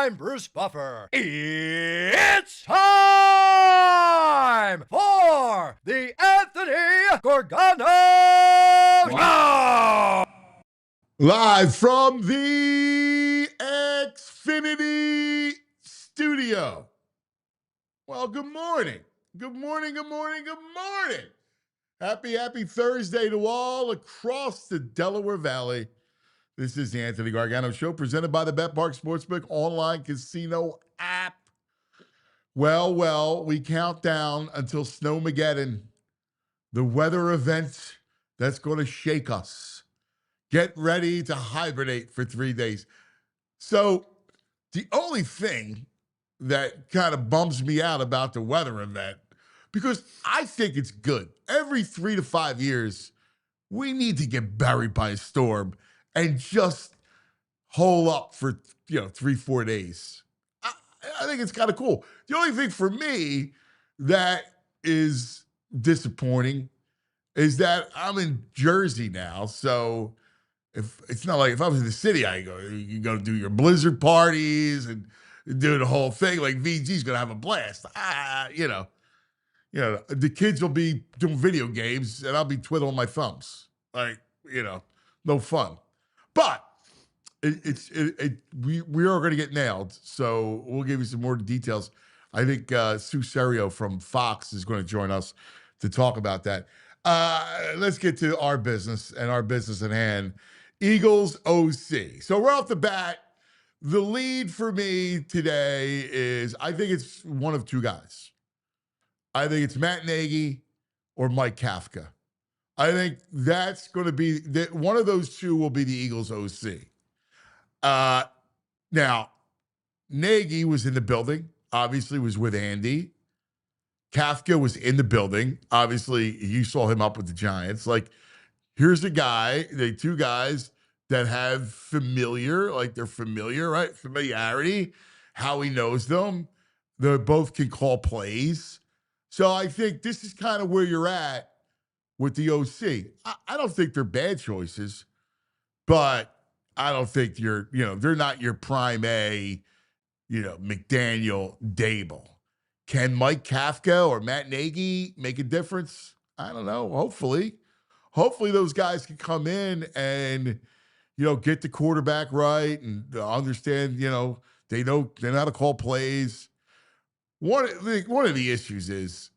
I'm Bruce Buffer. It's time for the Anthony Gorgano Show! Live from the Xfinity studio. Well, good morning. Good morning, good morning, good morning. Happy Thursday to all across the Delaware Valley. This is the Anthony Gargano Show, presented by the BetPark Sportsbook online casino app. Well, we count down until Snowmageddon, the weather event that's going to shake us. Get ready to hibernate for 3 days. So the only thing that kind of bums me out about the weather event, because I think it's good. Every 3 to 5 years, we need to get buried by a storm and just hole up for 3-4 days. I think it's kind of cool. The only thing for me that is disappointing is that I'm in Jersey now, so if it's not like if I was in the city, you go do your blizzard parties and do the whole thing. Like VG's gonna have a blast. The kids will be doing video games and I'll be twiddling my thumbs. No fun. But we are going to get nailed. So we'll give you some more details. I think Sue Serio from Fox is going to join us to talk about that. Let's get to our business and our business at hand. Eagles OC. So right off the bat, the lead for me today is, I think it's one of two guys. I think it's Matt Nagy or Mike Kafka. I think that's going to be, one of those two will be the Eagles OC. Now, Nagy was in the building, obviously was with Andy. Kafka was in the building. Obviously, you saw him up with the Giants. Here's a guy, the two guys that have they're familiar, right? Familiarity, how he knows them. They both can call plays. So I think this is kind of where you're at with the OC. I don't think they're bad choices, but I don't think they're not your prime A, McDaniel, Dable. Can Mike Kafka or Matt Nagy make a difference? I don't know. Hopefully those guys can come in and, get the quarterback right and understand, they know how to call plays. One of the issues is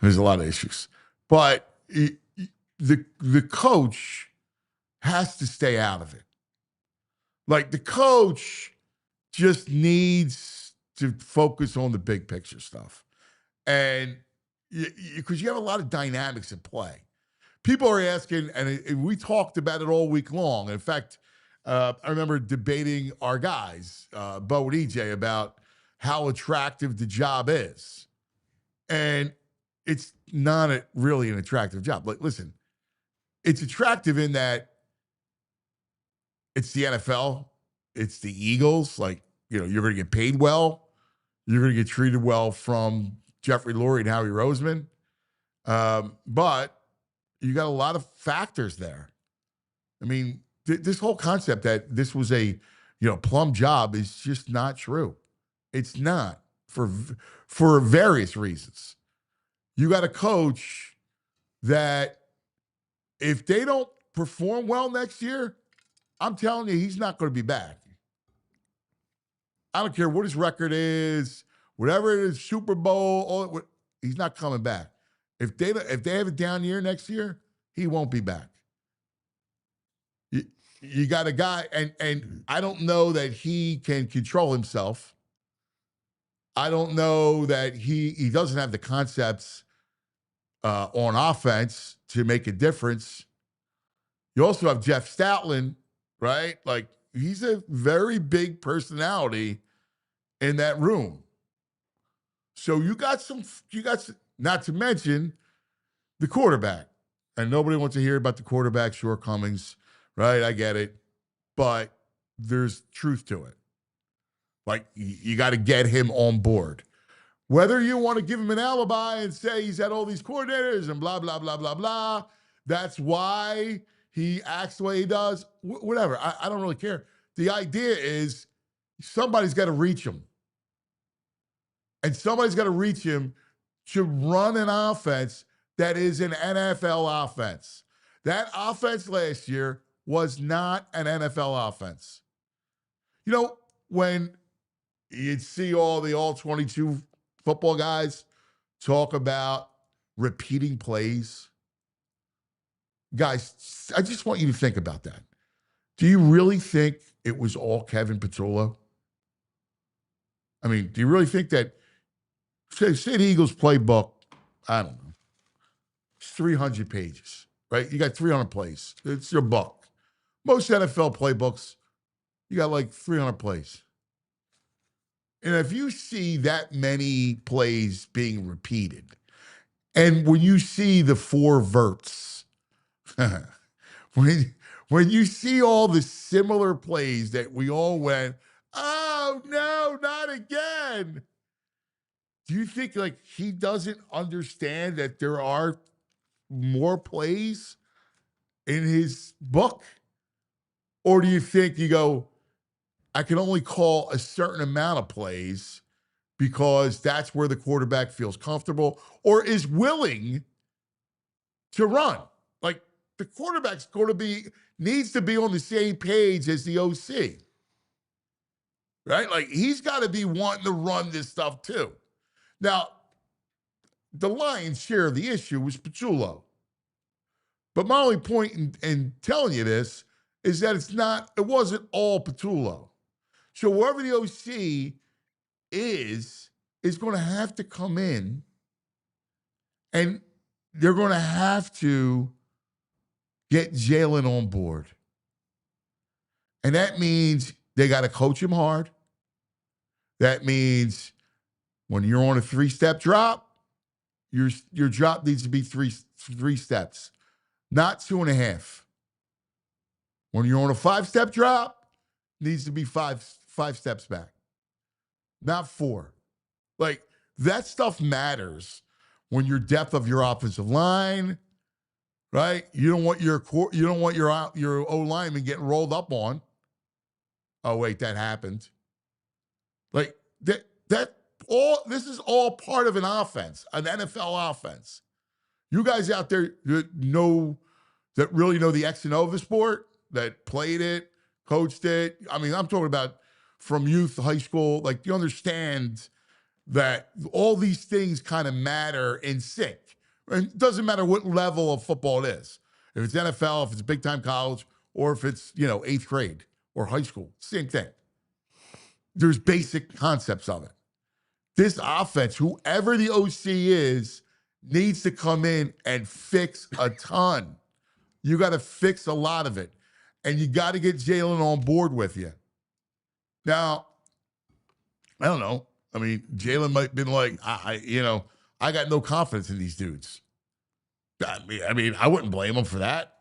there's a lot of issues, but the coach has to stay out of it. The coach just needs to focus on the big picture stuff. And because you have a lot of dynamics at play. People are asking, and we talked about it all week long. In fact, I remember debating our guys, Bo and EJ, about how attractive the job is. And it's not really an attractive job. Listen, it's attractive in that it's the NFL, it's the Eagles. You're going to get paid well. You're going to get treated well from Jeffrey Lurie and Howie Roseman. But you got a lot of factors there. I mean, this whole concept that this was a, plum job is just not true. It's not for various reasons. You got a coach that if they don't perform well next year, I'm telling you, he's not going to be back. I don't care what his record is, whatever it is, Super Bowl, he's not coming back. If they have a down year next year, he won't be back. You got a guy, and I don't know that he can control himself. I don't know that he doesn't have the concepts on offense to make a difference. You also have Jeff Stoutland, right? He's a very big personality in that room. So you got not to mention the quarterback. And nobody wants to hear about the quarterback shortcomings, right? I get it. But there's truth to it. You got to get him on board. Whether you want to give him an alibi and say he's had all these coordinators and blah, blah, blah, blah, blah, that's why he acts the way he does, whatever. I don't really care. The idea is somebody's got to reach him. And somebody's got to reach him to run an offense that is an NFL offense. That offense last year was not an NFL offense. You know, when you'd see all the all-22 football guys talk about repeating plays, guys, I just want you to think about that. Do you really think it was all Kevin Petullo? I mean, do you really think that, say the Eagles playbook, I don't know, it's 300 pages, right? You got 300 plays. It's your book. Most NFL playbooks, you got like 300 plays. And if you see that many plays being repeated, and when you see the 4 verts, when you see all the similar plays that we all went, oh, no, not again. Do you think like he doesn't understand that there are more plays in his book? Or do you think you go, I can only call a certain amount of plays because that's where the quarterback feels comfortable or is willing to run? Like the quarterback's needs to be on the same page as the OC, right? Like he's got to be wanting to run this stuff too. Now, the lion's share of the issue was Petullo. But my only point in telling you this is that it wasn't all Petullo. So whoever the OC is going to have to come in and they're going to have to get Jalen on board. And that means they got to coach him hard. That means when you're on a 3-step drop, your drop needs to be three steps, not 2.5. When you're on a 5-step drop, it needs to be five steps back, not 4. Like that stuff matters when your depth of your offensive line, right? You don't want your O lineman getting rolled up on. Oh wait, that happened. Like this is all part of an offense, an NFL offense. You guys out there that really know the X and O of the sport, that played it, coached it. I mean, I'm talking about from youth, high school. Like you understand that all these things kind of matter in sync. And it doesn't matter what level of football it is. If it's NFL, if it's big time college, or if it's 8th grade or high school, same thing. There's basic concepts of it. This offense, whoever the OC is, needs to come in and fix a ton. You got to fix a lot of it. And you got to get Jalen on board with you. Now, I don't know. I mean, Jalen might have been like, I got no confidence in these dudes. I mean, I wouldn't blame him for that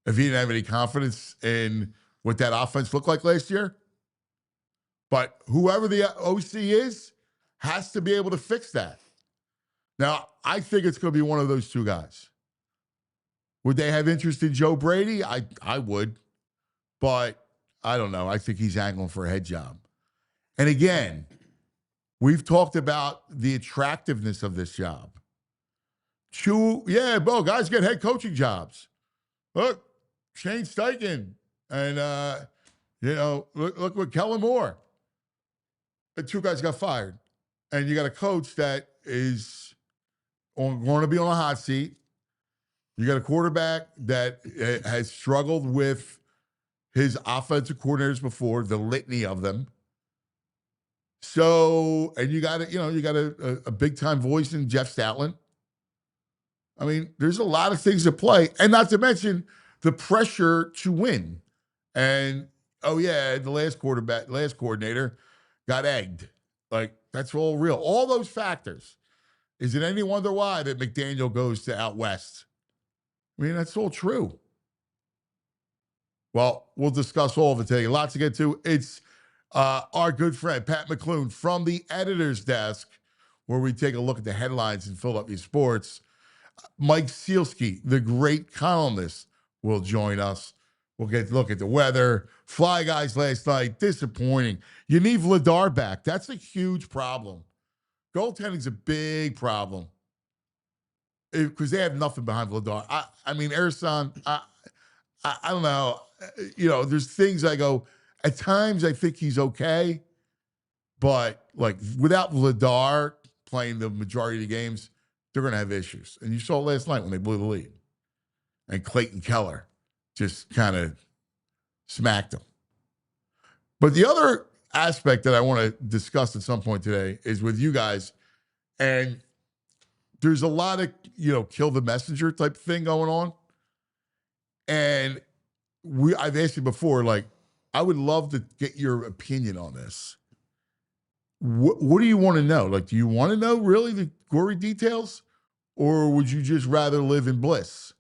if he didn't have any confidence in what that offense looked like last year. But whoever the OC is has to be able to fix that. Now, I think it's going to be one of those two guys. Would they have interest in Joe Brady? I would. But I don't know. I think he's angling for a head job. And again, we've talked about the attractiveness of this job. Guys get head coaching jobs. Look, Shane Steichen and, look what Kellen Moore. The 2 guys got fired. And you got a coach that is going to be on a hot seat. You got a quarterback that has struggled with his offensive coordinators before, the litany of them. So, and you got a big time voice in Jeff Stoutland. I mean, there's a lot of things at play, and not to mention the pressure to win. And the last coordinator got egged. Like that's all real. All those factors. Is it any wonder why that McDaniel goes to out west? I mean, that's all true. Well, we'll discuss all of it today. Lots to get to. It's our good friend, Pat McLoone, from the editor's desk, where we take a look at the headlines in Philadelphia sports. Mike Sielski, the great columnist, will join us. We'll look at the weather. Fly guys last night, disappointing. You need Vladar back. That's a huge problem. Goaltending's a big problem because they have nothing behind Vladar. I mean, Ersson, I don't know. There's things I go, at times I think he's okay, but like without Vladar playing the majority of the games, they're going to have issues. And you saw it last night when they blew the lead. And Clayton Keller just kind of smacked him. But the other aspect that I want to discuss at some point today is with you guys. And there's a lot of, kill the messenger type thing going on. And I've asked you before, like, I would love to get your opinion on this. What do you want to know? Like, do you want to know really the gory details? Or would you just rather live in bliss?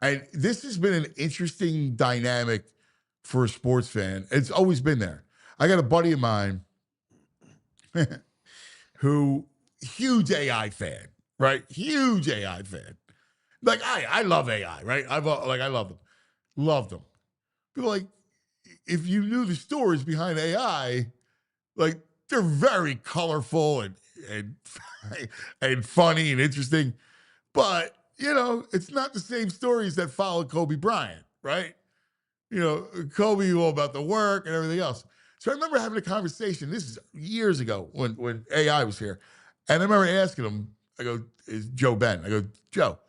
And this has been an interesting dynamic for a sports fan. It's always been there. I got a buddy of mine who, huge AI fan, right? Huge AI fan. Like, I love AI, right? I love them. Loved them. But like, if you knew the stories behind AI, like, they're very colorful and funny and interesting. But, it's not the same stories that followed Kobe Bryant, right? Kobe all about the work and everything else. So I remember having a conversation, this is years ago when AI was here. And I remember asking him, I go, is Joe Ben? I go, Joe,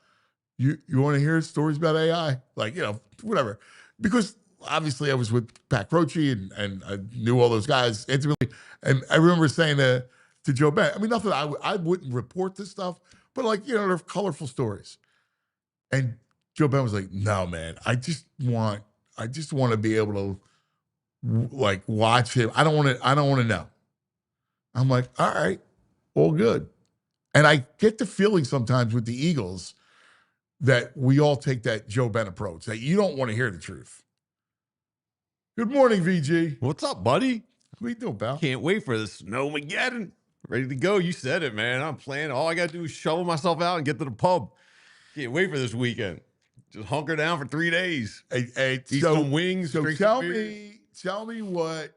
you want to hear stories about AI? Like, whatever. Because obviously I was with Pat Croce and I knew all those guys intimately. And I remember saying to Joe Ben, I mean, nothing, I wouldn't report this stuff, but like, they're colorful stories. And Joe Ben was like, no, man, I just want to be able to like watch him. I don't want to know. I'm like, all right, all good. And I get the feeling sometimes with the Eagles that we all take that Joe Ben approach, that you don't want to hear the truth. Good morning, VG. What's up, buddy? What you doing, pal? Can't wait for this snowmageddon. Ready to go. You said it, man. I'm playing. All I got to do is shovel myself out and get to the pub. Can't wait for this weekend. Just hunker down for 3 days. Hey, eat some wings. So tell me what,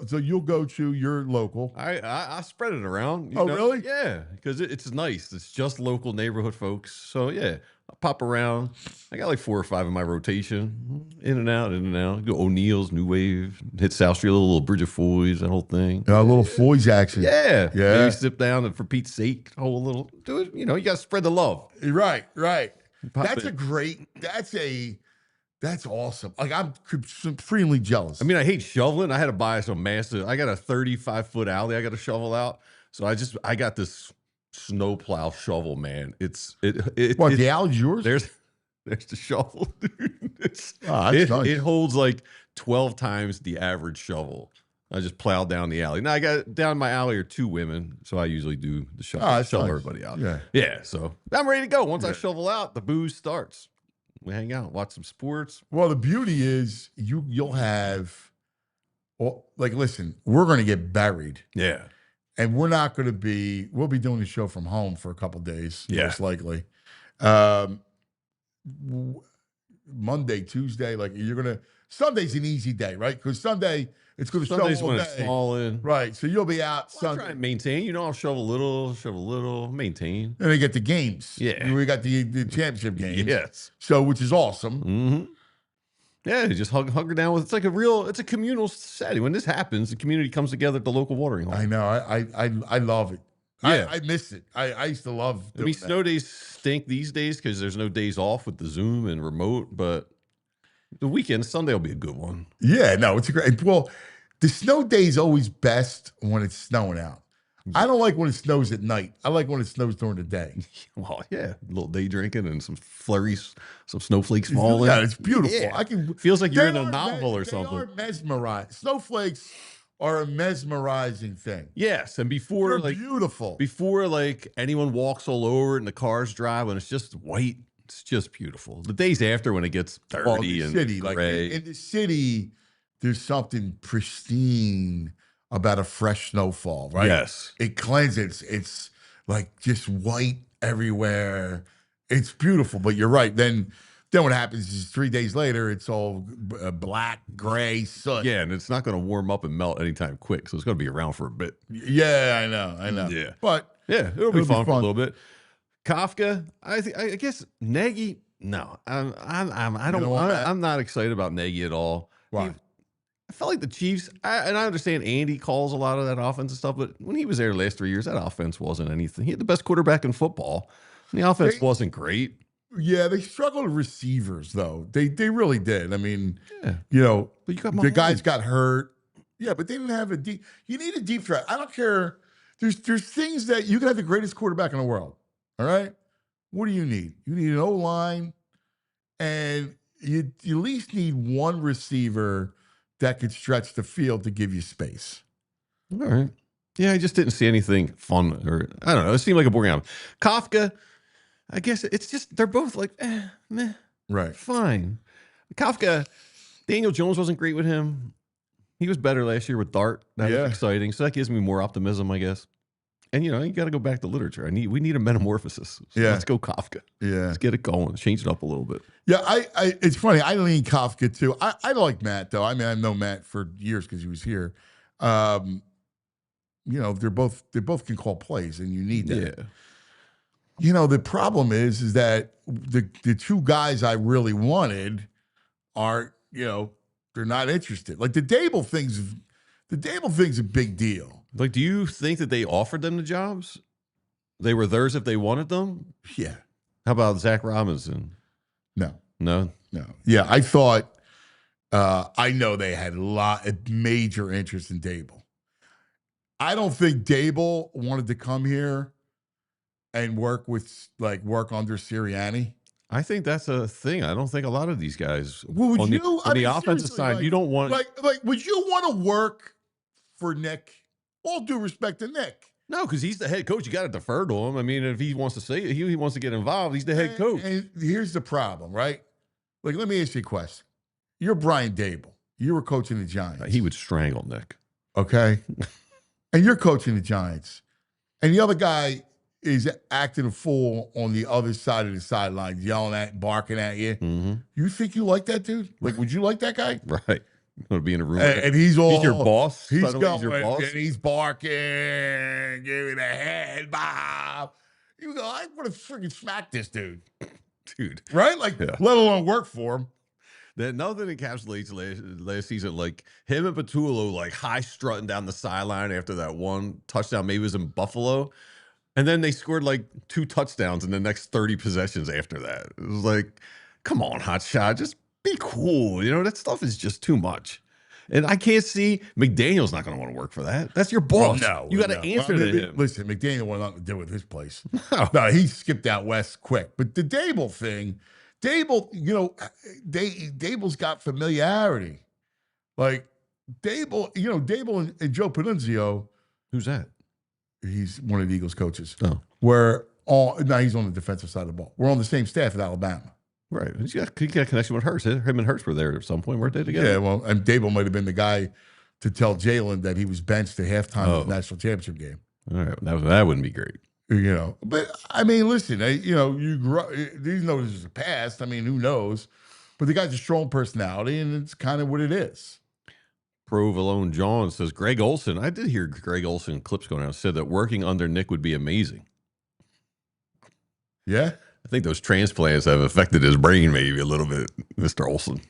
so you'll go to your local. I spread it around. Oh, really? Yeah, because it's nice. It's just local neighborhood folks. So, yeah, I pop around. I got like 4 or 5 in my rotation. In and out. Go O'Neill's, New Wave, hit South Street, a little Bridge of Foys, that whole thing. A little Foys action. Yeah. Maybe sit down and for Pete's sake, hold a little. Do it. You got to spread the love. Right. Pop That's awesome. Like, I'm supremely jealous. I mean, I hate shoveling. I had to buy some massive. I got a 35-foot alley I got to shovel out. So I got this snowplow shovel, man. The alley's yours? There's the shovel, dude. That's nice. It holds like 12 times the average shovel. I just plowed down the alley. Now I got down my alley are 2 women, so I usually do the shovel. Shovel everybody out. Yeah. So I'm ready to go. Once I shovel out, the booze starts. We hang out, watch some sports. Well, the beauty is you'll have, listen, we're going to get buried. Yeah. And we'll be doing the show from home for a couple of days, most likely. Monday, Tuesday, Sunday's an easy day, right? Because Sunday, it's going to snow all day. When it's falling. Right, so you'll be out Sunday. Try and maintain. I'll shovel a little, maintain. And they get the games. Yeah. We got the championship games. Yes. So, which is awesome. Mm-hmm. Yeah, just hunker down with. It's a communal setting. When this happens, the community comes together at the local watering hole. I know. I love it. Yeah. I miss it. I used to love doing that. Snow days stink these days because there's no days off with the Zoom and remote, but the weekend, Sunday will be a good one. Yeah, no, it's a great. Well, the snow day is always best when it's snowing out. I don't like when it snows at night. I like when it snows during the day. Well, yeah, a little day drinking and some flurries, some snowflakes falling. Yeah, it's beautiful. Yeah. Feels like you're in a novel or something. They are mesmerizing. Snowflakes are a mesmerizing thing. Yes, and before they're beautiful. Before anyone walks all over it and the cars drive, when it's just white, it's just beautiful. The days after, when it gets dirty and gray. In the city, there's something pristine about a fresh snowfall, right? Yes. It cleanses. It's like just white everywhere. It's beautiful, but you're right. Then Then what happens is 3 days later, it's all black, gray, soot. Yeah, and it's not going to warm up and melt anytime quick, so it's going to be around for a bit. Yeah, I know. Yeah. But yeah, it'll be fun for a little bit. Kafka, I guess Nagy, no. I'm not excited about Nagy at all. Why? I felt like the Chiefs, and I understand Andy calls a lot of that offense and stuff, but when he was there the last 3 years, that offense wasn't anything. He had the best quarterback in football, and the offense wasn't great. Yeah, they struggled with receivers, though. They really did. I mean, but you got the guys got hurt. Yeah, but they didn't have a deep. You need a deep threat. I don't care. There's things that you can have the greatest quarterback in the world. All right, what do you need? You need an O-line, and you at least need one receiver that could stretch the field to give you space. All right. Yeah, I just didn't see anything fun, or I don't know. It seemed like a boring album. Kafka, I guess it's just they're both like, meh, right, fine. Kafka, Daniel Jones wasn't great with him. He was better last year with Dart. That was exciting. So that gives me more optimism, I guess. And you got to go back to literature. We need a metamorphosis. So let's go Kafka. Yeah, let's get it going. Change it up a little bit. Yeah, it's funny. I lean Kafka too. I like Matt though. I mean, I've known Matt for years because he was here. They both can call plays, and you need that. Yeah. The problem is that the two guys I really wanted are, they're not interested. Like the Dable thing's a big deal. Like, do you think that they offered them the jobs? They were theirs if they wanted them? Yeah. How about Zach Robinson? No. Yeah, I thought, I know they had a major interest in Dable. I don't think Dable wanted to come here and work under Sirianni. I think that's a thing. I don't think a lot of these guys on the offensive side, you don't want would you want to work for Nick? All due respect to Nick. No, because he's the head coach. You got to defer to him. I mean, if he wants to say it, he wants to get involved, he's the head coach. And here's the problem, right? Like, let me ask you a question. You're Brian Dable. You were coaching the Giants. He would strangle Nick. Okay? And you're coaching the Giants. And the other guy is acting a fool on the other side of the sideline, barking at you. Mm-hmm. You think you like that dude? Like, would you like that guy? Right. Want to be in a room and he's your boss. He's going, your boss. And he's barking, give me the head, Bob. You go, I want to freaking smack this dude. Right? Like, let alone work for him. That nothing encapsulates last season, like him and Patullo, like high strutting down the sideline after that one touchdown. Maybe it was in Buffalo. And then they scored like 2 touchdowns in the next 30 possessions after that. It was like, come on, hot shot, just be cool. That stuff is just too much. And I can't see McDaniel's not going to want to work for that. That's your boss. No, you got to answer to him. Listen, McDaniel wanted nothing to do with his place. No, he skipped out west quick. But the Dable thing, Dable's got familiarity. Like Dable, Dable and Joe Panunzio. Who's that? He's one of the Eagles coaches. Oh. He's on the defensive side of the ball. We're on the same staff at Alabama. Right. He got a connection with Hurts. Him and Hurts were there at some point, weren't they together? Yeah, well, and Dable might have been the guy to tell Jalen that he was benched at halftime of the national championship game. All right. That wouldn't be great. But I mean, listen, you grow, these notices are passed. I mean, who knows? But the guy's a strong personality, and it's kind of what it is. Provolone John says, Greg Olson. I did hear Greg Olson clips going out. Said that working under Nick would be amazing. Yeah? I think those transplants have affected his brain maybe a little bit, Mr. Olson.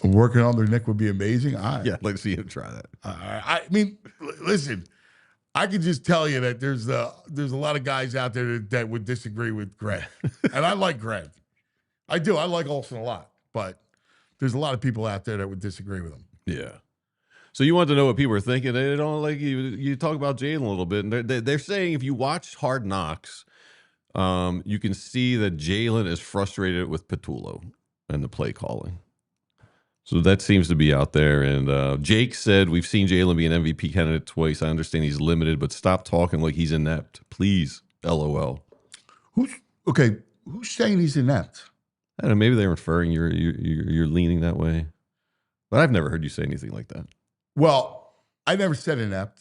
Working under Nick would be amazing? Yeah, I'd like to see him try that. I mean, listen, I can just tell you that there's a lot of guys out there that would disagree with Greg. And I like Greg. I do. I like Olson a lot. But there's a lot of people out there that would disagree with him. Yeah. So you want to know what people are thinking? They don't like you talk about Jalen a little bit, and they're saying if you watch Hard Knocks, you can see that Jalen is frustrated with Patullo and the play calling. So that seems to be out there. And Jake said, we've seen Jalen be an MVP candidate twice. I understand he's limited, but stop talking like he's inept. Please, LOL. Who's saying he's inept? I don't know. Maybe they're inferring you're leaning that way. But I've never heard you say anything like that. Well, I never said inept,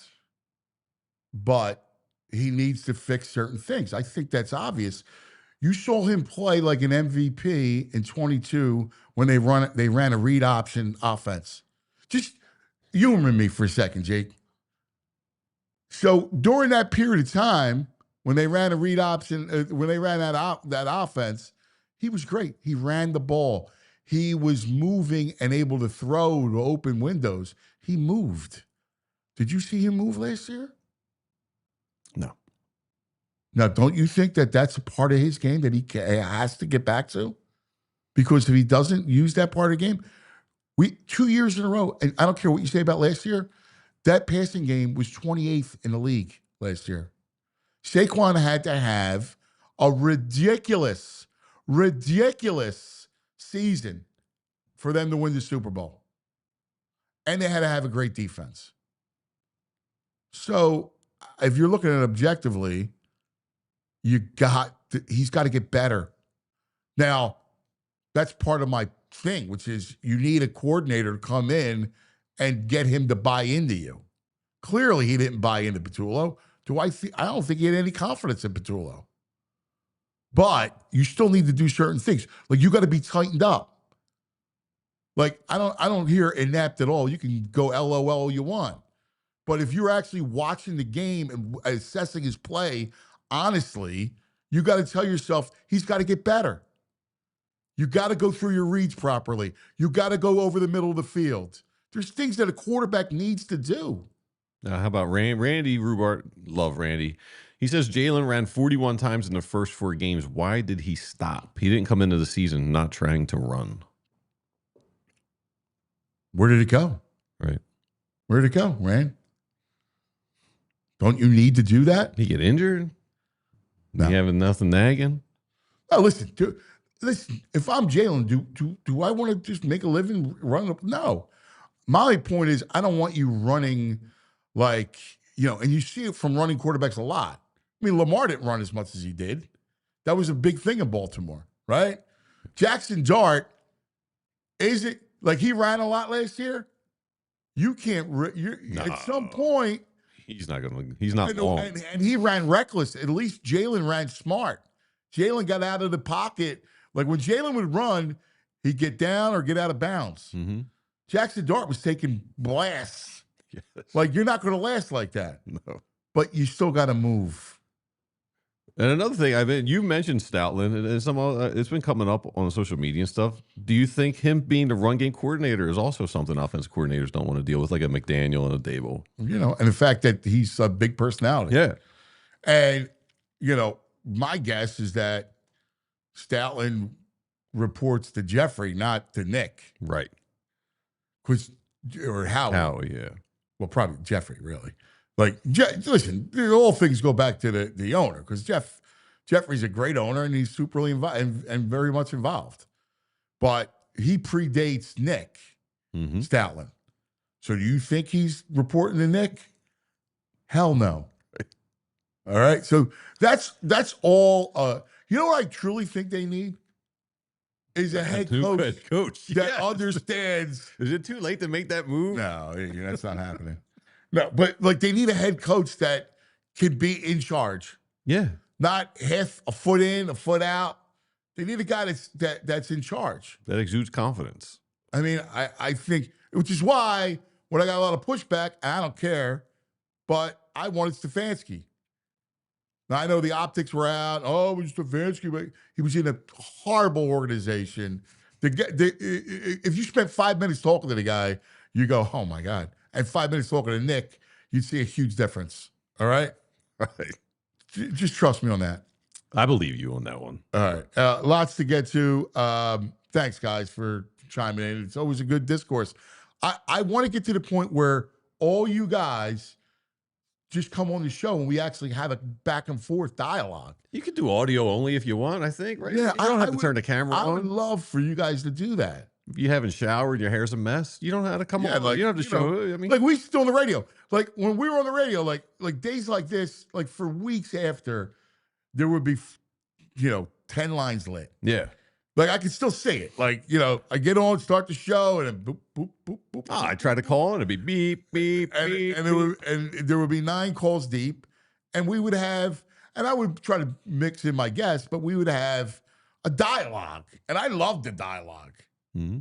but he needs to fix certain things. I think that's obvious. You saw him play like an MVP in 22 when they ran a read option offense. Just humor me for a second, Jake. So during that period of time, when they ran a read option, when they ran that offense, he was great. He ran the ball. He was moving and able to throw to open windows. He moved. Did you see him move last year? No. Now, don't you think that that's a part of his game that he has to get back to? Because if he doesn't use that part of the game, 2 years in a row, and I don't care what you say about last year, that passing game was 28th in the league last year. Saquon had to have a ridiculous season for them to win the Super Bowl. And they had to have a great defense. So if you're looking at it objectively, he's got to get better. Now, that's part of my thing, which is you need a coordinator to come in and get him to buy into you. Clearly, he didn't buy into Patullo. I don't think he had any confidence in Patullo. But you still need to do certain things. Like, you got to be tightened up. Like, I don't hear inept at all. You can go LOL all you want. But if you're actually watching the game and assessing his play, honestly, you got to tell yourself he's got to get better. You got to go through your reads properly. You got to go over the middle of the field. There's things that a quarterback needs to do. Now, how about Randy Rubart? Love Randy. He says Jalen ran 41 times in the first 4 games. Why did he stop? He didn't come into the season not trying to run. Where did it go? Right. Where did it go, Rand? Don't you need to do that? He get injured? No. You having nothing nagging? Oh, listen. If I'm Jalen, do I want to just make a living running up? No. My point is, I don't want you running like, and you see it from running quarterbacks a lot. I mean, Lamar didn't run as much as he did. That was a big thing in Baltimore, right? Jackson Dart, is it like he ran a lot last year? You can't, at some point. He's not long. And he ran reckless. At least Jalen ran smart. Jalen got out of the pocket. Like when Jalen would run, he'd get down or get out of bounds. Mm-hmm. Jackson Dart was taking blasts. Yes. Like, you're not going to last like that. No. But you still got to move. And another thing, you mentioned Stoutland, and it's been coming up on social media and stuff. Do you think him being the run game coordinator is also something offensive coordinators don't want to deal with, like a McDaniel and a Dable? And the fact that he's a big personality. Yeah. And, my guess is that Stoutland reports to Jeffrey, not to Nick. Right. Or Howie. Howie, yeah. Well, probably Jeffrey, really. Like, listen, all things go back to the owner, because Jeffrey's a great owner and he's super involved and very much involved. But he predates Nick Stoutland. So do you think he's reporting to Nick? Hell no. All right. So that's all. You know what I truly think they need? Is a head coach that understands. Is it too late to make that move? No, that's not happening. No, but like they need a head coach that could be in charge. Yeah. Not half a foot in, a foot out. They need a guy that's in charge. That exudes confidence. I mean, I think, which is why when I got a lot of pushback, I don't care, but I wanted Stefanski. Now, I know the optics were out. Oh, it was Stefanski, but he was in a horrible organization. If you spent 5 minutes talking to the guy, you go, oh, my God. And 5 minutes talking to Nick, you'd see a huge difference. All right? Right. Just trust me on that. I believe you on that one. All right. Lots to get to. Thanks, guys, for chiming in. It's always a good discourse. I want to get to the point where all you guys just come on the show and we actually have a back and forth dialogue. You could do audio only if you want, I think, right? Yeah, you don't have to turn the camera on. I would love for you guys to do that. If you haven't showered, your hair's a mess, you don't have to come on. Like, you don't have to show. I mean, like we still on the radio. Like when we were on the radio, like days like this, like for weeks after, there would be, 10 lines lit. Yeah. Like I could still say it. Like, I get on, start the show, and then boop, boop, boop, boop. Oh, I try to call and it'd be beep, beep, and beep. there would be 9 calls deep, and we would have, and I would try to mix in my guests, but we would have a dialogue, and I loved the dialogue. Mm-hmm.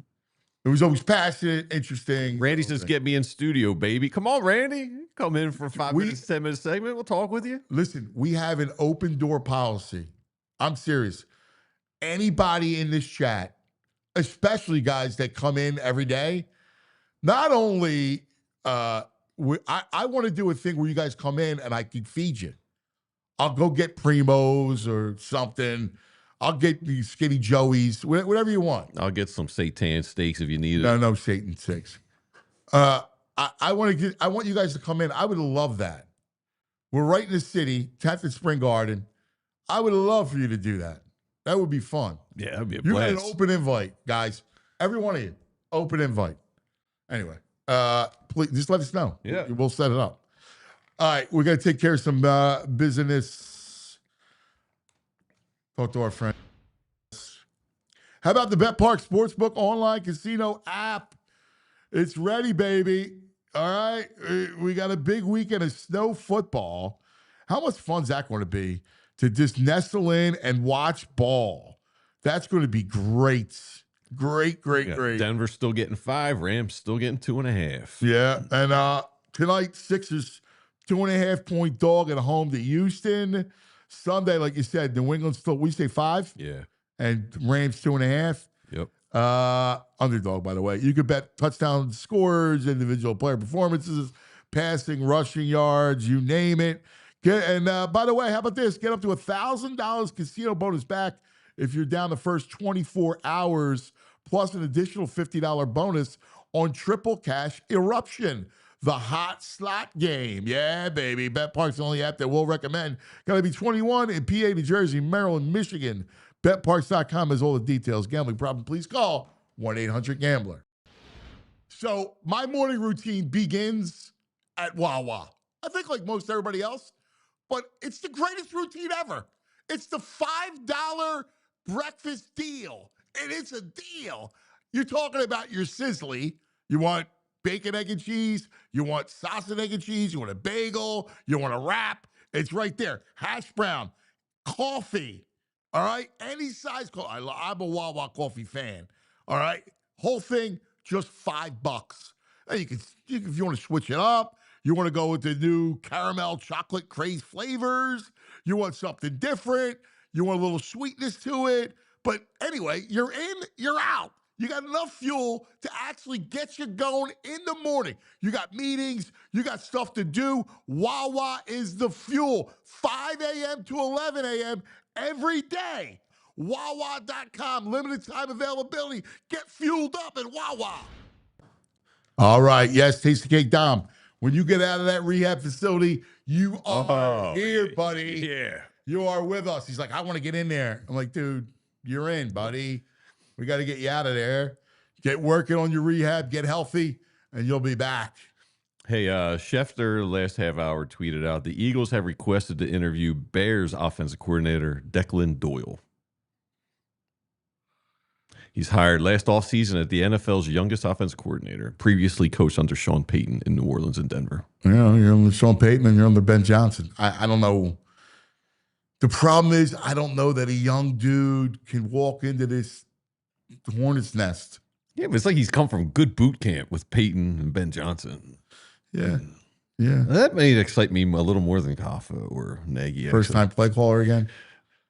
It was always passionate, interesting. Randy says, "Get me in studio, baby. Come on, Randy. Come in for 5 minutes, 10 minutes segment. We'll talk with you." Listen, we have an open door policy. I'm serious. Anybody in this chat, especially guys that come in every day, not only I want to do a thing where you guys come in and I can feed you. I'll go get Primos or something. I'll get these Skinny Joeys, whatever you want. I'll get some seitan steaks if you need it. No Satan steaks. I want you guys to come in. I would love that. We're right in the city, 10th and Spring Garden. I would love for you to do that. That would be fun. Yeah, that'd be a blast. You get an open invite, guys. Every one of you, open invite. Anyway, please just let us know. Yeah, we'll set it up. All right, we're gonna take care of some business. Talk to our friends. How about the Bet Park Sportsbook online casino app? It's ready, baby. All right, we got a big weekend of snow football. How much fun is that going to be to just nestle in and watch ball? That's going to be great. Great. Denver's still getting 5. Rams still getting 2.5. Yeah, and tonight, Sixers 2.5-point dog at home to Houston. Sunday, like you said, New England still, we say 5? Yeah. And Rams 2.5. Yep. Underdog, by the way. You could bet touchdown scores, individual player performances, passing, rushing yards, you name it. And by the way, how about this? Get up to $1,000 casino bonus back if you're down the first 24 hours, plus an additional $50 bonus on Triple Cash Eruption, the hot slot game. Yeah, baby. BetPark's the only app that we'll recommend. Got to be 21 in PA, New Jersey, Maryland, Michigan. BetParks.com has all the details. Gambling problem, please call 1-800-GAMBLER. So my morning routine begins at Wawa. I think like most everybody else, but it's the greatest routine ever. It's the $5 breakfast deal, and it's a deal. You're talking about your sizzly. You want bacon, egg, and cheese. You want sausage, egg, and cheese. You want a bagel. You want a wrap. It's right there. Hash brown, coffee. All right, any size coffee. I'm a Wawa coffee fan. All right, whole thing just $5. And you can, if you want to switch it up, you want to go with the new caramel chocolate craze flavors. You want something different. You want a little sweetness to it. But anyway, you're in, you're out. You got enough fuel to actually get you going in the morning. You got meetings. You got stuff to do. Wawa is the fuel. 5 a.m. to 11 a.m. every day. Wawa.com. Limited time availability. Get fueled up at Wawa. All right. Yes, Tasty Cake Dom. When you get out of that rehab facility, you are here, buddy. Yeah. You are with us. He's like, I want to get in there. I'm like, dude, you're in, buddy. We got to get you out of there. Get working on your rehab. Get healthy, and you'll be back. Hey, Schefter, last half hour, tweeted out, the Eagles have requested to interview Bears offensive coordinator Declan Doyle. He's hired last offseason at the NFL's youngest offensive coordinator, previously coached under Sean Payton in New Orleans and Denver. Yeah, you're under Sean Payton and you're under Ben Johnson. I don't know. The problem is I don't know that a young dude can walk into this hornet's nest. Yeah, but it's like he's come from good boot camp with Payton and Ben Johnson. Yeah. Yeah. That may excite me a little more than Kafka or Nagy. First-time play caller again?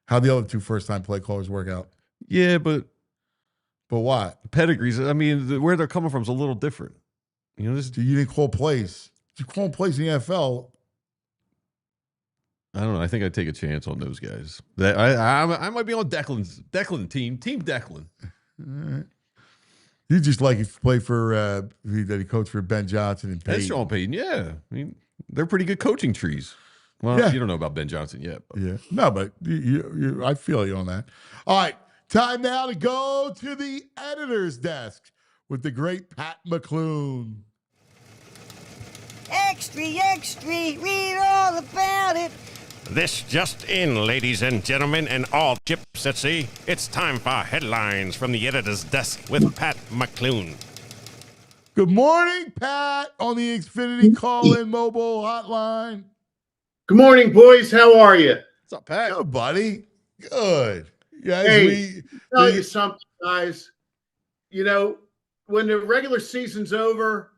How'd the other two first-time play callers work out? Yeah, but what? Pedigrees, I mean, where they're coming from is a little different. You know, you didn't call plays. You call plays in the NFL. I don't know. I think I'd take a chance on those guys. I might be on Declan team. Team Declan. All right. You just like to play for that he coached for Ben Johnson and Payton. And Sean Payton, yeah. I mean, they're pretty good coaching trees. Well, you don't know about Ben Johnson yet. But. Yeah. No, but I feel you on that. All right. Time now to go to the editor's desk with the great Pat McLoone. Extra, extra, read all about it. This just in, ladies and gentlemen, and all ships at sea. It's time for headlines from the editor's desk with Pat McLoone. Good morning, Pat, on the Xfinity call-in mobile hotline. Good morning, boys. How are you? up, Pat? Good, buddy. Good. Yeah. Hey, tell you something, guys. You know, when the regular season's over,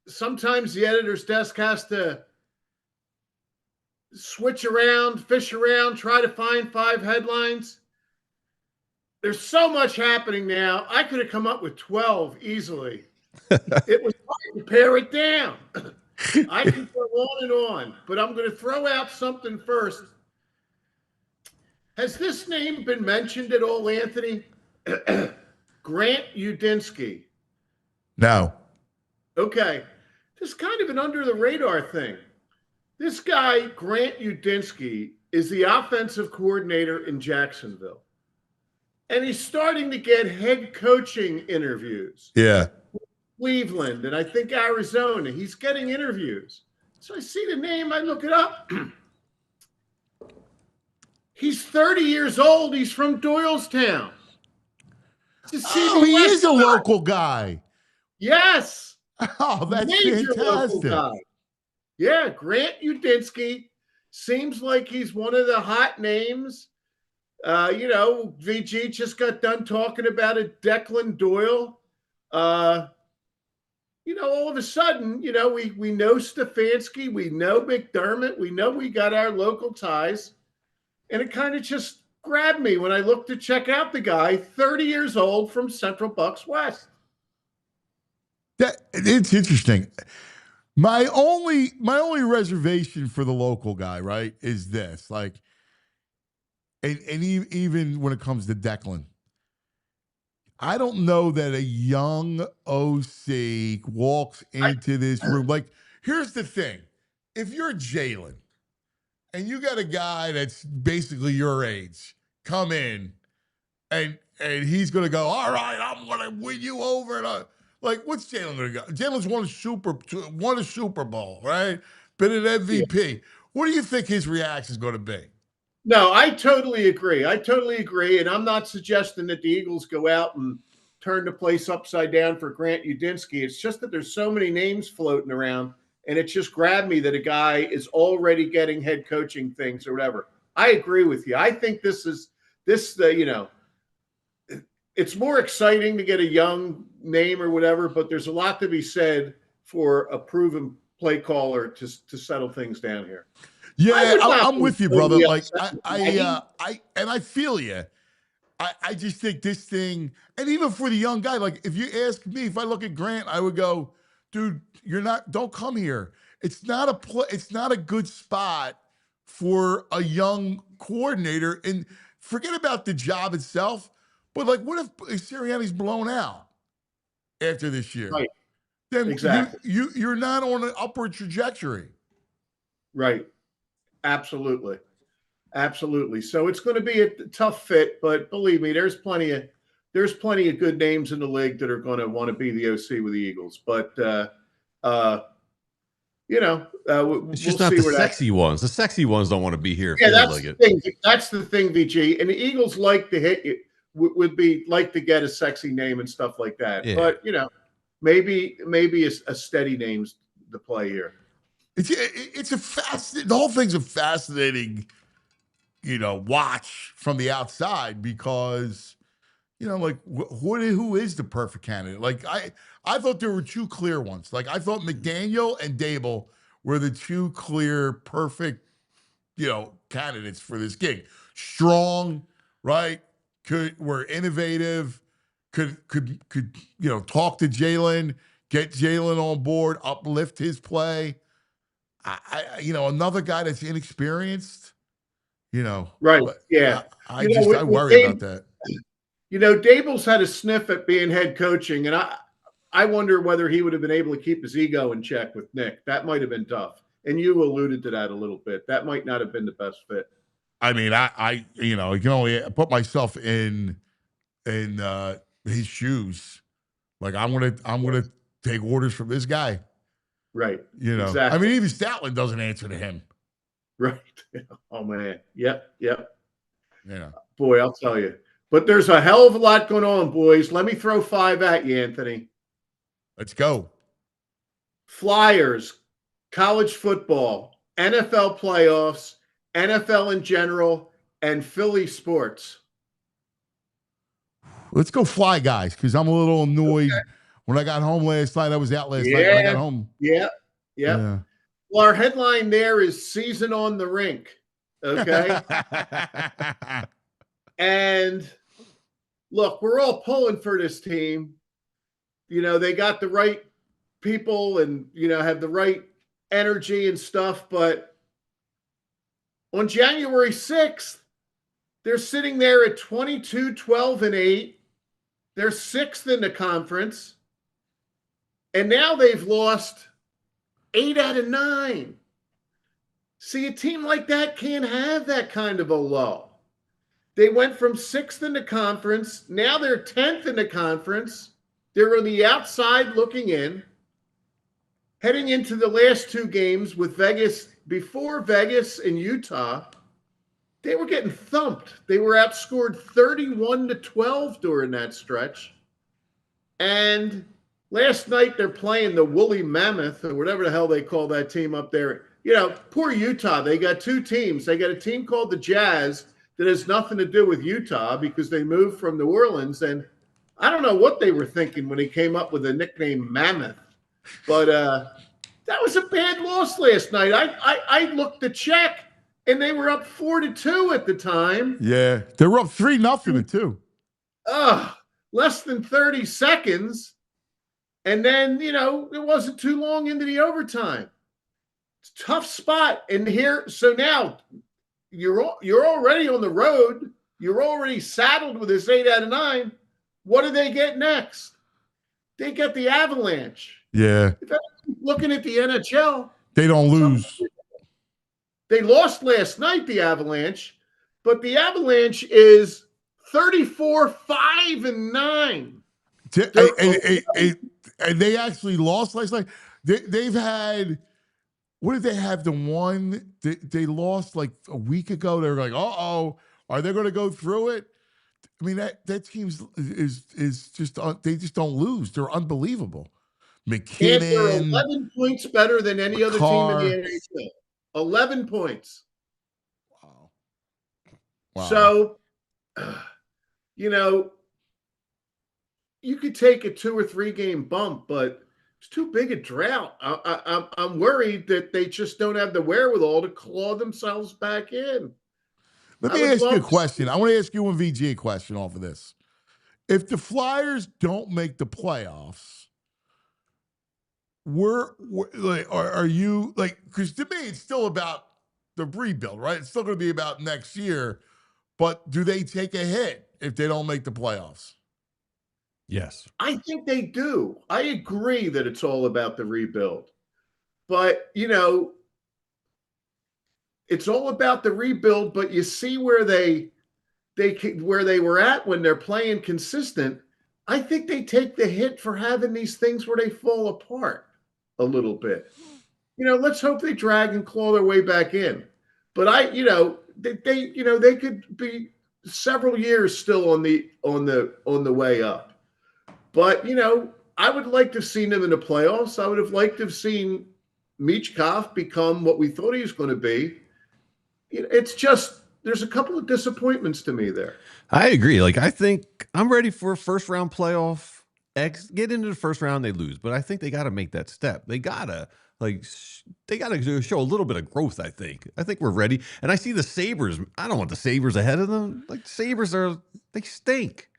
sometimes the editor's desk has to switch around, fish around, try to find 5 headlines. There's so much happening now. I could have come up with 12 easily. It was hard to pare it down. I can go on and on, but I'm going to throw out something first. Has this name been mentioned at all, Anthony? Grant Udinski. No. Okay. This is kind of an under the radar thing. This guy, Grant Udinski, is the offensive coordinator in Jacksonville. And he's starting to get head coaching interviews. Yeah. Cleveland and I think Arizona. He's getting interviews. So I see the name, I look it up. He's 30 years old. He's from Doylestown. Oh, he is a local guy. Yes. Oh, that's Major local fantastic. guy. Yeah, Grant Udinski seems like he's one of the hot names. You know, VG just got done talking about it. Declan Doyle. You know, all of a sudden, you know, we know Stefanski, we know McDermott, we know we got our local ties. And it kind of just grabbed me when I looked to check out the guy, 30 years old from Central Bucks West. It's interesting. My only reservation for the local guy, right, is this. Like, and even when it comes to Declan, I don't know that a young OC walks into this room. Like, here's the thing. If you're Jalen and you got a guy that's basically your age come in and he's going to go, all right, I'm going to win you over. And like, what's Jalen going to go? Jalen's won a Super Bowl, right? Been an MVP. Yeah. What do you think his reaction is going to be? No, I totally agree. And I'm not suggesting that the Eagles go out and turn the place upside down for Grant Udinski. It's just that there's so many names floating around, and it just grabbed me that a guy is already getting head coaching things or whatever. I agree with you. I think it's more exciting to get a young name or whatever, but there's a lot to be said for a proven play caller to settle things down here. Yeah, I'm with you, brother. Like I feel you. I just think this thing, and even for the young guy, like if you ask me, if I look at Grant, I would go, dude, don't come here. It's not a good spot for a young coordinator. And forget about the job itself, but like, what if Sirianni's blown out after this year? Right. Then exactly. You're not on an upward trajectory. Right. Absolutely. So it's going to be a tough fit, but believe me, there's plenty of good names in the league that are going to want to be the OC with the Eagles. But it's just not the sexy ones. The sexy ones don't want to be here. Yeah, that's the thing. That's the thing, VG. And the Eagles like to hit you. Would be like to get a sexy name and stuff like that. Yeah. But maybe a steady name's the play here. It's the whole thing's a fascinating, watch from the outside because, like who is the perfect candidate? Like I thought there were two clear ones. Like I thought McDaniel and Dable were the two clear, perfect, candidates for this gig. Strong, right? Were innovative, could talk to Jalen, get Jalen on board, uplift his play. Another guy that's inexperienced, Right. Yeah. I worry about that. Dable's had a sniff at being head coaching, and I wonder whether he would have been able to keep his ego in check with Nick. That might have been tough. And you alluded to that a little bit. That might not have been the best fit. I mean, I can only put myself in his shoes. Like I'm gonna take orders from this guy. Right. Exactly. I mean, even Statland doesn't answer to him. Right. Oh man. Yep. Yeah. Boy, I'll tell you. But there's a hell of a lot going on, boys. Let me throw 5 at you, Anthony. Let's go. Flyers, college football, NFL playoffs, NFL in general, and Philly sports. Let's go Fly guys, because I'm a little annoyed. Okay. When I got home last night, I was out last night. When I got home. Yeah. Well, our headline there is season on the rink. Okay. And look, we're all pulling for this team. They got the right people and, have the right energy and stuff. But on January 6th, they're sitting there at 22-12-8. They're 6th in the conference. And now they've lost 8 out of 9. See, a team like that can't have that kind of a low. They went from 6th in the conference. Now they're 10th in the conference. They're on the outside looking in. Heading into the last 2 games with Vegas, before Vegas and Utah, they were getting thumped. They were outscored 31-12 during that stretch. And last night they're playing the Woolly Mammoth, or whatever the hell they call that team up there. Poor Utah. They got 2 teams. They got a team called the Jazz that has nothing to do with Utah because they moved from New Orleans. And I don't know what they were thinking when he came up with the nickname Mammoth. But that was a bad loss last night. I looked to check, and they were up 4-2 at the time. Yeah, they were up 3-0 at 2. Less than 30 seconds. And then, it wasn't too long into the overtime. It's a tough spot. And here, so now you're already on the road. You're already saddled with this 8 out of 9. What do they get next? They get the Avalanche. Yeah. If I'm looking at the NHL, they don't lose. They lost last night, the Avalanche, but the Avalanche is 34-5-9. And they actually lost last night. They've had, what did they have? The one they lost like a week ago. They were like, are they going to go through it? I mean, that team is just, they just don't lose. They're unbelievable. McKinnon. And they're 11 points better than any other team in the NHL. 11 points. Wow. So, you could take a 2 or 3 game bump, but it's too big a drought. I'm worried that they just don't have the wherewithal to claw themselves back in. Let me ask you a question. I want to ask you and VG a question off of this. If the Flyers don't make the playoffs, are you like, because to me it's still about the rebuild, right? It's still going to be about next year, but do they take a hit if they don't make the playoffs? Yes, I think they do. I agree that it's all about the rebuild, but it's all about the rebuild. But you see where they were at when they're playing consistent. I think they take the hit for having these things where they fall apart a little bit. Let's hope they drag and claw their way back in. But they could be several years still on the way up. But I would like to have seen them in the playoffs. I would have liked to have seen Michkov become what we thought he was going to be. It's just there's a couple of disappointments to me there. I agree. Like, I think I'm ready for a first round playoff. Get into the first round, they lose, but I think they got to make that step. They gotta show a little bit of growth. I think we're ready. And I see the Sabres. I don't want the Sabres ahead of them. Like, the Sabres they stink.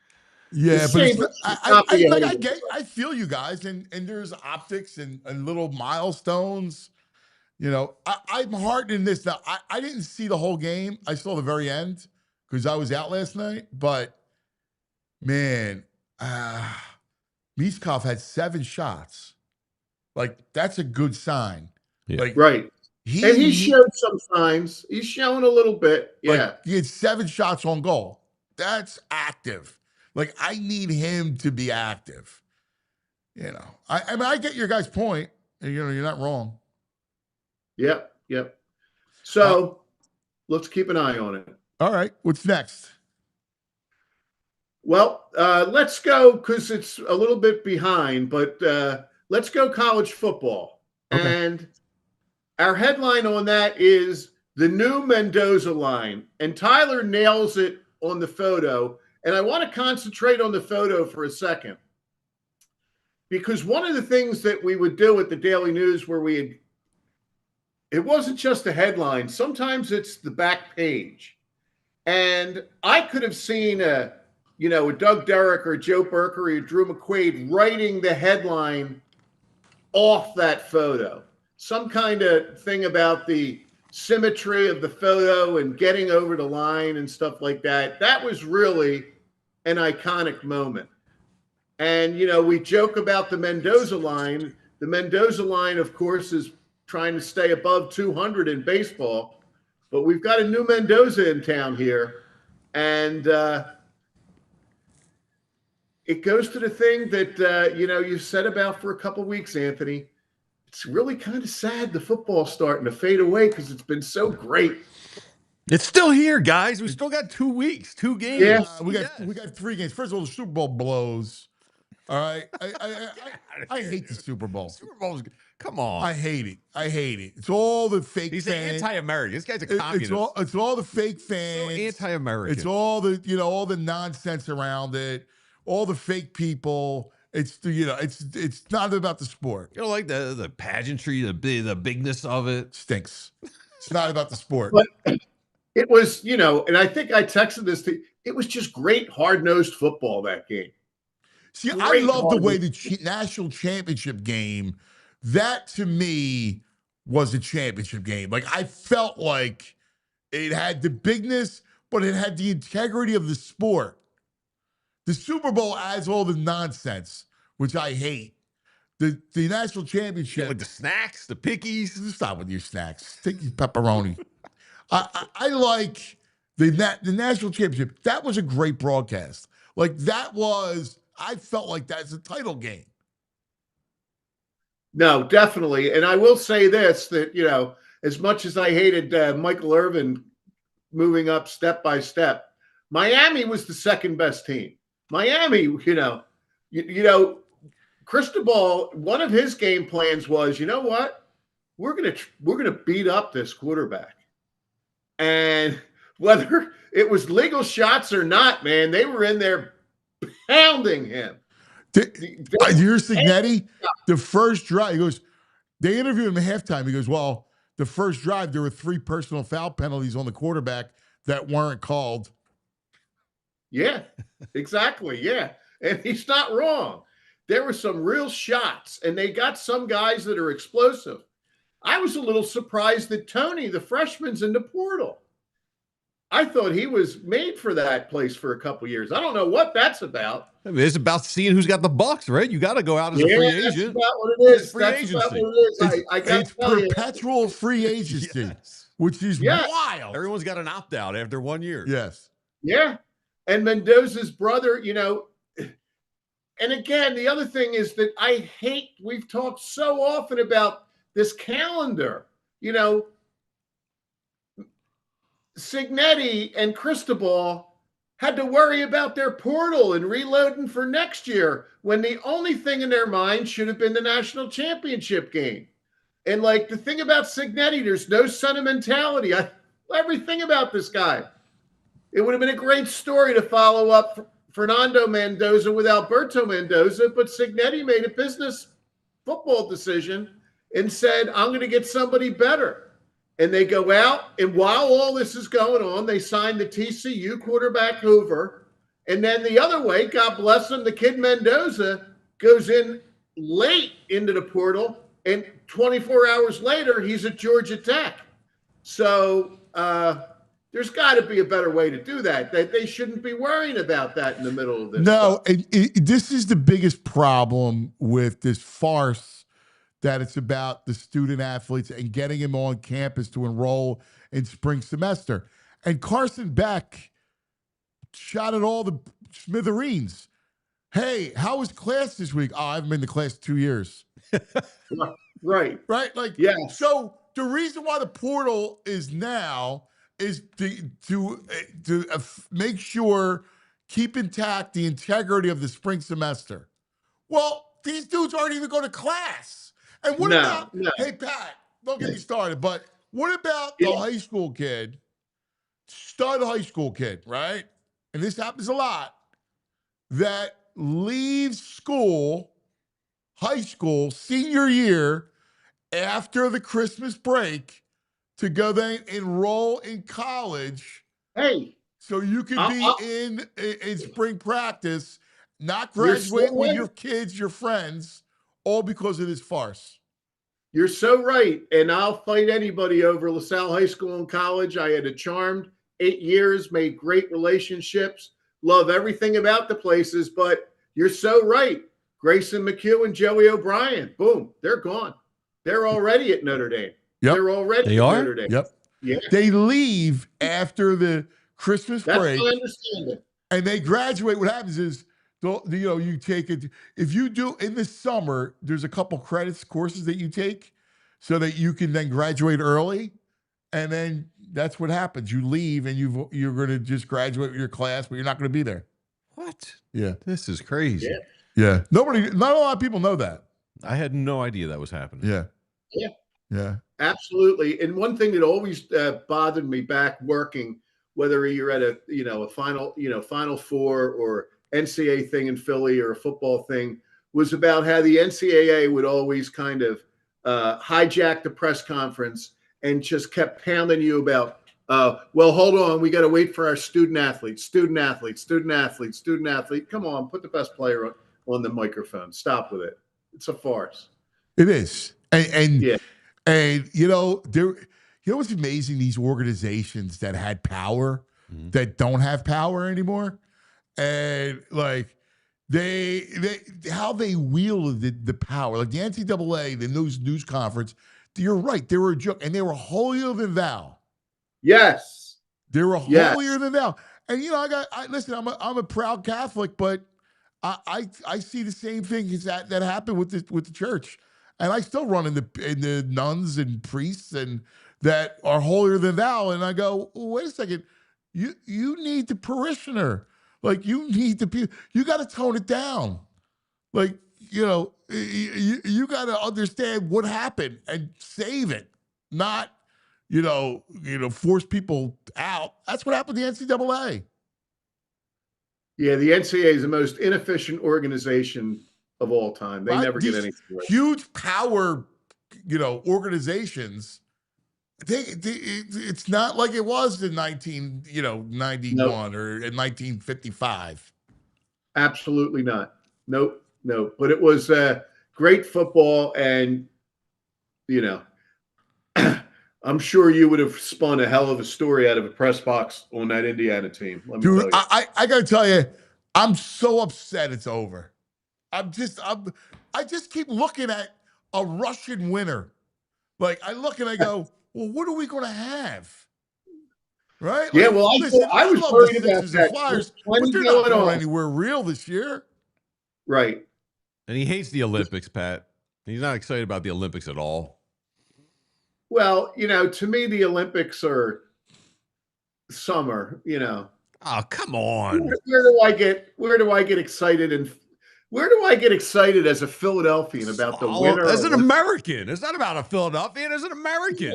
Yeah, but I feel you guys, and there's optics and little milestones. I'm heartened in this. Now, I didn't see the whole game. I saw the very end because I was out last night. But man, Michkov had 7 shots. Like, that's a good sign. Yeah. Like, right. He showed some signs. He's showing a little bit. Yeah. Like, he had 7 shots on goal. That's active. Like, I need him to be active. I mean, I get your guys' point. You're not wrong. Yep. So let's keep an eye on it. All right. What's next? Well, let's go, because it's a little bit behind, but let's go college football. Okay. And our headline on that is the new Mendoza line, and Tyler nails it on the photo. And I want to concentrate on the photo for a second, because one of the things that we would do at the Daily News where it wasn't just a headline. Sometimes it's the back page. And I could have seen a Doug Derrick or Joe Burker or Drew McQuaid writing the headline off that photo. Some kind of thing about the symmetry of the photo and getting over the line and stuff like that. That was really an iconic moment. And, we joke about the Mendoza line. The Mendoza line, of course, is trying to stay above 200 in baseball. But we've got a new Mendoza in town here. And it goes to the thing that, you said about for a couple weeks, Anthony. It's really kind of sad the football's starting to fade away because it's been so great. It's still here, guys. We still got 2 weeks, 2 games. Yeah. We got 3 games. First of all, the Super Bowl blows. All right. I hate the Super Bowl. Super Bowl's, come on. I hate it. It's all the fake He's fans. anti-American. This guy's a communist. It's all the fake fans. So anti-American. It's all the all the nonsense around it. All the fake people. It's it's not about the sport. You know, like the pageantry, the bigness of it stinks. It's not about the sport. But it was, and I think I texted this to you. It was just great hard-nosed football that game. See, I love the way the national championship game, that to me was a championship game. Like, I felt like it had the bigness, but it had the integrity of the sport. The Super Bowl adds all the nonsense, which I hate. The national championship. Like the snacks, the pickies. Stop with your snacks. Take your pepperoni. I like the national championship. That was a great broadcast. Like, I felt like that's a title game. No, definitely. And I will say this, that, as much as I hated Michael Irvin moving up step by step, Miami was the second best team. Miami, Cristobal, one of his game plans was, you know what? We're gonna beat up this quarterback. And whether it was legal shots or not, man, they were in there pounding him. Here's Signetti. The first drive, he goes, they interviewed him at halftime. He goes, well, the first drive, there were 3 personal foul penalties on the quarterback that weren't called. Yeah, exactly. Yeah. And he's not wrong. There were some real shots, and they got some guys that are explosive. I was a little surprised that Tony, the freshman's in the portal. I thought he was made for that place for a couple years. I don't know what that's about. I mean, it's about seeing who's got the bucks, right? You got to go out as a free agent. That's about what it is. That's about what it is. It's perpetual free agency, which is wild. Everyone's got an opt-out after 1 year. Yes. Yeah. And Mendoza's brother, and again, the other thing is that we've talked so often about this calendar, Signetti and Cristobal had to worry about their portal and reloading for next year when the only thing in their mind should have been the national championship game. And like the thing about Signetti, there's no sentimentality. Everything about this guy. It would have been a great story to follow up Fernando Mendoza with Alberto Mendoza, but Signetti made a business football decision and said, I'm going to get somebody better. And they go out, and while all this is going on, they sign the TCU quarterback Hoover. And then the other way, God bless him, the kid Mendoza goes in late into the portal, and 24 hours later, he's at Georgia Tech. So there's got to be a better way to do that. They shouldn't be worrying about that in the middle of this. No, this is the biggest problem with this farce, that it's about the student athletes and getting them on campus to enroll in spring semester. And Carson Beck shot at all the smithereens. Hey, how was class this week? Oh, I haven't been to class 2 years. Right. Like, yeah. So the reason why the portal is now is to make sure, keep intact the integrity of the spring semester. Well, these dudes aren't even going to class. And what about, hey, Pat, don't get me started, but What about the high school kid, stud high school kid, right? And this happens a lot, that leaves school, high school, senior year, after the Christmas break to go then enroll in college. Hey. So you can be in spring practice, not graduate with your kids, your friends, all because of this farce. You're so right. And I'll fight anybody over LaSalle High School and college. I had a charmed 8 years, made great relationships, love everything about the places, but you're so right. Grayson McHugh and Joey O'Brien, boom, they're gone. They're already at Notre Dame. Yep. They're already at Notre Dame. Yep. Yeah. They leave after the Christmas break. That's how I understand it. And they graduate. What happens is, you take it. If you do in the summer, there's a couple courses that you take so that you can then graduate early. And then that's what happens. You leave and you're going to just graduate with your class, but you're not going to be there. What? Yeah. This is crazy. Yeah. Not a lot of people know that. I had no idea that was happening. Yeah. Yeah. Absolutely. And one thing that always bothered me back working, whether you're at a Final Four or NCAA thing in Philly or a football thing, was about how the NCAA would always kind of hijack the press conference and just kept pounding you about, well, hold on, we got to wait for our student athlete. Come on, put the best player on the microphone. Stop with it. It's a farce. It is. And what's amazing? These organizations that had power that don't have power anymore, and like they how they wielded the power, like the NCAA, the news conference. You're right, they were a joke, and they were holier than thou. Yes, they were holier than thou. And listen, I'm a proud Catholic, but I see the same thing as that happened with the church. And I still run in the nuns and priests and that are holier than thou. And I go, wait a second, you need the parishioner. Like you got to tone it down. Like, you got to understand what happened and save it, not, force people out. That's what happened to the NCAA. Yeah, the NCAA is the most inefficient organization of all time. They never get anything right. Huge power, organizations. It's not like it was in 1991 or in 1955. Absolutely not. Nope. But it was great football, and I'm sure you would have spun a hell of a story out of a press box on that Indiana team. Let me tell you. I got to tell you, I'm so upset it's over. I just keep looking at a Russian winner. Like I look and I go, well, what are we going to have? Right? Yeah. Like, well, I was worried about that. Flyers, but they're not going anywhere real this year. Right. And he hates the Olympics, Pat. He's not excited about the Olympics at all. Well, to me, the Olympics are summer. Oh, come on. Where do I get excited and? Where do I get excited as a Philadelphian about the winter? As an American. It's not about a Philadelphian. As an American.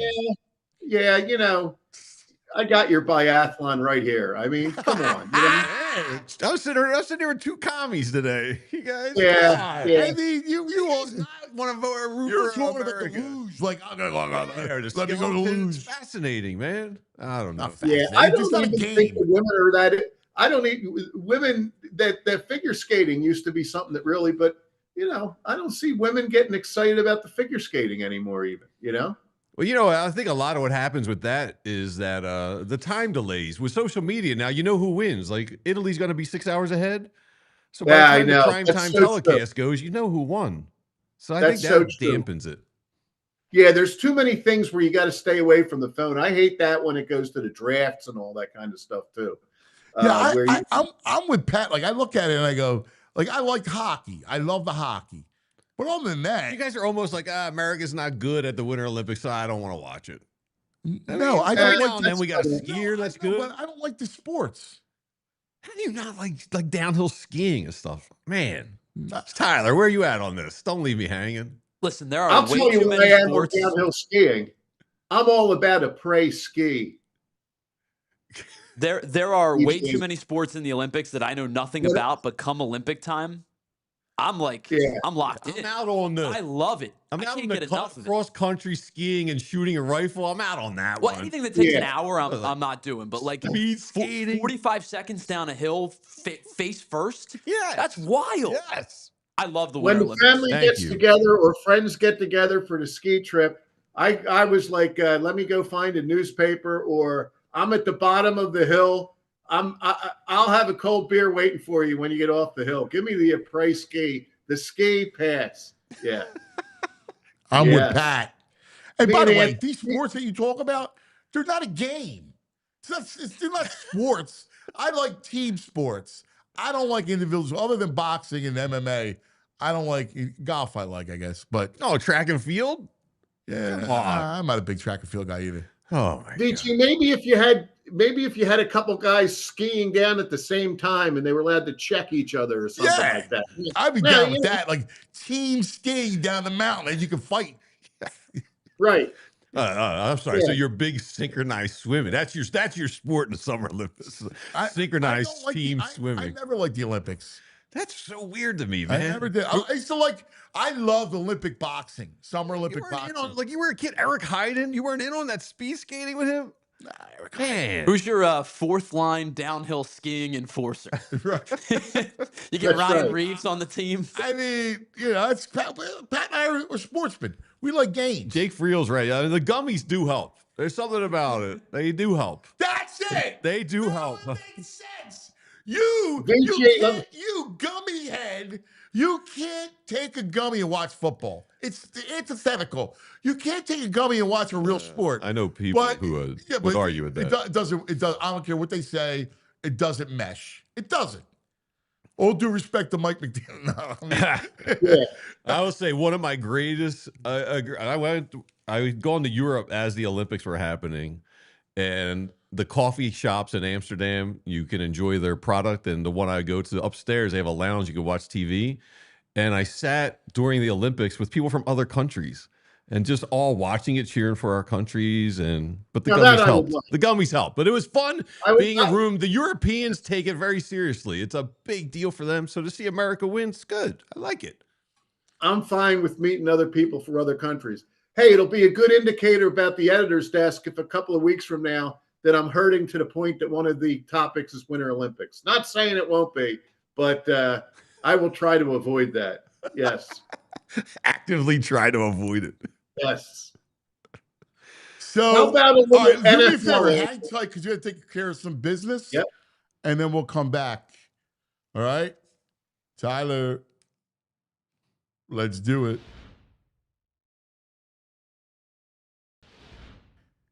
Yeah, I got your biathlon right here. I mean, come on. I was sitting here with two commies today. You guys. Yeah. I mean, you want to root you're for talking America. about the luge. Like, I'm going to go there. Let me go to luge. It's fascinating, man. I don't know. Yeah, I don't even think the women are that. I don't need women that figure skating used to be something that really, but I don't see women getting excited about the figure skating anymore even, Well, I think a lot of what happens with that is that the time delays with social media. Now, who wins. Like Italy's going to be 6 hours ahead. So by the time the prime time telecast goes, who won. So I think that dampens it. Yeah, there's too many things where you got to stay away from the phone. I hate that when it goes to the drafts and all that kind of stuff too. Yeah, I'm with Pat. Like I look at it and I go, like I like hockey. I love the hockey. But other than that, you guys are almost like America's not good at the Winter Olympics, so I don't want to watch it. No, I don't like. Then we got skier. That's good. But I don't like the sports. How do you not like downhill skiing and stuff, man? Tyler, where are you at on this? Don't leave me hanging. Listen, there are I'll tell you too where many I am sports. downhill skiing. I'm all about a prey ski. There are way too many sports in the Olympics that I know nothing about, but come Olympic time, I'm like, I'm locked in. I'm out on this. I love it. I'm out on get enough the of cross-country skiing and shooting a rifle. I'm out on that one. Anything that takes an hour, I'm not doing. But like speed skating, 45 seconds down a hill, face first. Yeah, that's wild. Yes, I love the when Winter the family Olympics. gets together or friends get together for the ski trip. I was like, let me go find a newspaper, or I'm at the bottom of the hill. I'll have a cold beer waiting for you when you get off the hill. Give me the après ski, the ski pass. Yeah. I'm with Pat. And by the way, these sports that you talk about, they're not a game. They're not sports. I like team sports. I don't like individuals other than boxing and MMA. I don't like golf. I guess, but track and field. Yeah, I'm not a big track and field guy either. Oh my DG, maybe if you had a couple guys skiing down at the same time and they were allowed to check each other or something like that. I'd be down with that. Like team skiing down the mountain and you can fight. Right. I'm sorry. So you're big synchronized swimming. That's your sport in the Summer Olympics. Synchronized team swimming. I never liked the Olympics. That's so weird to me, man. I never did. I used to I loved Olympic boxing, Summer Olympic boxing. You were a kid, Eric Heiden. You weren't in on that speed skating with him? Nah, Eric Heiden. Who's your fourth line downhill skiing enforcer? You get Ryan Reeves on the team. I mean, it's Pat and I are sportsmen. We like games. Jake Friel's right. I mean, the gummies do help. There's something about it. They do help. That's it. They do help. It makes sense. You gummy head, you can't take a gummy and watch football. It's antithetical. You can't take a gummy and watch a real sport. I know people who would argue with that. It doesn't. I don't care what they say. It doesn't mesh. It doesn't. All due respect to Mike McDaniel. I would say one of my greatest. I'd gone to Europe as the Olympics were happening, and the coffee shops in Amsterdam, you can enjoy their product. And the one I go to upstairs, they have a lounge, you can watch TV. And I sat during the Olympics with people from other countries and just all watching it, cheering for our countries. But the gummies helped. The gummies helped. But it was fun being in a room. The Europeans take it very seriously. It's a big deal for them. So to see America win, it's good. I like it. I'm fine with meeting other people from other countries. Hey, it'll be a good indicator about the editor's desk if a couple of weeks from now that I'm hurting to the point that one of the topics is Winter Olympics. Not saying it won't be, but I will try to avoid that. Yes. Actively try to avoid it. Yes. So, how about a little NFL? Hang tight because you have to take care of some business. Yep. And then we'll come back. All right? Tyler, let's do it.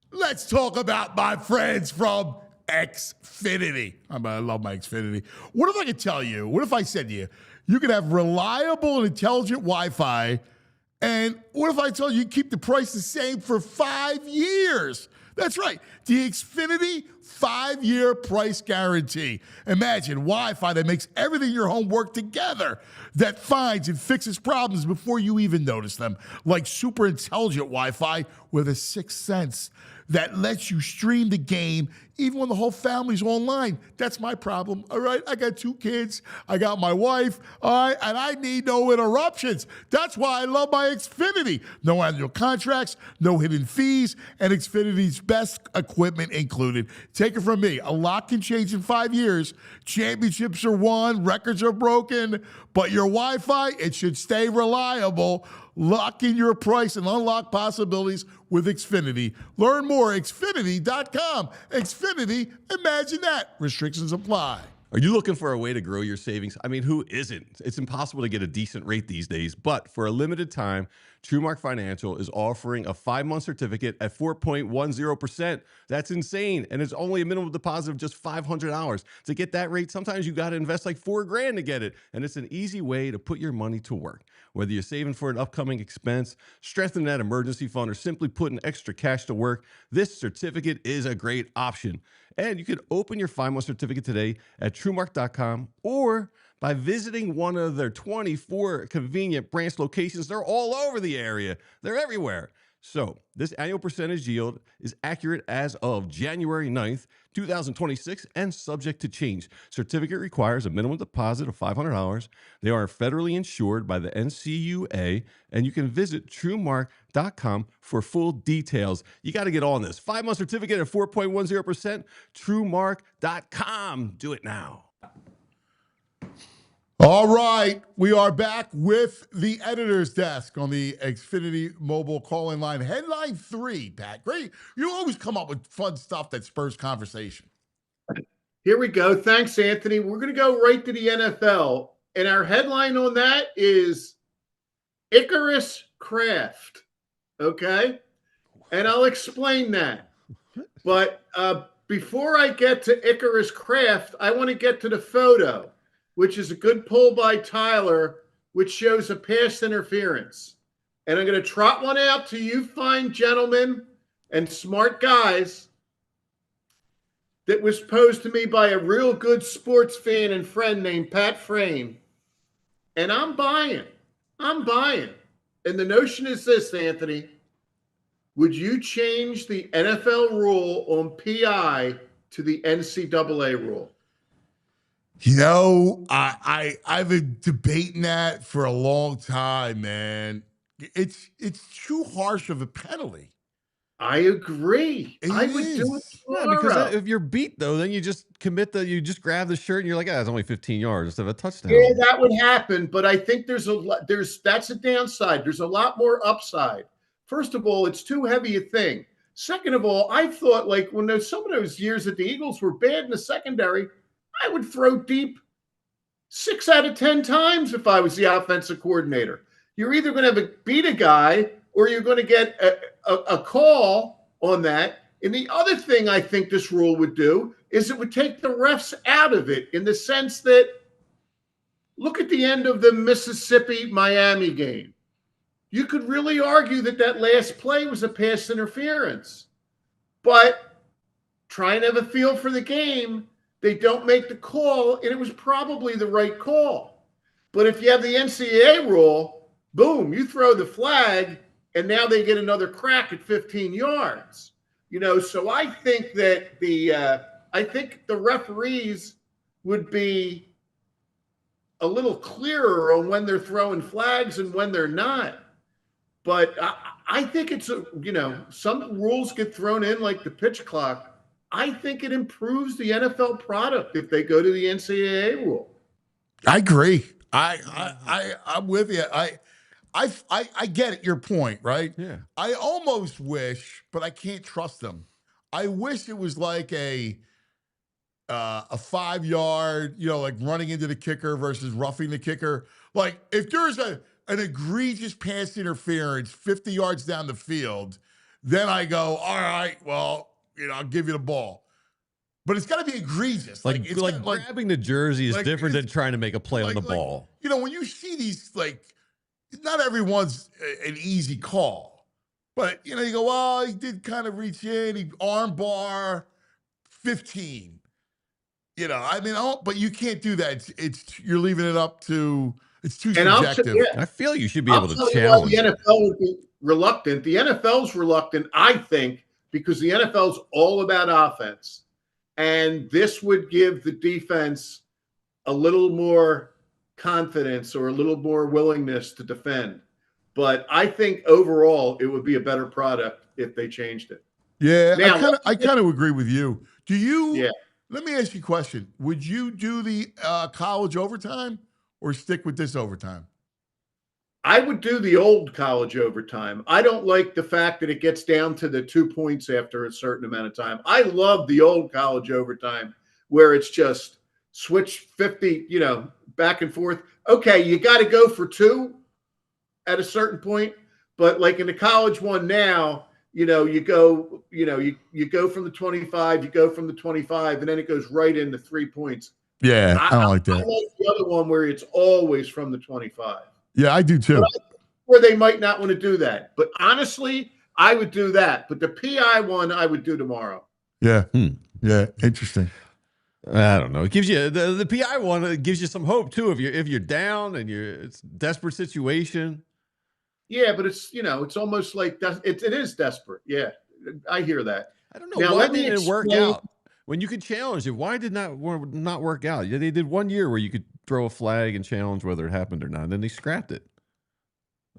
Let's talk about my friends from Xfinity. I love my Xfinity. What if I could tell you, what if I said to you, you could have reliable and intelligent Wi-Fi, and what if I told you keep the price the same for 5 years? That's right, the Xfinity 5-year price guarantee. Imagine Wi-Fi that makes everything in your home work together, that finds and fixes problems before you even notice them, like super intelligent Wi-Fi with a sixth sense that lets you stream the game even when the whole family's online. That's my problem, all right? I got 2 kids. I got my wife, all right? And I need no interruptions. That's why I love my Xfinity. No annual contracts, no hidden fees, and Xfinity's best equipment included. Take it from me. A lot can change in 5 years. Championships are won, records are broken, but your Wi-Fi, it should stay reliable. Lock in your price and unlock possibilities with Xfinity. Learn more at Xfinity.com. Xfinity, imagine that. Restrictions apply. Are you looking for a way to grow your savings? I mean, who isn't? It's impossible to get a decent rate these days, but for a limited time, TrueMark Financial is offering a 5-month certificate at 4.10%. That's insane, and it's only a minimum deposit of just $500. To get that rate, sometimes you got to invest like $4,000 to get it, and it's an easy way to put your money to work. Whether you're saving for an upcoming expense, strengthening that emergency fund, or simply putting extra cash to work, this certificate is a great option. And you can open your 5-month certificate today at TrueMark.com or by visiting one of their 24 convenient branch locations. They're all over the area. They're everywhere. So this annual percentage yield is accurate as of January 9th, 2026, and subject to change. Certificate requires a minimum deposit of $500. They are federally insured by the NCUA, and you can visit truemark.com for full details. You got to get on this. 5-month certificate at 4.10%, truemark.com. Do it now. All right, we are back with the editor's desk on the Xfinity mobile call-in line. Headline 3, Pat. Great. You always come up with fun stuff that spurs conversation. Here we go. Thanks, Anthony. We're going to go right to the NFL. And our headline on that is Icarus Craft. Okay? And I'll explain that. But before I get to Icarus Craft, I want to get to the photo, which is a good pull by Tyler, which shows a pass interference. And I'm going to trot one out to you fine gentlemen and smart guys that was posed to me by a real good sports fan and friend named Pat Frame. And I'm buying. And the notion is this, Anthony. Would you change the NFL rule on PI to the NCAA rule? You know, I've been debating that for a long time, man. It's too harsh of a penalty. I agree. I would do it tomorrow. Yeah, because if you're beat, though, then you just you just grab the shirt and you're like, it's only 15 yards instead of a touchdown. Yeah, that would happen, but I think that's a downside. There's a lot more upside. First of all, it's too heavy a thing. Second of all, I thought like when some of those years that the Eagles were bad in the secondary, I would throw deep 6 out of 10 times if I was the offensive coordinator. You're either going to beat a guy or you're going to get a call on that. And the other thing I think this rule would do is it would take the refs out of it in the sense that look at the end of the Mississippi-Miami game. You could really argue that last play was a pass interference. But try and have a feel for the game. They don't make the call, and it was probably the right call. But if you have the NCAA rule, boom, you throw the flag, and now they get another crack at 15 yards. So I think that the referees would be a little clearer on when they're throwing flags and when they're not. But I think it's some rules get thrown in like the pitch clock. I think it improves the NFL product if they go to the NCAA rule. I agree. I'm with you. I get it, your point, right? Yeah. I almost wish, but I can't trust them. I wish it was like a 5-yard, like running into the kicker versus roughing the kicker. Like if there's an egregious pass interference 50 yards down the field, then I go, all right, well, I'll give you the ball. But it's got to be egregious. Like grabbing the jersey is different than trying to make a play on the ball. When you see these, not everyone's an easy call. But, you go, well, he did kind of reach in. He arm bar 15. But you can't do that. You're leaving it up to, it's too subjective. I feel you should be able to challenge. The NFL would be reluctant. The NFL's reluctant, I think, because the NFL's all about offense. And this would give the defense a little more confidence or a little more willingness to defend. But I think overall it would be a better product if they changed it. Yeah, now, I kind of agree with you. Do you? Yeah. Let me ask you a question. Would you do the college overtime or stick with this overtime? I would do the old college overtime. I don't like the fact that it gets down to the 2 points after a certain amount of time. I love the old college overtime where it's just switch 50, back and forth. Okay, you got to go for 2 at a certain point, but like in the college one now, you go from the 25, you go from the 25, and then it goes right into 3 points. Yeah, I don't like that. I like the other one where it's always from the 25. Yeah, I do too. Where they might not want to do that. But honestly, I would do that. But the PI one, I would do tomorrow. Yeah. Yeah. Interesting. I don't know. It gives you the PI one. It gives you some hope too. If you're down and it's a desperate situation. Yeah, but it's almost like it is desperate. Yeah, I hear that. I don't know. Now, why didn't it work out? When you could challenge it, why did not work out? Yeah, they did 1 year where you could throw a flag and challenge whether it happened or not, and then they scrapped it.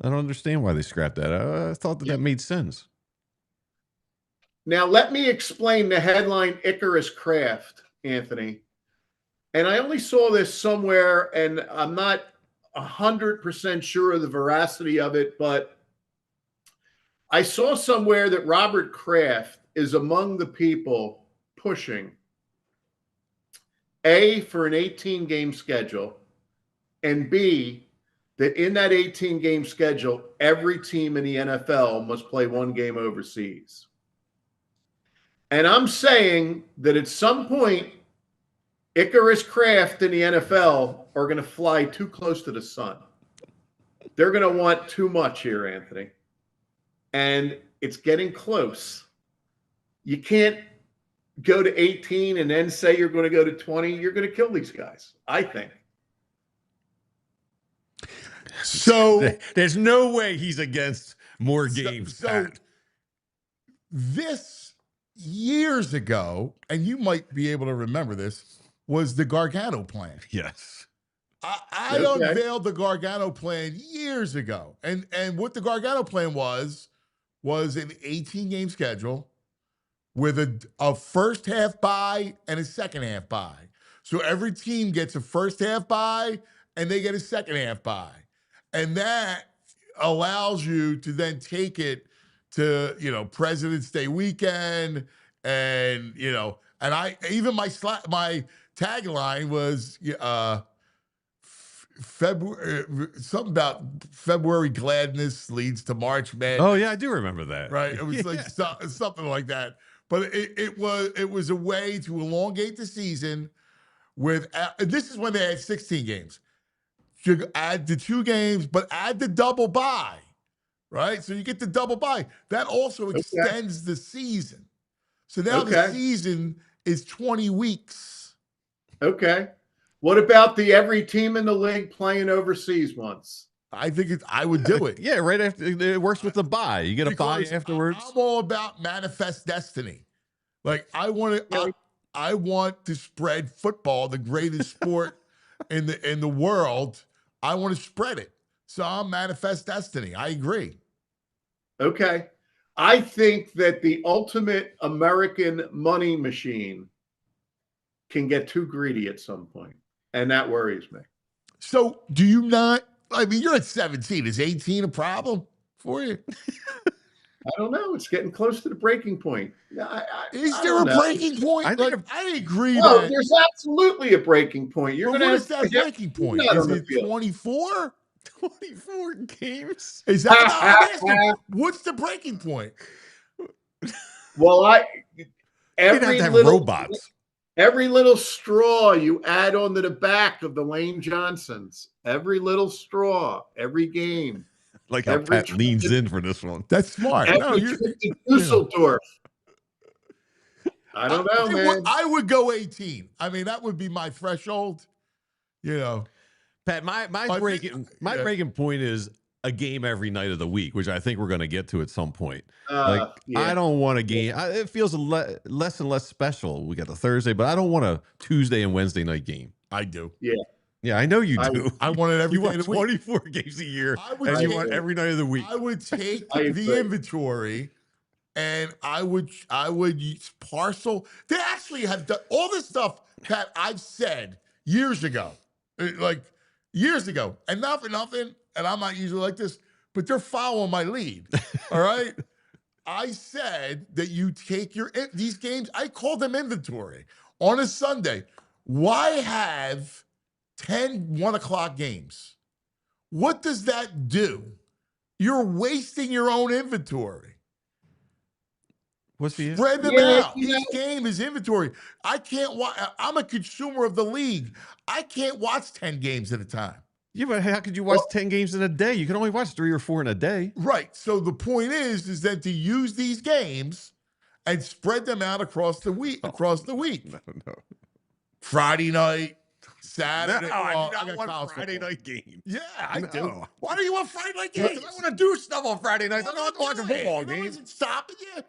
I don't understand why they scrapped that. I thought that made sense. Now, let me explain the headline Icarus Craft, Anthony. And I only saw this somewhere, and I'm not 100% sure of the veracity of it, but I saw somewhere that Robert Kraft is among the people pushing A, for an 18-game schedule, and B, that in that 18-game schedule, every team in the NFL must play one game overseas. And I'm saying that at some point, Icarus Craft in the NFL are going to fly too close to the sun. They're going to want too much here, Anthony. And it's getting close. You can't go to 18 and then say you're going to go to 20. You're going to kill these guys, I think. So there's no way he's against more games. So this years ago, and you might be able to remember this, was the Gargano plan. Yes. I unveiled the Gargano plan years ago. And what the Gargano plan was an 18-game schedule with a first half bye and a second half bye. So every team gets a first half bye and they get a second half bye. And that allows you to then take it to, President's Day weekend. And, and my tagline was February, something about February gladness leads to March madness. Oh yeah, I do remember that. Right, it was like something like that. But it was a way to elongate the season. This is when they had 16 games. You add the 2 games, but add the double bye, right? So you get the double bye. That also extends the season. So now the season is 20 weeks. Okay. What about the every team in the league playing overseas once? I think I would do it. Yeah, right after it works with the bye. You get a bye afterwards. I'm all about manifest destiny. Like I want to spread football, the greatest sport in the world. I want to spread it. So I'm manifest destiny. I agree. Okay. I think that the ultimate American money machine can get too greedy at some point, and that worries me. So do you not? I mean, you're at 17. Is 18 a problem for you? I don't know. It's getting close to the breaking point. Is there a breaking point? I agree. No, there's absolutely a breaking point. You're going to have that breaking point. Is it 24? 24 games? Is that what's the breaking point? Well, every little robots. Every little straw you add onto the back of the Lane Johnsons. Every little straw, every game. Like how Pat leans in for this one. That's smart. Dusseldorf. I don't know, man. I would go 18. I mean, that would be my threshold. Pat, my breaking point is a game every night of the week, which I think we're going to get to at some point. I don't want a game. It feels less and less special. We got the Thursday, but I don't want a Tuesday and Wednesday night game. I do. Yeah, I know you do. I want it every day of the week. 24 games a year, and you want every night of the week. I would take the inventory, and I would parcel. They actually have done all this stuff that I've said years ago, and not for nothing. And I'm not usually like this, but they're following my lead. All right. I said that you take these games. I call them inventory on a Sunday. Why have 10 1 o'clock games? What does that do? You're wasting your own inventory. Spread them out. Each game is inventory. I can't watch. I'm a consumer of the league. I can't watch 10 games at a time. Yeah, but how could you watch 10 games in a day? You can only watch 3 or 4 in a day. Right. So the point is that to use these games and spread them out across the week. No. Friday night, Saturday. No, I well, do not got want college Friday football. night games. Yeah, I do. No. Why do you want Friday night games? Because I want to do stuff on Friday nights. I don't have to watch a football game. Isn't stopping you?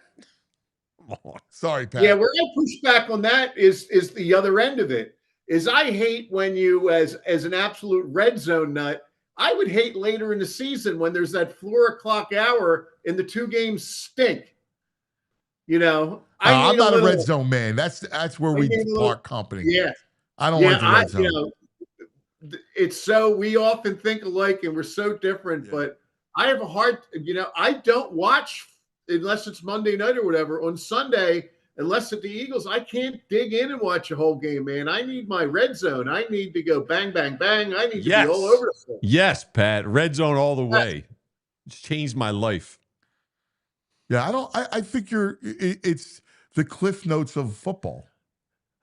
Come on. Sorry, Pat. Yeah, where I push back on that is the other end of it. Is I hate when you, as an absolute red zone nut, I would hate later in the season when there's that 4 o'clock hour and the two games stink. You know, I'm not a red zone man. That's where we part company. Yeah, I don't like the red zone. You know, it's so we often think alike and we're so different. But I have a hard. You know, I don't watch unless it's Monday night or whatever. On Sunday, unless it's the Eagles, I can't dig in and watch a whole game, man. I need my red zone. I need to go bang, bang, bang. I need to be all over the place. Yes, Pat. Red zone all the way. It's changed my life. Yeah, I think it's the cliff notes of football.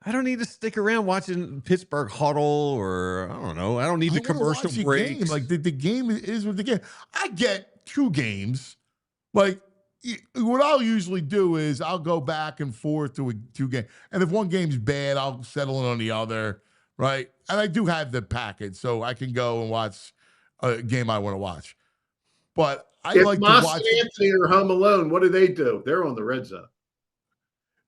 I don't need to stick around watching Pittsburgh huddle or I don't know. I don't need the commercial breaks. Game. Like the game is what the game. I get two games. Like what I'll usually do is I'll go back and forth to two games. And if one game's bad, I'll settle in on the other, right? And I do have the package, so I can go and watch a game I want to watch. But I like to watch Anthony or Home Alone. What do? They're on the red zone.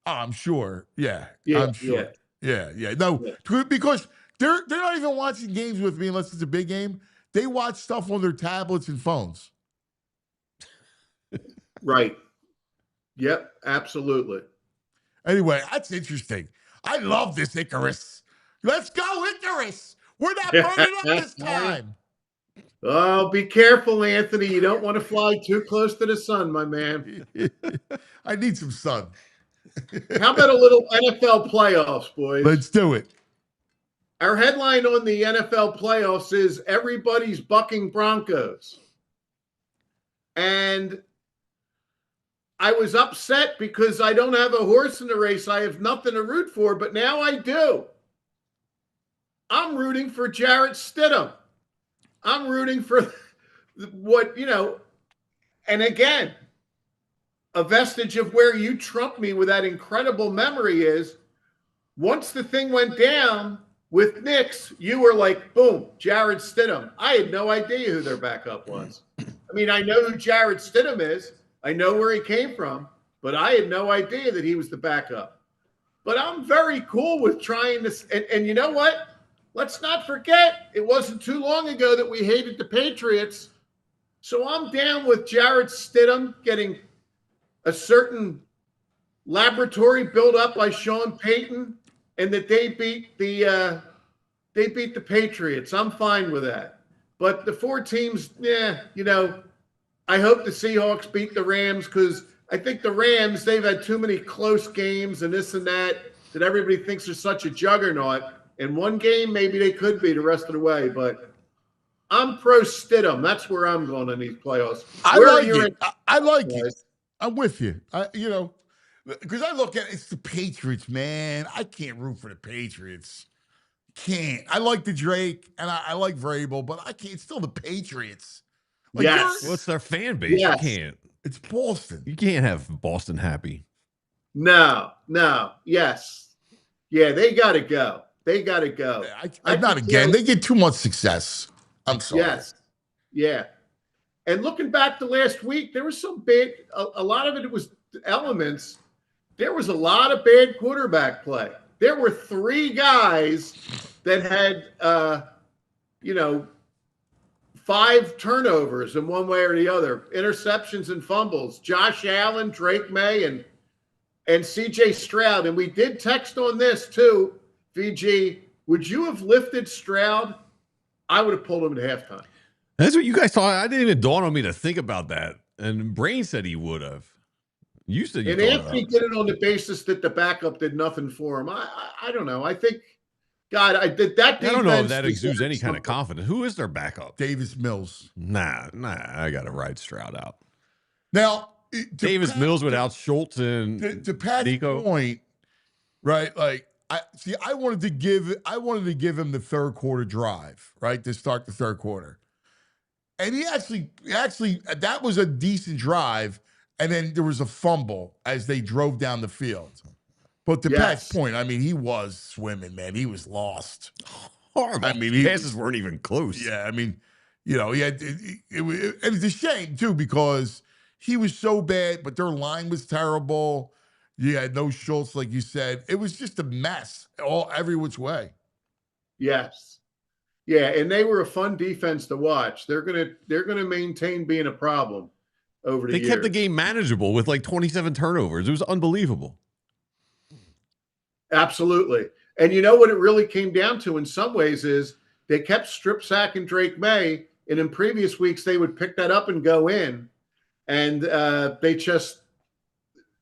Oh, I'm sure. Yeah. Yeah. I'm sure. Yeah. No, because they're not even watching games with me unless it's a big game. They watch stuff on their tablets and phones. Right. Yep. Absolutely. Anyway, that's interesting. I love this Icarus. Let's go, Icarus. We're not burning up this time. Oh, be careful, Anthony. You don't want to fly too close to the sun, my man. I need some sun. How about a little NFL playoffs, boys? Let's do it. Our headline on the NFL playoffs is everybody's bucking Broncos. And I was upset because I don't have a horse in the race. I have nothing to root for, but now I do. I'm rooting for Jarrett Stidham. I'm rooting for what, and again, a vestige of where you trumped me with that incredible memory is once the thing went down with Knicks, you were like, boom, Jarrett Stidham. I had no idea who their backup was. I mean, I know who Jarrett Stidham is. I know where he came from, but I had no idea that he was the backup. But I'm very cool with trying this. And you know what? Let's not forget, it wasn't too long ago that we hated the Patriots. So I'm down with Jarrett Stidham getting a certain laboratory built up by Sean Payton and that they beat the Patriots. I'm fine with that. But the four teams, I hope the Seahawks beat the Rams because I think the Rams, they've had too many close games and this and that everybody thinks they're such a juggernaut. In one game, maybe they could be the rest of the way, but I'm pro Stidham. That's where I'm going in these playoffs. I like it. I like it. I'm with you. Because I look at it's the Patriots, man. I can't root for the Patriots. Can't. I like the Drake and I like Vrabel, but I can't. It's still the Patriots. Like, yes. What's their fan base? Yes. You can't. It's Boston. You can't have Boston happy. No. Yes. Yeah, they got to go. They got to go. Not again. They get too much success. I'm sorry. Yes. Yeah. And looking back to last week, there was some bad, a lot of it was elements. There was a lot of bad quarterback play. There were three guys that had, 5 turnovers in one way or the other, interceptions and fumbles. Josh Allen, Drake May, and CJ Stroud. And we did text on this too, VG. Would you have lifted Stroud? I would have pulled him at halftime. That's what you guys thought. I didn't even dawn on me to think about that. And Brain said he would have. You said you and Anthony did it on the basis that the backup did nothing for him. I don't know. I think, God, I did that. I don't know if that exudes any kind of confidence. Who is their backup? Davis Mills. Nah. I got to ride Stroud out. Now, Davis Mills without Schultz and to Pat's Nico. Point, right? Like I wanted to give him the third quarter drive, right, to start the third quarter, and he actually that was a decent drive, and then there was a fumble as they drove down the field. But to Pat's point, I mean, he was swimming, man. He was lost. Horrible. I mean, passes weren't even close. Yeah, I mean, he had and it's a shame too because he was so bad, but their line was terrible. You had no Schultz, like you said. It was just a mess, every which way. Yes. Yeah, and they were a fun defense to watch. They're gonna maintain being a problem over the years. They kept the game manageable with like 27 turnovers. It was unbelievable. Absolutely. And you know what it really came down to in some ways is they kept strip sacking Drake May, and in previous weeks they would pick that up and go in, and they just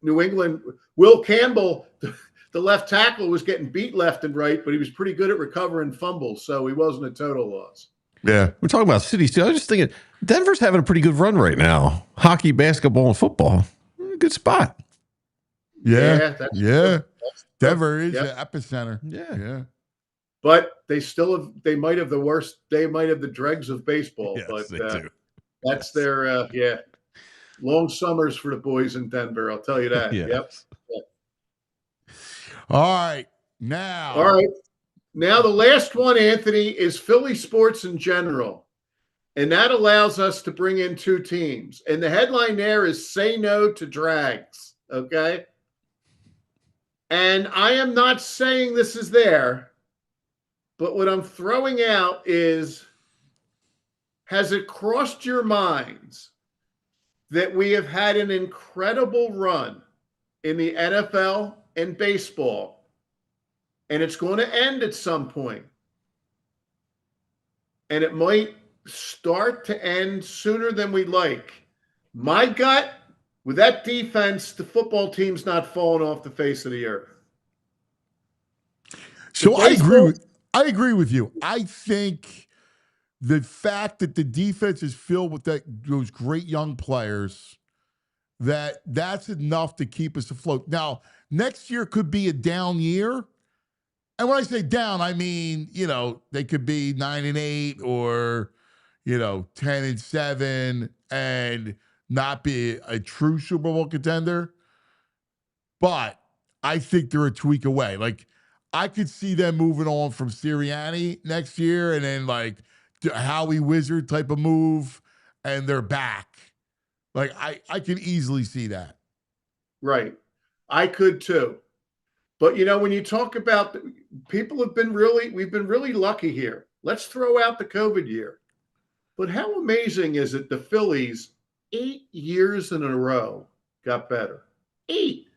New England. Will Campbell, the left tackle, was getting beat left and right, but he was pretty good at recovering fumbles, so he wasn't a total loss. Yeah. We're talking about cities too. I was just thinking Denver's having a pretty good run right now. Hockey, basketball, and football. Good spot. Yeah. Yeah. Denver is the epicenter. Yeah. But they might have the dregs of baseball, Yes, but they do. that's their long summers for the boys in Denver, I'll tell you that. Yes. Yep. All right. Now the last one, Anthony, is Philly sports in general. And that allows us to bring in two teams. And the headline there is "Say No to Drags." Okay. And I am not saying this is there, but what I'm throwing out is, has it crossed your minds that we have had an incredible run in the NFL and baseball, and it's going to end at some point, and it might start to end sooner than we'd like? My gut, with that defense, the football team's not falling off the face of the earth. So I agree with you. I think the fact that the defense is filled with those great young players, that's enough to keep us afloat. Now, next year could be a down year. And when I say down, I mean, they could be 9-8 or, 10-7 and not be a true Super Bowl contender. But I think they're a tweak away. Like, I could see them moving on from Sirianni next year and then like Howie Wizard type of move, and they're back. Like, I can easily see that. Right. I could too. But, when you talk about we've been really lucky here. Let's throw out the COVID year. But how amazing is it the Phillies 8 years in a row got better? 8.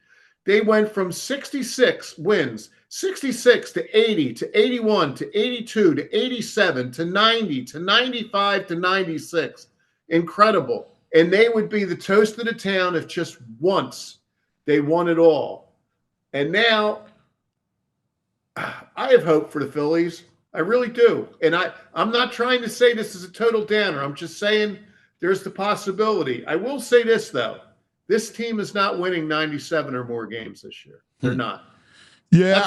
They went from 66 wins, 66 to 80 to 81 to 82 to 87 to 90 to 95 to 96. Incredible. And they would be the toast of the town if just once they won it all. And now I have hope for the Phillies. I really do. And I'm not trying to say this is a total downer. I'm just saying there's the possibility. I will say this, though. This team is not winning 97 or more games this year. They're not. Yeah,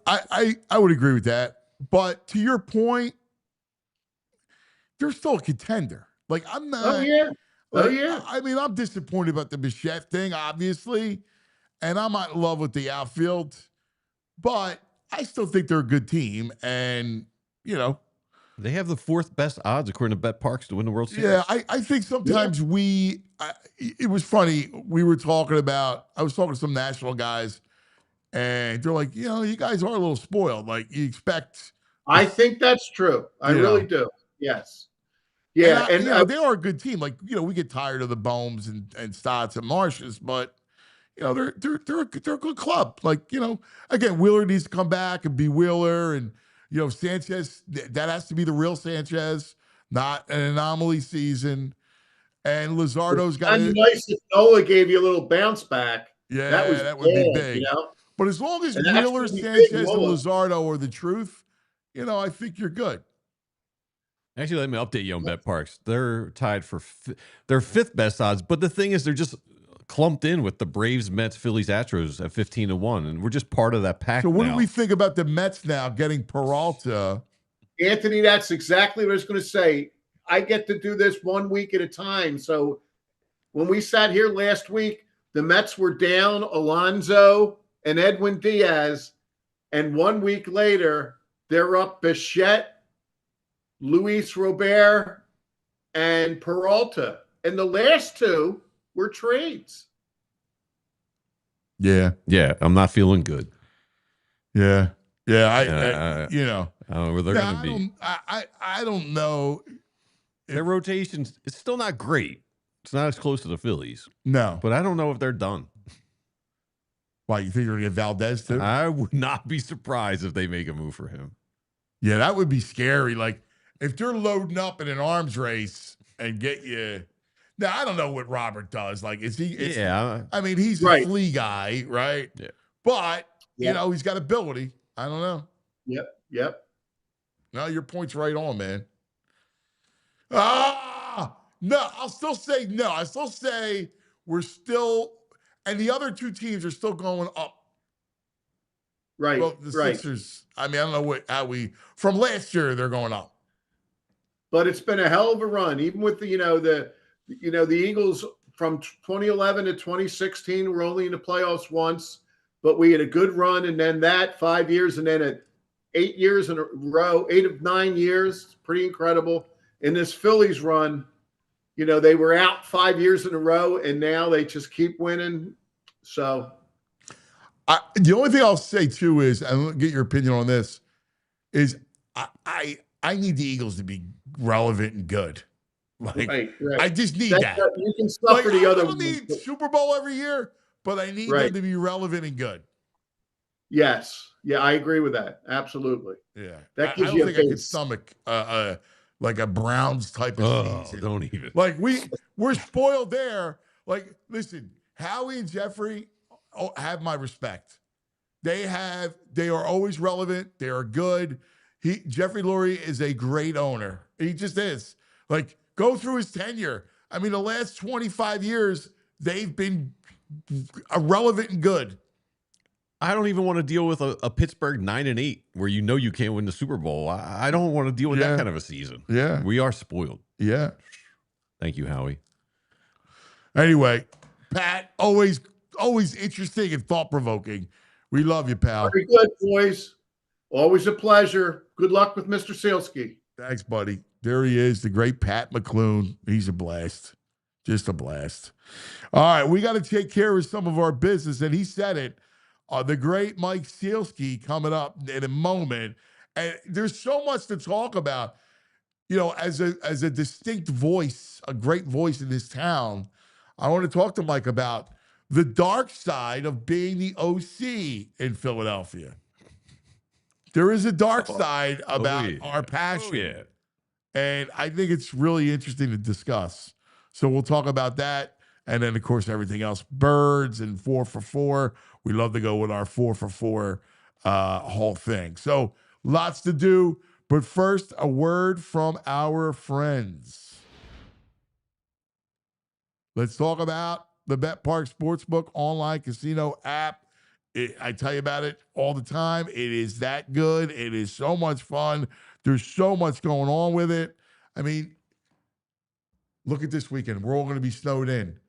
I would agree with that. But to your point, they're still a contender. Like, I'm not. Oh, yeah. I mean, I'm disappointed about the Bichette thing, obviously. And I'm not in love with the outfield. But I still think they're a good team. And, they have the 4th best odds, according to Bet Parks, to win the World Series. Yeah, I think sometimes it was funny. I was talking to some national guys, and they're like, you guys are a little spoiled. Like, you expect. I think that's true. I really do. Yes. Yeah. And they are a good team. Like, we get tired of the Bohms and Stotts and Marshes, but, they're a good club. Like, again, Wheeler needs to come back and be Wheeler, and, Sanchez, that has to be the real Sanchez, not an anomaly season. And Luzardo's got to. Nice if Nola gave you a little bounce back. Yeah, that would be big. But as long as Wheeler, Sanchez, and Luzardo are the truth, I think you're good. Actually, let me update you on Bet Parks. They're tied for their 5th best odds. But the thing is, they're just clumped in with the Braves, Mets, Phillies, Astros at 15-1, and we're just part of that pack. So what do we think about the Mets now getting Peralta? Anthony, that's exactly what I was going to say. I get to do this 1 week at a time. So when we sat here last week, the Mets were down Alonso and Edwin Diaz, and 1 week later, they're up Bichette, Luis Robert, and Peralta. And the last two were trades. Yeah. Yeah, I'm not feeling good. Yeah. Yeah. I I don't know where they're going to be. I don't know. Their rotations, it's still not great. It's not as close to the Phillies. No. But I don't know if they're done. Why, you think you're going to get Valdez too? I would not be surprised if they make a move for him. Yeah, that would be scary. Like, if they're loading up in an arms race and get you. Now, I don't know what Robert does. Like, is he? I mean, he's a flea guy, right? Yeah. But, you know, he's got ability. I don't know. Yep. No, your point's right on, man. No, I'll still say no. I still say we're still, and the other two teams are still going up. Right. Well, the Sixers, I mean, I don't know how from last year, they're going up. But it's been a hell of a run, even with the Eagles from 2011 to 2016 were only in the playoffs once, but we had a good run, and then that 5 years, and then 8 years in a row, 8 of 9 years, pretty incredible. In this Phillies run, they were out 5 years in a row, and now they just keep winning. So, the only thing I'll say too is, and I'll get your opinion on this, is I need the Eagles to be relevant and good. Like, right. I just need that. You can suffer the other. I don't need Super Bowl every year, but I need them to be relevant and good. Yes. Yeah, I agree with that. Absolutely. Yeah. That gives I don't think I could stomach like a Browns type of season. Don't even. Like, we're spoiled there. Like, listen, Howie and Jeffrey have my respect. They are always relevant. They are good. Jeffrey Lurie is a great owner. He just is. Like, go through his tenure. I mean, the last 25 years, they've been relevant and good. I don't even want to deal with a Pittsburgh 9-8 where you can't win the Super Bowl. I don't want to deal with that kind of a season. Yeah. We are spoiled. Yeah. Thank you, Howie. Anyway, Pat, always interesting and thought-provoking. We love you, pal. Very good, boys. Always a pleasure. Good luck with Mr. Sielski. Thanks, buddy. There he is, the great Pat McLoone. He's a blast. Just a blast. All right, we got to take care of some of our business, and he said it. The great Mike Sielski coming up in a moment. And there's so much to talk about. As a distinct voice, a great voice in this town, I want to talk to Mike about the dark side of being the OC in Philadelphia. There is a dark side about our passion. Oh, yeah. And I think it's really interesting to discuss. So we'll talk about that. And then, of course, everything else. Birds and 4 for 4. We love to go with our 4 for 4 whole thing. So lots to do. But first, a word from our friends. Let's talk about the Bet Park Sportsbook online casino app. I tell you about it all the time. It is that good. It is so much fun. There's so much going on with it. I mean, look at this weekend. We're all going to be snowed in.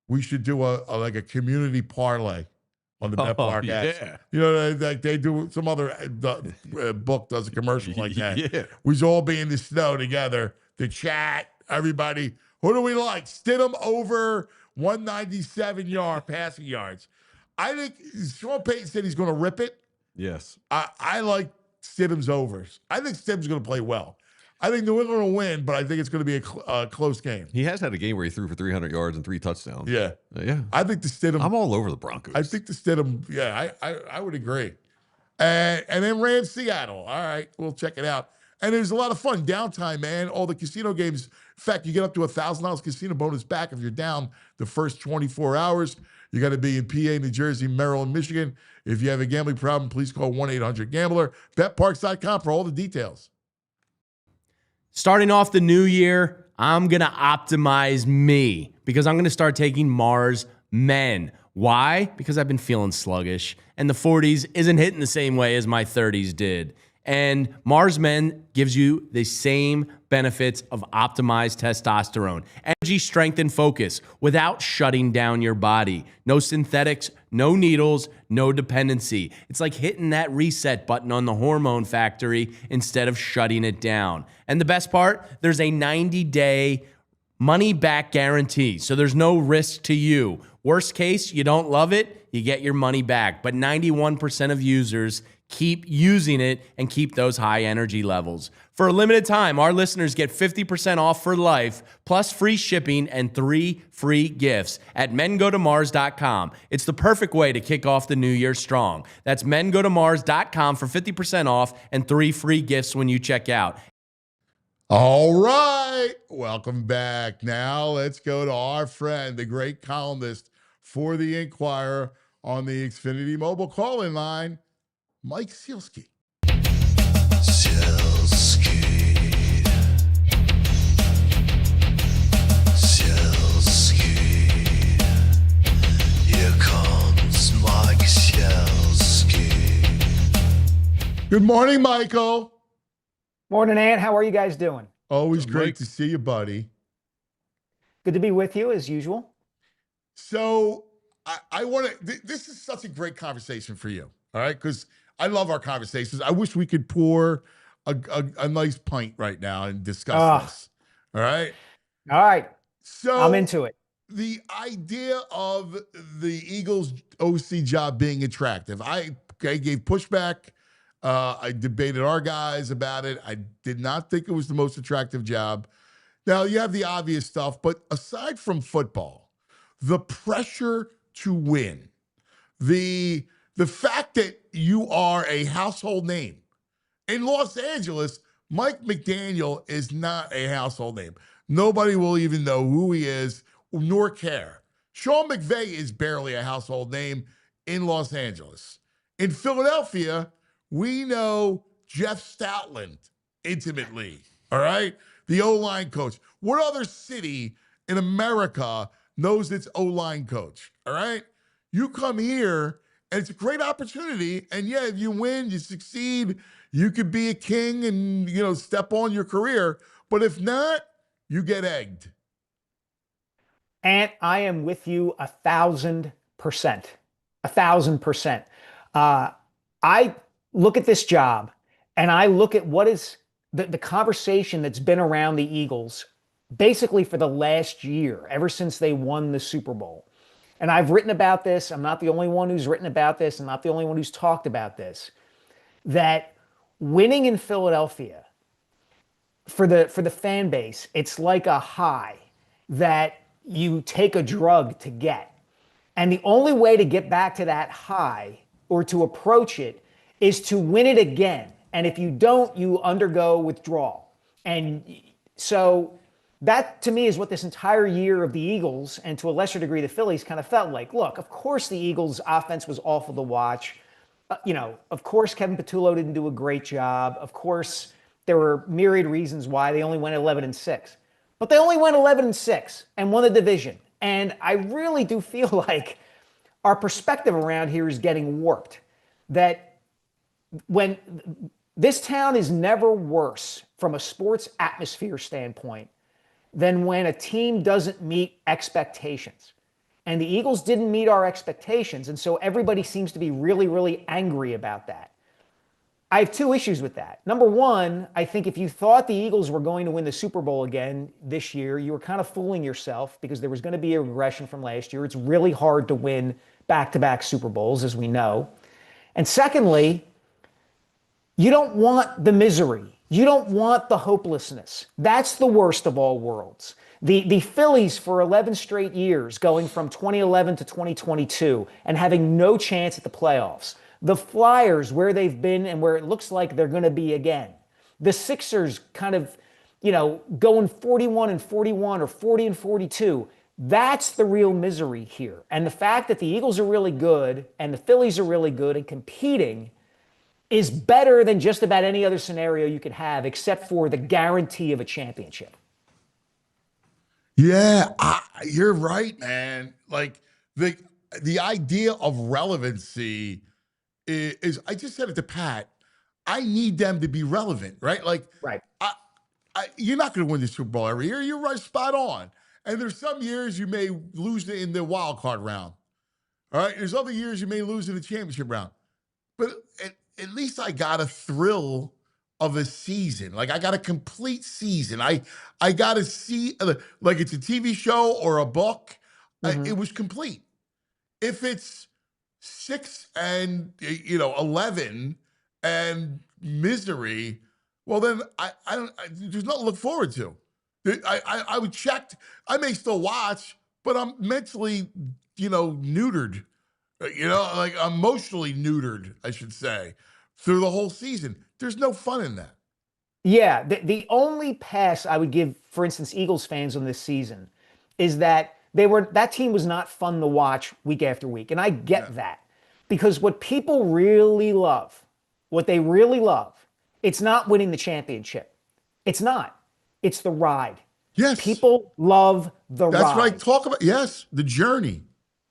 We should do a community parlay on the Bet Park app. Like they do. Some other book does a commercial like that. Yeah. We all be in the snow together. The chat, everybody. Who do we like? Stidham over 197 passing yards. I think Sean Payton said he's going to rip it. Yes. I like Stidham's overs. I think Stidham's going to play well. I think New England will win, but I think it's going to be a close game. He has had a game where he threw for 300 yards and 3 touchdowns. Yeah. Yeah. I think the Stidham. I'm all over the Broncos. I think the Stidham, I would agree. And then Rams Seattle. All right, we'll check it out. And there's a lot of fun. Downtime, man. All the casino games. In fact, you get up to $1,000 casino bonus back if you're down the first 24 hours. You got to be in PA, New Jersey, Maryland, Michigan. If you have a gambling problem, please call 1-800-GAMBLER. BetParks.com for all the details. Starting off the new year, I'm going to optimize me because I'm going to start taking Mars Men. Why? Because I've been feeling sluggish and the 40s isn't hitting the same way as my 30s did. And Mars Men gives you the same benefits of optimized testosterone, energy, strength, and focus without shutting down your body. No synthetics, no needles, no dependency. It's like hitting that reset button on the hormone factory instead of shutting it down. And the best part, there's a 90-day money-back guarantee, so there's no risk to you. Worst case, you don't love it, you get your money back. But 91% of users keep using it and keep those high energy levels. For a limited time, our listeners get 50% off for life, plus free shipping and 3 free gifts at mengotomars.com. It's the perfect way to kick off the new year strong. That's mengotomars.com for 50% off and 3 free gifts when you check out. All right. Welcome back. Now let's go to our friend, the great columnist for the Inquirer on the Xfinity mobile call-in line, Mike Sielski. Here comes Mike Sielski. Good morning, Michael. Morning, Ant. How are you guys doing? Always great to see you, buddy. Good to be with you, as usual. So I want to, this is such a great conversation for you, all right? Because I love our conversations. I wish we could pour a nice pint right now and discuss this, all right? All right. So I'm into it. The idea of the Eagles OC job being attractive, I gave pushback. I debated our guys about it. I did not think it was the most attractive job. Now, you have the obvious stuff, but aside from football, the pressure to win, the fact that you are a household name. In Los Angeles, Mike McDaniel is not a household name. Nobody will even know who he is, nor care. Sean McVay is barely a household name in Los Angeles. In Philadelphia, we know Jeff Stoutland intimately, all right? The O-line coach. What other city in America knows its O-line coach, all right? You come here, and it's a great opportunity, and yeah, if you win, you succeed, you could be a king and, step on your career, but if not, you get egged. Ant, I am with you 1,000%. 1,000%. I look at this job, and I look at what is the conversation that's been around the Eagles basically for the last year, ever since they won the Super Bowl. And I've written about this. I'm not the only one who's written about this. I'm not the only one who's talked about this. That winning in Philadelphia, for the fan base, it's like a high that you take a drug to get. And the only way to get back to that high or to approach it is to win it again. And if you don't, you undergo withdrawal. And so that, to me, is what this entire year of the Eagles, and to a lesser degree the Phillies, kind of felt like. Look, of course the Eagles' offense was awful to watch. Of course Kevin Patullo didn't do a great job. Of course there were myriad reasons why they only went 11-6. But they only went 11-6 and won the division. And I really do feel like our perspective around here is getting warped. That when this town is never worse from a sports atmosphere standpoint than when a team doesn't meet expectations. And the Eagles didn't meet our expectations, and so everybody seems to be really, really angry about that. I have 2 issues with that. Number one, I think if you thought the Eagles were going to win the Super Bowl again this year, you were kind of fooling yourself because there was going to be a regression from last year. It's really hard to win back-to-back Super Bowls, as we know. And secondly, you don't want the misery. You don't want the hopelessness. That's the worst of all worlds. The Phillies for 11 straight years, going from 2011 to 2022 and having no chance at the playoffs. The Flyers, where they've been and where it looks like they're going to be again. The Sixers kind of, going 41-41 or 40-42. That's the real misery here. And the fact that the Eagles are really good and the Phillies are really good and competing is better than just about any other scenario you could have, except for the guarantee of a championship. Yeah, you're right, man. Like the idea of relevancy is I just said it to Pat. I need them to be relevant, right? Like, right. You're not going to win the Super Bowl every year. You're right spot on. And there's some years you may lose in the wild card round. All right. There's other years you may lose in the championship round. But at least I got a thrill of a season. Like I got a complete season. I got to see, like it's a TV show or a book. It was complete. If it's 6 and 11 and misery, well then I don't. There's nothing to look forward to. I would check. I may still watch, but I'm mentally, neutered. Like emotionally neutered, I should say, through the whole season. There's no fun in that. Yeah, the only pass I would give, for instance, Eagles fans on this season, is that that team was not fun to watch week after week, and I get that, because what people really love, it's not winning the championship. It's not. It's the ride. Yes. People love the ride. That's what I talk about. Yes, the journey.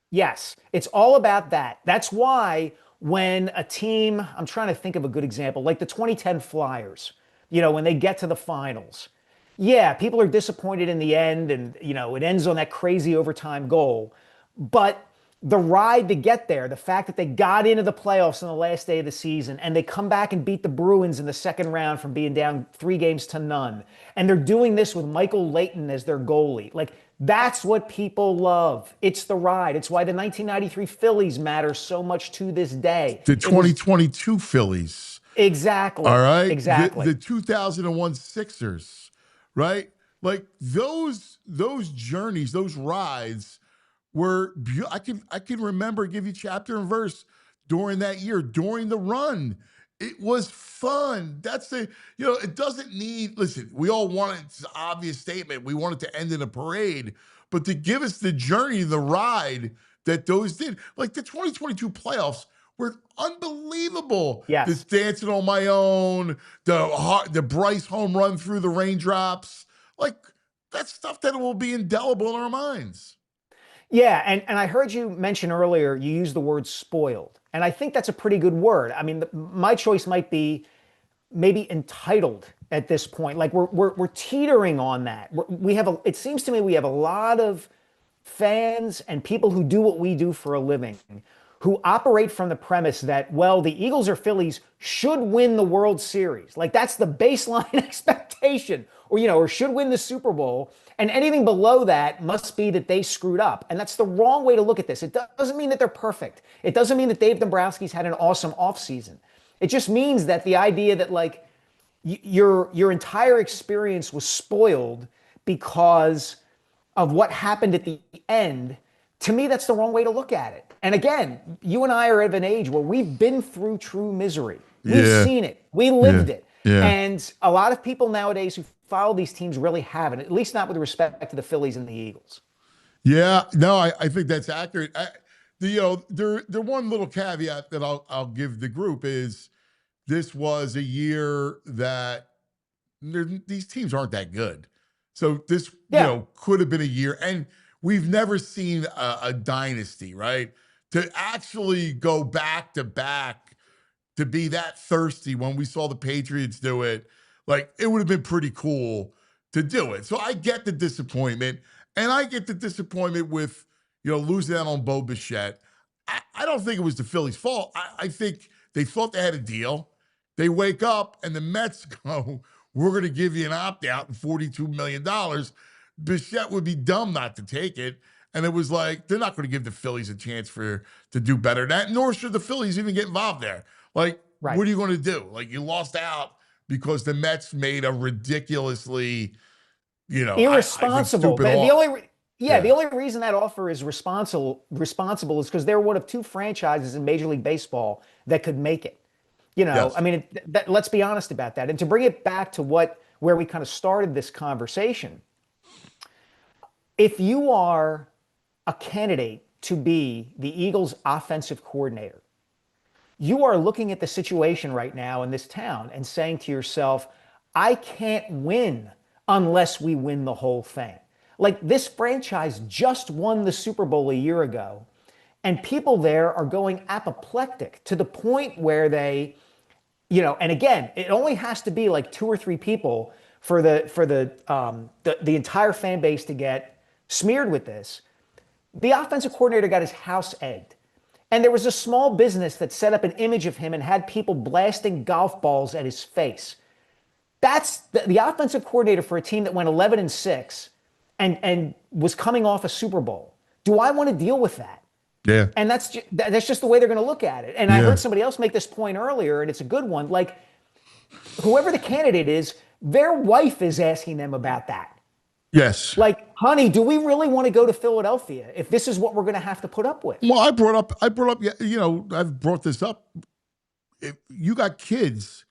Yes, it's all about that. That's why when a team, I'm trying to think of a good example, like the 2010 Flyers, when they get to the finals, yeah, people are disappointed in the end, and it ends on that crazy overtime goal. But the ride to get there, the fact that they got into the playoffs on the last day of the season, and they come back and beat the Bruins in the second round from being down 3-0, and they're doing this with Michael Leighton as their goalie. Like, that's what people love. It's the ride. It's why the 1993 Phillies matter so much to this day. The 2022 Phillies. Exactly. All right. Exactly. The 2001 Sixers, right? Like those journeys, those rides were. I can remember, give you chapter and verse during that year, during the run. It was fun. That's it doesn't need, listen, we all want it's an obvious statement. We want it to end in a parade, but to give us the journey, the ride that those did, like the 2022 playoffs were unbelievable. Yes. This dancing on my own, the Bryce home run through the raindrops, like that's stuff that will be indelible in our minds. Yeah, and I heard you mention earlier, you used the word spoiled. And I think that's a pretty good word. I mean, my choice might be maybe entitled at this point. Like we're teetering on that. It seems to me we have a lot of fans and people who do what we do for a living who operate from the premise that, well, the Eagles or Phillies should win the World Series. Like that's the baseline expectation, or should win the Super Bowl. And anything below that must be that they screwed up. And that's the wrong way to look at this. It doesn't mean that they're perfect. It doesn't mean that Dave Dombrowski's had an awesome offseason. It just means that the idea that like your entire experience was spoiled because of what happened at the end, to me, that's the wrong way to look at it. And again, you and I are of an age where we've been through true misery. We've seen it. We lived it. Yeah. And a lot of people nowadays who follow these teams really haven't, at least not with respect to the Phillies and the Eagles. Yeah, no, I think that's accurate. The one little caveat that I'll give the group is this was a year that these teams aren't that good. So this, could have been a year. And we've never seen a dynasty, right? To actually go back to back, to be that thirsty when we saw the Patriots do it, like it would have been pretty cool to do it. So I get the disappointment, and I get the disappointment with, losing out on Bo Bichette. I don't think it was the Phillies' fault. I think they thought they had a deal. They wake up and the Mets go, we're going to give you an opt-out and $42 million. Bichette would be dumb not to take it. And it was like, they're not going to give the Phillies a chance to do better than that, nor should the Phillies even get involved there. Like, What are you going to do? Like, you lost out because the Mets made a ridiculously, irresponsible. I think the only reason that offer is responsible is because they're one of two franchises in Major League Baseball that could make it. Yes. I mean, let's be honest about that. And to bring it back to where we kind of started this conversation, if you are a candidate to be the Eagles' offensive coordinator, you are looking at the situation right now in this town and saying to yourself, I can't win unless we win the whole thing. Like, this franchise just won the Super Bowl a year ago, and people there are going apoplectic to the point where they And again, it only has to be like 2 or 3 people for the entire fan base to get smeared with this. The offensive coordinator got his house egged. And there was a small business that set up an image of him and had people blasting golf balls at his face. That's the offensive coordinator for a team that went 11-6 and was coming off a Super Bowl. Do I want to deal with that? Yeah. And that's just the way they're going to look at it. And I heard somebody else make this point earlier, and it's a good one. Like, whoever the candidate is, their wife is asking them about that. Yes. Like, honey, do we really want to go to Philadelphia if this is what we're going to have to put up with? Well, I brought up, I've brought this up. If you got kids,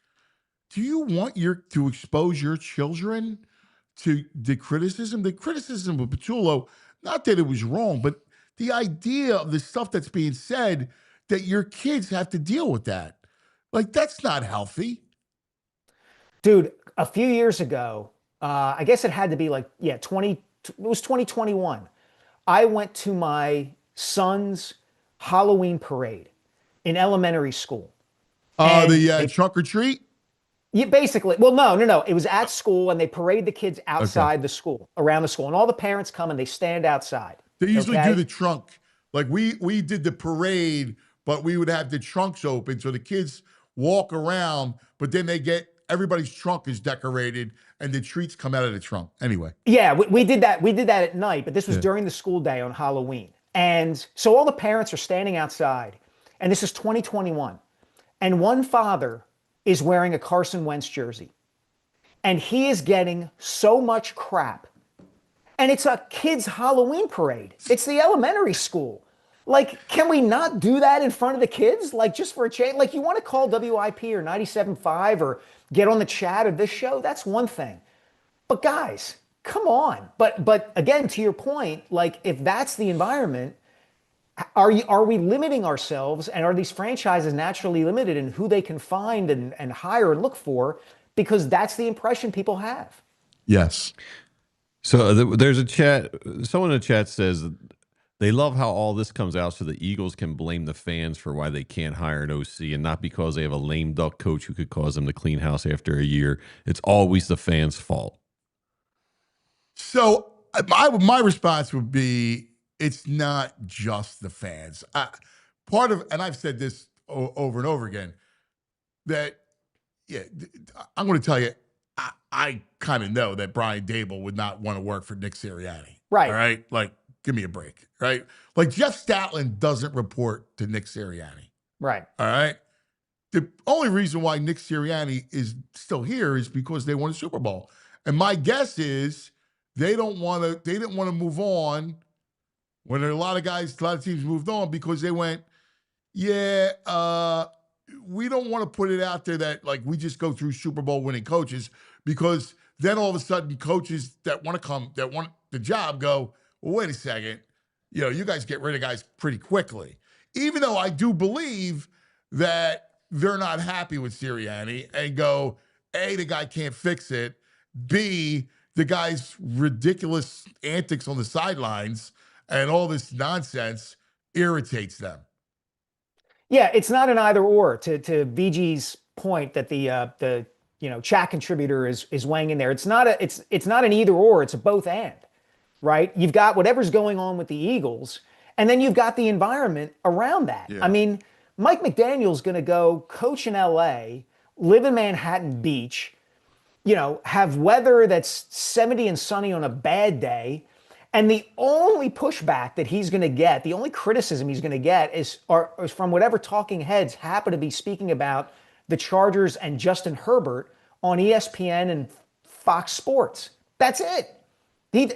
do you want to expose your children to the criticism? The criticism of Petrullo, not that it was wrong, but the idea of the stuff that's being said, that your kids have to deal with that. Like, that's not healthy. Dude, a few years ago, I guess it had to be it was 2021. I went to my son's Halloween parade in elementary school. The trunk or treat? Yeah, basically. Well, no. It was at school, and they parade the kids outside the school, around the school. And all the parents come, and they stand outside. They usually do the trunk. Like, we did the parade, but we would have the trunks open so the kids walk around, but then everybody's trunk is decorated, and the treats come out of the trunk. Anyway. Yeah, we did that. We did that at night, but this was during the school day on Halloween. And so all the parents are standing outside, and this is 2021. And one father is wearing a Carson Wentz jersey. And he is getting so much crap. And it's a kid's Halloween parade. It's the elementary school. Like, can we not do that in front of the kids? Like, just for a change? Like, you want to call WIP or 97.5 or get on the chat of this show? That's one thing. But guys, come on. But again, to your point, like, if that's the environment, are we limiting ourselves, and are these franchises naturally limited in who they can find and hire and look for, because that's the impression people have? Yes. So there's a chat. Someone in the chat says they love how all this comes out so the Eagles can blame the fans for why they can't hire an OC, and not because they have a lame duck coach who could cause them to clean house after a year. It's always the fans' fault. So my response would be, it's not just the fans. And I've said this over and over again, that, I'm going to tell you, I kind of know that Brian Dable would not want to work for Nick Sirianni. Right. All right? Like, give me a break, right? Like, Jeff Statland doesn't report to Nick Sirianni. Right. All right? The only reason why Nick Sirianni is still here is because they won a Super Bowl. And my guess is they didn't want to move on when a lot of teams moved on, because they went, we don't want to put it out there that, like, we just go through Super Bowl winning coaches, because then all of a sudden coaches that want the job go, well, wait a second, you guys get rid of guys pretty quickly. Even though I do believe that they're not happy with Sirianni and go, A, the guy can't fix it, B, the guy's ridiculous antics on the sidelines and all this nonsense irritates them. Yeah, it's not an either or. To VG's point that the chat contributor is weighing in there. It's not an either or. It's a both and, right? You've got whatever's going on with the Eagles, and then you've got the environment around that. Yeah. I mean, Mike McDaniel's going to go coach in LA, live in Manhattan Beach, have weather that's 70 and sunny on a bad day. And the only pushback that he's going to get, the only criticism he's going to get is from whatever talking heads happen to be speaking about the Chargers and Justin Herbert on ESPN and Fox Sports. That's it.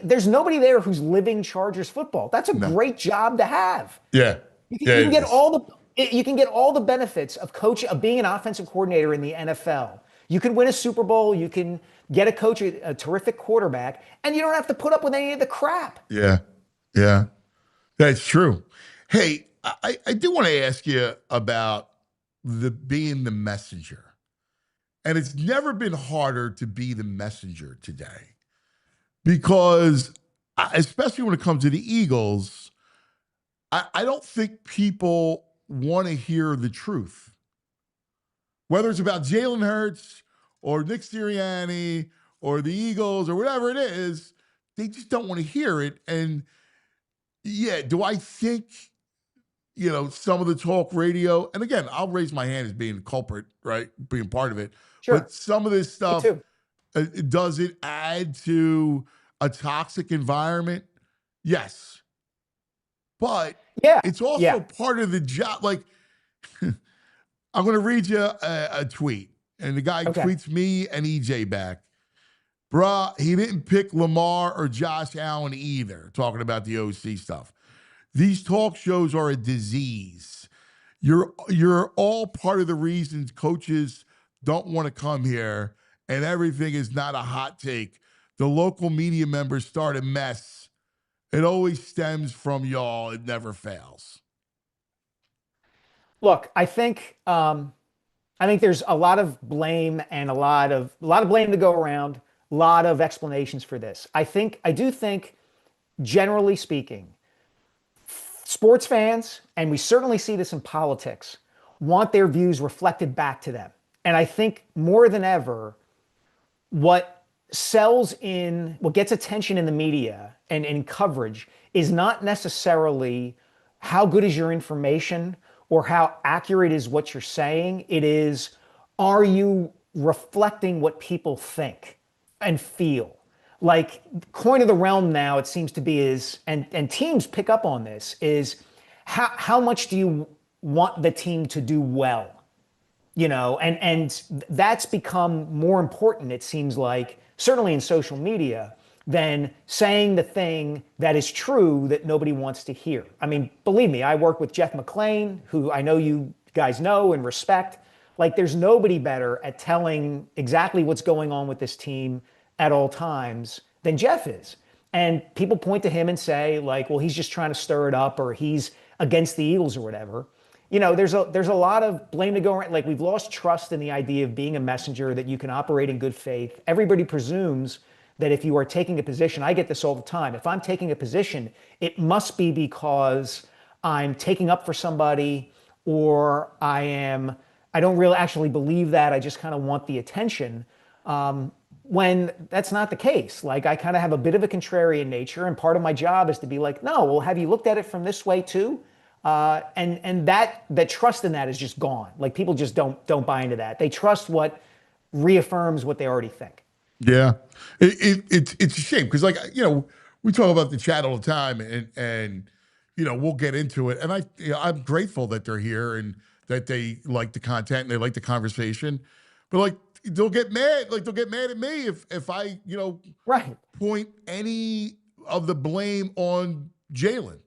There's nobody there who's living Chargers football. That's a great job to have. Yeah. You can get all the benefits of being an offensive coordinator in the NFL. You can win a Super Bowl. You can get a coach, a terrific quarterback, and you don't have to put up with any of the crap. Yeah. That's true. Hey, I do want to ask you about being the messenger. And it's never been harder to be the messenger today, because especially when it comes to the Eagles, I don't think people want to hear the truth. whether it's about Jalen Hurts or Nick Sirianni or the Eagles or whatever it is, they just don't want to hear it. And yeah, do I think, some of the talk radio, and again, I'll raise my hand as being a culprit, right? Being part of it. Sure. But some of this stuff, does it add to a toxic environment? Yes. But it's also part of the job. Like, I'm going to read you a tweet, and the guy tweets me and EJ back. Bruh, he didn't pick Lamar or Josh Allen either, talking about the OC stuff. These talk shows are a disease. You're all part of the reasons coaches don't want to come here, and everything is not a hot take. The local media members start a mess. It always stems from y'all. It never fails. Look, I think there's a lot of blame and a lot of blame to go around. A lot of explanations for this. I do think, generally speaking, sports fans, and we certainly see this in politics, want their views reflected back to them. And I think more than ever, what gets attention in the media and in coverage is not necessarily how good is your information or how accurate is what you're saying. It is, are you reflecting what people think and feel? Like, coin of the realm now, it seems to be, is, and teams pick up on this, is how much do you want the team to do well? And that's become more important, it seems like, certainly in social media, than saying the thing that is true that nobody wants to hear. I mean, believe me, I work with Jeff McLean, who I know you guys know and respect. Like, there's nobody better at telling exactly what's going on with this team at all times than Jeff is. And people point to him and say, like, well, he's just trying to stir it up, or he's against the Eagles or whatever. There's a lot of blame to go around. Like, we've lost trust in the idea of being a messenger, that you can operate in good faith. Everybody presumes that if you are taking a position, I get this all the time, if I'm taking a position, it must be because I'm taking up for somebody, or I don't really actually believe that, I just kind of want the attention. When that's not the case. Like, I kind of have a bit of a contrarian nature, and part of my job is to be like, no, well, have you looked at it from this way too? And that trust in that is just gone. Like, people just don't buy into that. They trust what reaffirms what they already think. Yeah, it's a shame because, like, we talk about the chat all the time, and we'll get into it. And I'm grateful that they're here and that they like the content and they like the conversation. But, like, they'll get mad. Like, they'll get mad at me if I point any of the blame on Jalen,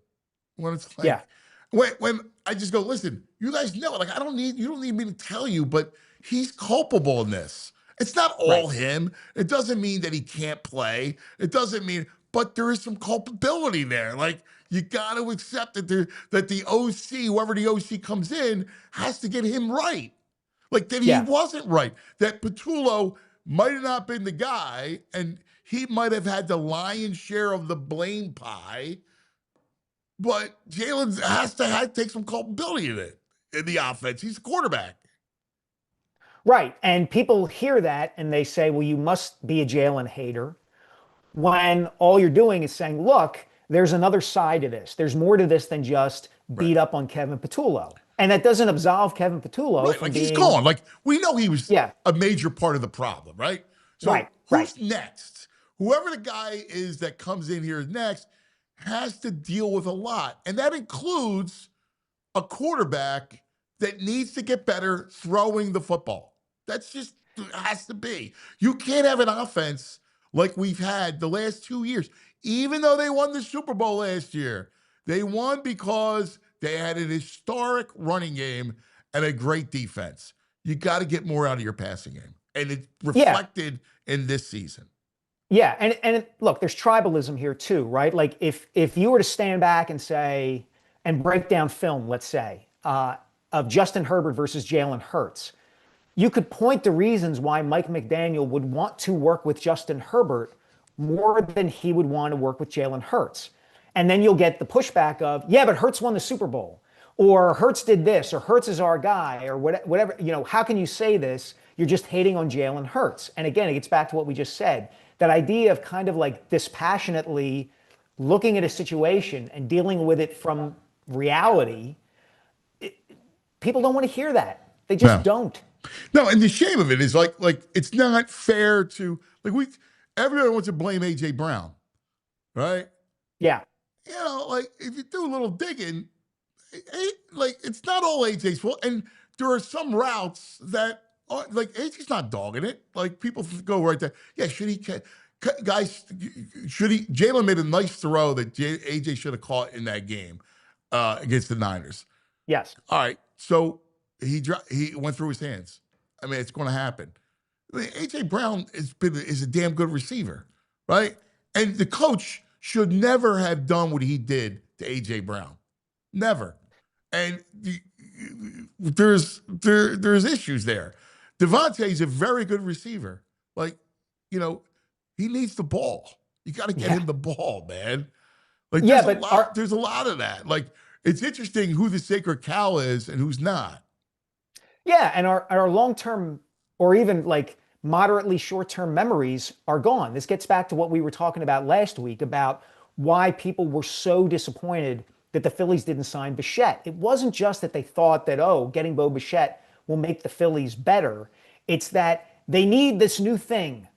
when it's like, when I just go, listen, you guys know, like, you don't need me to tell you, but he's culpable in this. It's not all him. It doesn't mean that he can't play. It doesn't mean, but there is some culpability there. Like, you got to accept that the OC, whoever the OC comes in, has to get him right. Like, that he wasn't right. That Patullo might have not been the guy, and he might have had the lion's share of the blame pie, but Jalen has to take some culpability in it, in the offense. He's the quarterback. Right. And people hear that and they say, well, you must be a Jalen hater, when all you're doing is saying, look, there's another side to this. There's more to this than just beat up on Kevin Patullo. And that doesn't absolve Kevin Patullo from being... He's gone. Like, we know he was a major part of the problem, right? So who's next? Whoever the guy is that comes in here next has to deal with a lot. And that includes a quarterback that needs to get better throwing the football. That's just has to be. You can't have an offense like we've had the last 2 years. Even though they won the Super Bowl last year, they won because they had an historic running game and a great defense. You got to get more out of your passing game. And it's reflected in this season. Yeah, and look, there's tribalism here too, right? Like, if you were to stand back and say, and break down film, let's say, of Justin Herbert versus Jalen Hurts, you could point to reasons why Mike McDaniel would want to work with Justin Herbert more than he would want to work with Jalen Hurts. And then you'll get the pushback of, yeah, but Hurts won the Super Bowl. or Hurts did this, or Hurts is our guy, or whatever, how can you say this? You're just hating on Jalen Hurts. And again, it gets back to what we just said, that idea of kind of like dispassionately looking at a situation and dealing with it from reality. People don't want to hear that. They just don't. No, and the shame of it is like it's not fair to everyone wants to blame AJ Brown, right? Yeah. If you do a little digging, it's not all AJ's fault. And there are some routes that are AJ's not dogging it. Like people go right there. Yeah, Jalen made a nice throw that AJ should have caught in that game against the Niners. Yes. All right. So he went through his hands. I mean, it's going to happen. AJ Brown is a damn good receiver, right? And the coach should never have done what he did to AJ Brown. Never. And there's issues there. Devontae is a very good receiver. He needs the ball. You got to get him the ball, man. There's a lot of that. It's interesting who the sacred cow is and who's not. Yeah, and our long-term or even moderately short-term memories are gone. This gets back to what we were talking about last week about why people were so disappointed that the Phillies didn't sign Bichette. It wasn't just that they thought that, getting Bo Bichette will make the Phillies better. It's that they need this new thing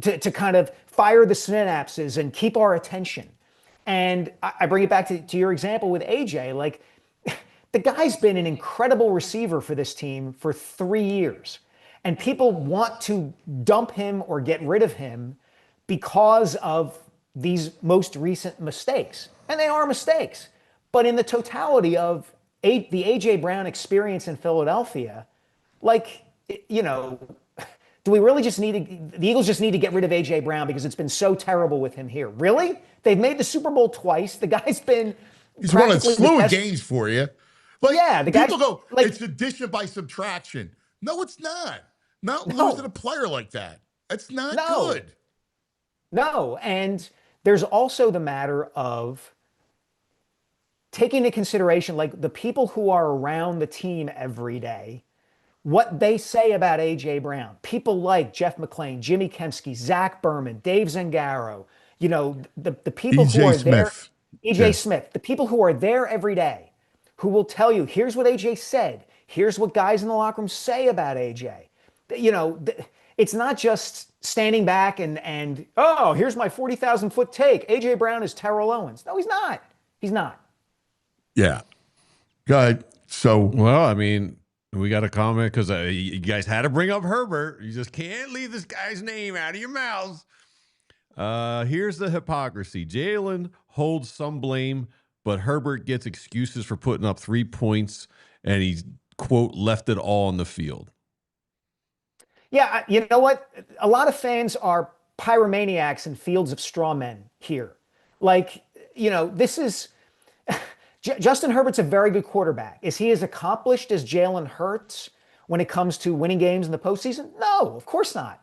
to kind of fire the synapses and keep our attention. And I bring it back to your example with AJ. The guy's been an incredible receiver for this team for 3 years. And people want to dump him or get rid of him because of these most recent mistakes. And they are mistakes. But in the totality of the AJ Brown experience in Philadelphia, do we really just the Eagles just need to get rid of AJ Brown because it's been so terrible with him here? Really? They've made the Super Bowl twice. The guy's been he's won a slew of games for you. The people go, it's addition by subtraction. No, it's not. Not losing a player like that. That's not good. No, and there's also the matter of taking into consideration the people who are around the team every day, what they say about A.J. Brown. People like Jeff McLean, Jimmy Kempski, Zach Berman, Dave Zangaro, the people who are there. E.J. Smith, the people who are there every day, who will tell you, here's what A.J. said. Here's what guys in the locker room say about A.J. It's not just standing back and here's my 40,000-foot take. A.J. Brown is Terrell Owens. No, he's not. He's not. Yeah. Go ahead. So, well, I mean, we got a comment because you guys had to bring up Herbert. You just can't leave this guy's name out of your mouths. Here's the hypocrisy. Jalen holds some blame, but Herbert gets excuses for putting up 3 points, and he's, quote, left it all on the field. Yeah, you know what? A lot of fans are pyromaniacs and fields of straw men here. This is... Justin Herbert's a very good quarterback. Is he as accomplished as Jalen Hurts when it comes to winning games in the postseason? No, of course not.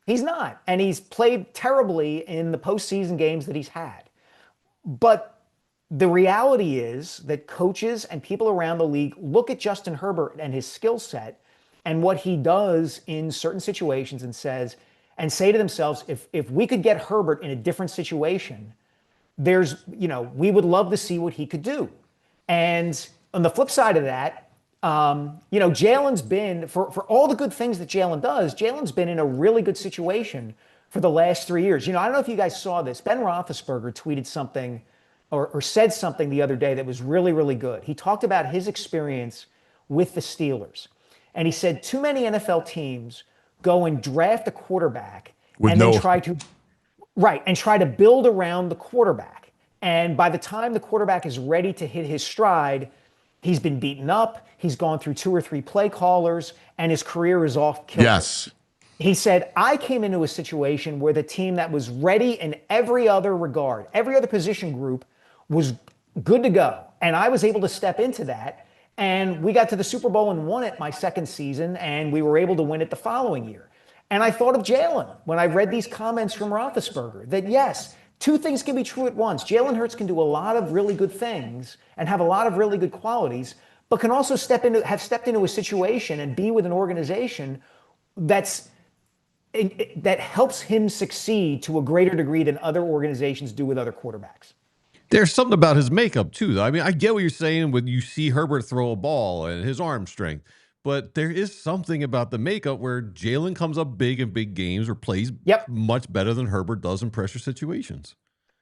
He's not. And he's played terribly in the postseason games that he's had. But the reality is that coaches and people around the league look at Justin Herbert and his skill set and what he does in certain situations and say to themselves, if we could get Herbert in a different situation, we would love to see what he could do. And on the flip side of that, Jalen's been, for all the good things that Jalen does, Jalen's been in a really good situation for the last 3 years. I don't know if you guys saw this. Ben Roethlisberger tweeted something or said something the other day that was really, really good. He talked about his experience with the Steelers. And he said too many NFL teams go and draft a quarterback then try to build around the quarterback. And by the time the quarterback is ready to hit his stride, he's been beaten up, he's gone through 2 or 3 play callers, and his career is off kilter. Yes. He said, I came into a situation where the team that was ready in every other regard, every other position group was good to go. And I was able to step into that. And we got to the Super Bowl and won it my second season, and we were able to win it the following year. And I thought of Jalen when I read these comments from Roethlisberger, that yes, 2 things can be true at once. Jalen Hurts can do a lot of really good things and have a lot of really good qualities, but can also have stepped into a situation and be with an organization that helps him succeed to a greater degree than other organizations do with other quarterbacks. There's something about his makeup too, though. I mean, I get what you're saying when you see Herbert throw a ball and his arm strength, but there is something about the makeup where Jalen comes up big in big games or plays much better than Herbert does in pressure situations.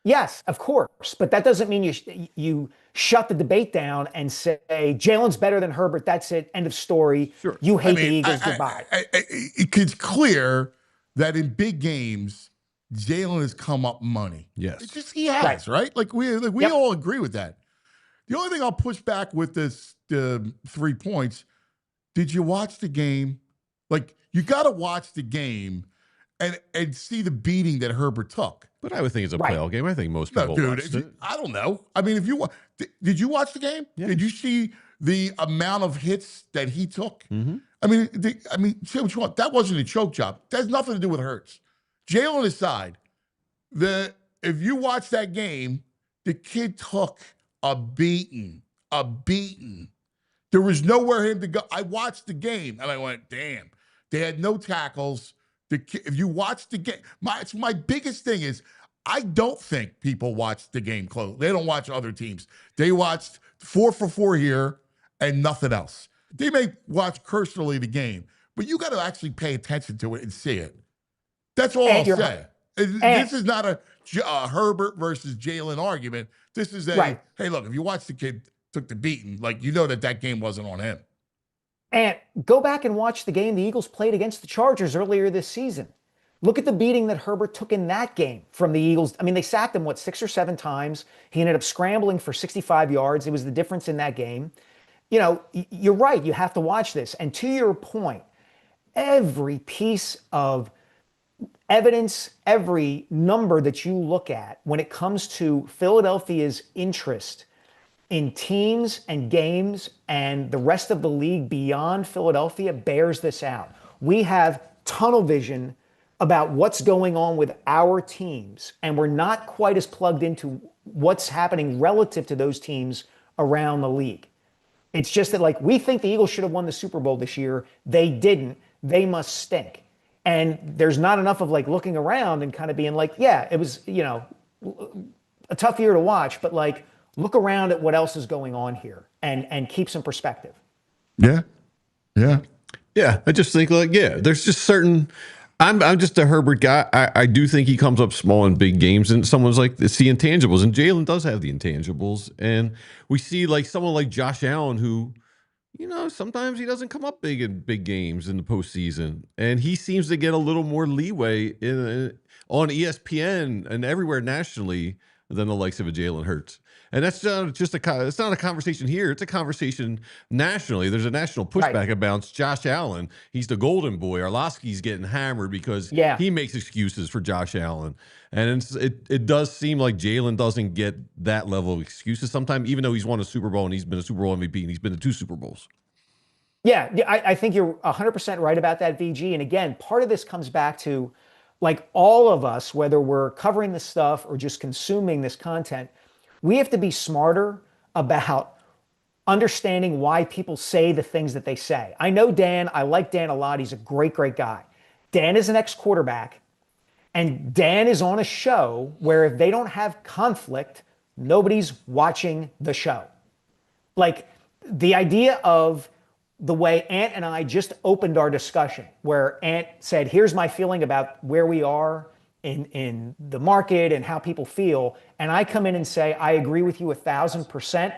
Yes, of course, but that doesn't mean you shut the debate down and say Jalen's better than Herbert. That's it. End of story. Sure. You hate the Eagles. Goodbye. It's clear that in big games, Jalen has come up money. Yes, it's just he has right. Like we all agree with that. The only thing I'll push back with this 3 points. Did you watch the game? Like you got to watch the game and see the beating that Herbert took. But I would think it's a playoff game. I think most people watched it. I don't know. I mean, if you did you watch the game? Yes. Did you see the amount of hits that he took? Mm-hmm. I mean, say what you want. That wasn't a choke job. That has nothing to do with Hurts. Jalen aside, if you watch that game, the kid took a beating. There was nowhere him to go. I watched the game and I went, damn. They had no tackles. If you watch the game, my biggest thing is I don't think people watch the game close. They don't watch other teams. They watched 4 for 4 here and nothing else. They may watch cursorily the game, but you got to actually pay attention to it and see it. That's all I'll say. This is not a Herbert versus Jalen argument. This is hey, look, if you watch the kid took the beating, like you know that game wasn't on him. And go back and watch the game the Eagles played against the Chargers earlier this season. Look at the beating that Herbert took in that game from the Eagles. I mean, they sacked him, 6 or 7 times. He ended up scrambling for 65 yards. It was the difference in that game. You know, you're right. You have to watch this. And to your point, every piece of evidence, every number that you look at when it comes to Philadelphia's interest in teams and games and the rest of the league beyond Philadelphia bears this out. We have tunnel vision about what's going on with our teams, and we're not quite as plugged into what's happening relative to those teams around the league. It's just that, we think the Eagles should have won the Super Bowl this year. They didn't. They must stink. And there's not enough of looking around and kind of being yeah, it was, a tough year to watch, but look around at what else is going on here and keep some perspective. Yeah. I just think there's just certain. I'm just a Herbert guy. I do think he comes up small in big games, and someone's it's the intangibles, and Jalen does have the intangibles, and we see someone like Josh Allen who, sometimes he doesn't come up big in big games in the postseason, and he seems to get a little more leeway on ESPN and everywhere nationally than the likes of a Jalen Hurts. And that's just it's not a conversation here. It's a conversation nationally. There's a national pushback about Josh Allen. He's the golden boy. Arlovsky's getting hammered because he makes excuses for Josh Allen. And it does seem like Jalen doesn't get that level of excuses sometimes, even though he's won a Super Bowl and he's been a Super Bowl MVP and he's been to 2 Super Bowls. Yeah, I think you're 100% right about that, VG. And again, part of this comes back to all of us, whether we're covering this stuff or just consuming this content, we have to be smarter about understanding why people say the things that they say. I know Dan. I like Dan a lot. He's a great, great guy. Dan is an ex-quarterback, and Dan is on a show where if they don't have conflict, nobody's watching the show. The idea of the way Ant and I just opened our discussion, where Ant said, here's my feeling about where we are in the market and how people feel. And I come in and say, I agree with you 1,000%.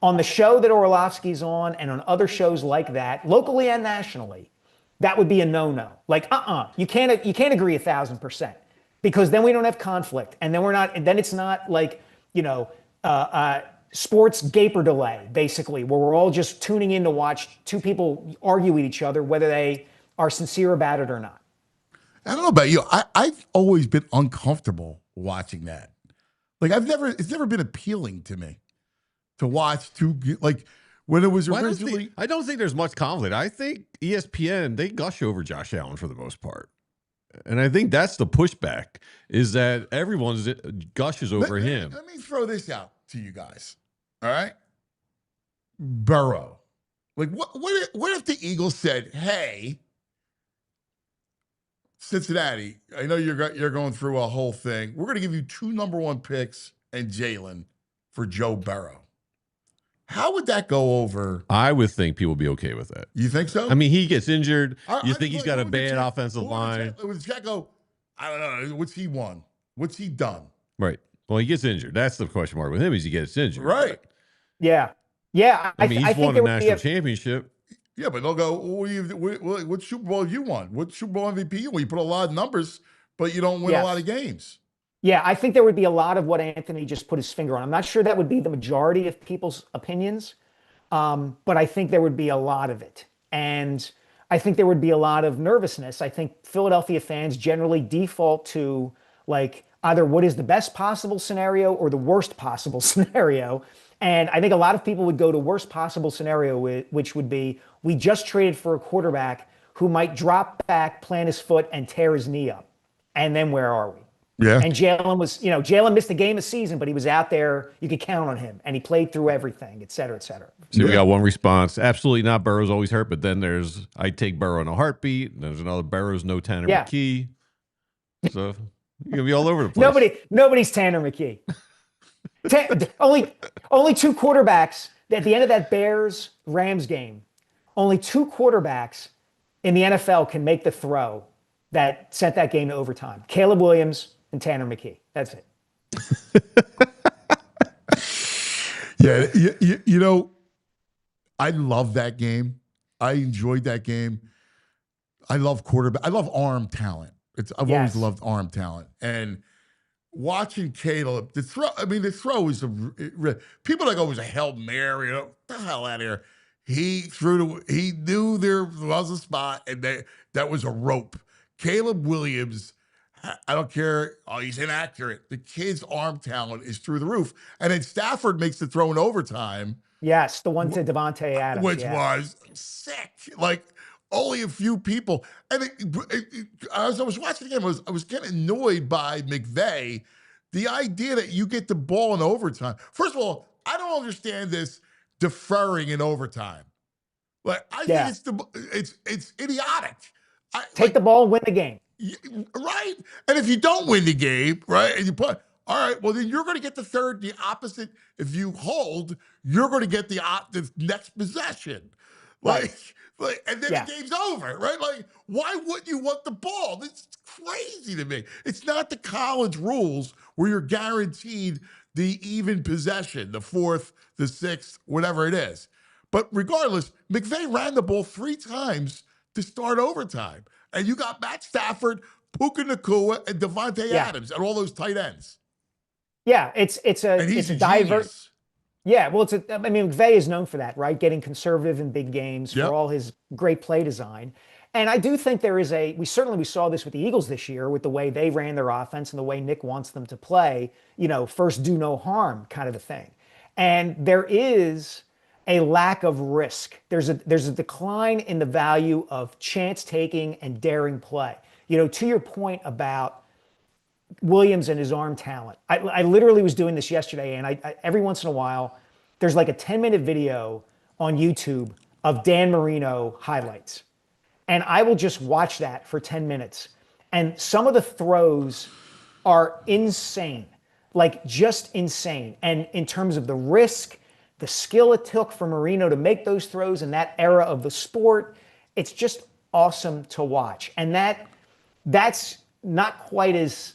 On the show that Orlovsky's on and on other shows like that, locally and nationally, that would be a no-no. You can't agree 1,000%, because then we don't have conflict. And then it's not sports gaper delay, basically, where we're all just tuning in to watch 2 people argue with each other, whether they are sincere about it or not. I don't know about you. I've always been uncomfortable watching that. It's never been appealing to me to watch when it was originally. I don't think there's much conflict. I think ESPN, they gush over Josh Allen for the most part. And I think that's the pushback, is that everyone gushes over him. Let me throw this out to you guys. All right. Burrow. Like, what if the Eagles said, hey, Cincinnati, I know you're going through a whole thing. We're going to give you 2 number 1 picks and Jalen for Joe Burrow. How would that go over? I would think people would be okay with that. You think so? I mean, he gets injured. You think he's got a bad offensive line. With Checo, I don't know. What's he won? What's he done? Right. Well, he gets injured. That's the question mark with him is he gets injured. Right. Yeah. Yeah. I mean, he's won a national championship. Yeah, but they'll go, what Super Bowl have you won? What Super Bowl MVP you won? You put a lot of numbers, but you don't win a lot of games. Yeah, I think there would be a lot of what Anthony just put his finger on. I'm not sure that would be the majority of people's opinions, but I think there would be a lot of it. And I think there would be a lot of nervousness. I think Philadelphia fans generally default to like either what is the best possible scenario or the worst possible scenario. And I think a lot of people would go to worst possible scenario, which would be we just traded for a quarterback who might drop back, plant his foot, and tear his knee up. And then where are we? Yeah. And Jalen missed a game a season, but he was out there. You could count on him. And he played through everything, et cetera, et cetera. So we got one response. Absolutely not. Burrow's always hurt. But then there's, I take Burrow in a heartbeat. And there's another Burrow's no Tanner McKee. So you're going to be all over the place. Nobody's Tanner McKee. Only 2 quarterbacks at the end of that Bears-Rams game. Only 2 quarterbacks in the NFL can make the throw that sent that game to overtime. Caleb Williams and Tanner McKee. That's it. Yeah, I love that game. I enjoyed that game. I love quarterback. I love arm talent. I've always loved arm talent. And watching Caleb, the throw is people like, oh, it was a Hail Mary. Get the hell out of here. He knew there was a spot, and that was a rope. Caleb Williams, I don't care. Oh, he's inaccurate. The kid's arm talent is through the roof. And then Stafford makes the throw in overtime. Yes, the one to Devontae Adams. Which was sick. Like, only a few people. And as I was watching the game, I was getting annoyed by McVay. The idea that you get the ball in overtime. First of all, I don't understand this deferring in overtime. Like, I think it's idiotic. Take the ball and win the game. Right. And if you don't win the game, right, and you put, all right, well, then you're going to get the third, the opposite. If you hold, you're going to get the next possession. Like, and then the game's over, right? Like, why wouldn't you want the ball? It's crazy to me. It's not the college rules where you're guaranteed the even possession, the 4th, the 6th, whatever it is. But regardless, McVay ran the ball 3 times to start overtime. And you got Matt Stafford, Puka Nacua, and Devontae Adams, and all those tight ends. Yeah, it's a diverse. Yeah, well, McVay is known for that, right? Getting conservative in big games for all his great play design. And I do think there is we saw this with the Eagles this year with the way they ran their offense and the way Nick wants them to play, first do no harm kind of a thing. And there is a lack of risk. There's a decline in the value of chance taking and daring play. To your point about Williams and his arm talent. I literally was doing this yesterday, and I every once in a while, there's like a 10-minute video on YouTube of Dan Marino highlights. And I will just watch that for 10 minutes. And some of the throws are insane, like just insane. And in terms of the risk, the skill it took for Marino to make those throws in that era of the sport, it's just awesome to watch. And that's not quite as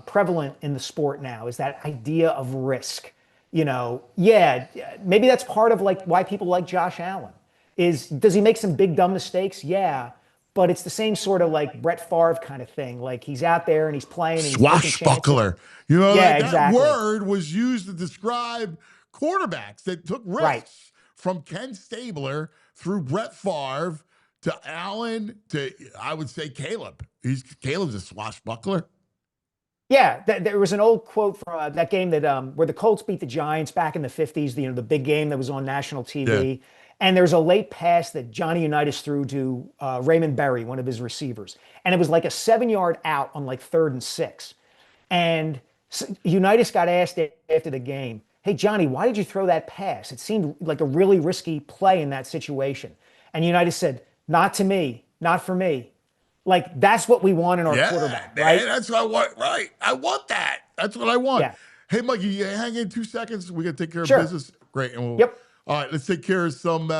prevalent in the sport now, is that idea of risk. Maybe that's part of like why people like Josh Allen. Does he make some big dumb mistakes? Yeah, but it's the same sort of like Brett Favre kind of thing. Like he's out there and he's playing. And he's swashbuckler. Exactly. That word was used to describe quarterbacks that took risks from Ken Stabler through Brett Favre to Allen to, I would say, Caleb. Caleb's a swashbuckler. Yeah, there was an old quote from that game that where the Colts beat the Giants back in the 50s, the big game that was on national TV. Yeah. And there's a late pass that Johnny Unitas threw to Raymond Berry, one of his receivers. And it was like a 7-yard out on like 3rd and 6. And Unitas got asked after the game, hey, Johnny, why did you throw that pass? It seemed like a really risky play in that situation. And United said, not to me, not for me. Like, that's what we want in our quarterback, right? That's what I want, right? I want that. That's what I want. Yeah. Hey, Mike, you hang in 2 seconds. We got to take care of Sure. business. Great. And Yep. All right, let's take care of some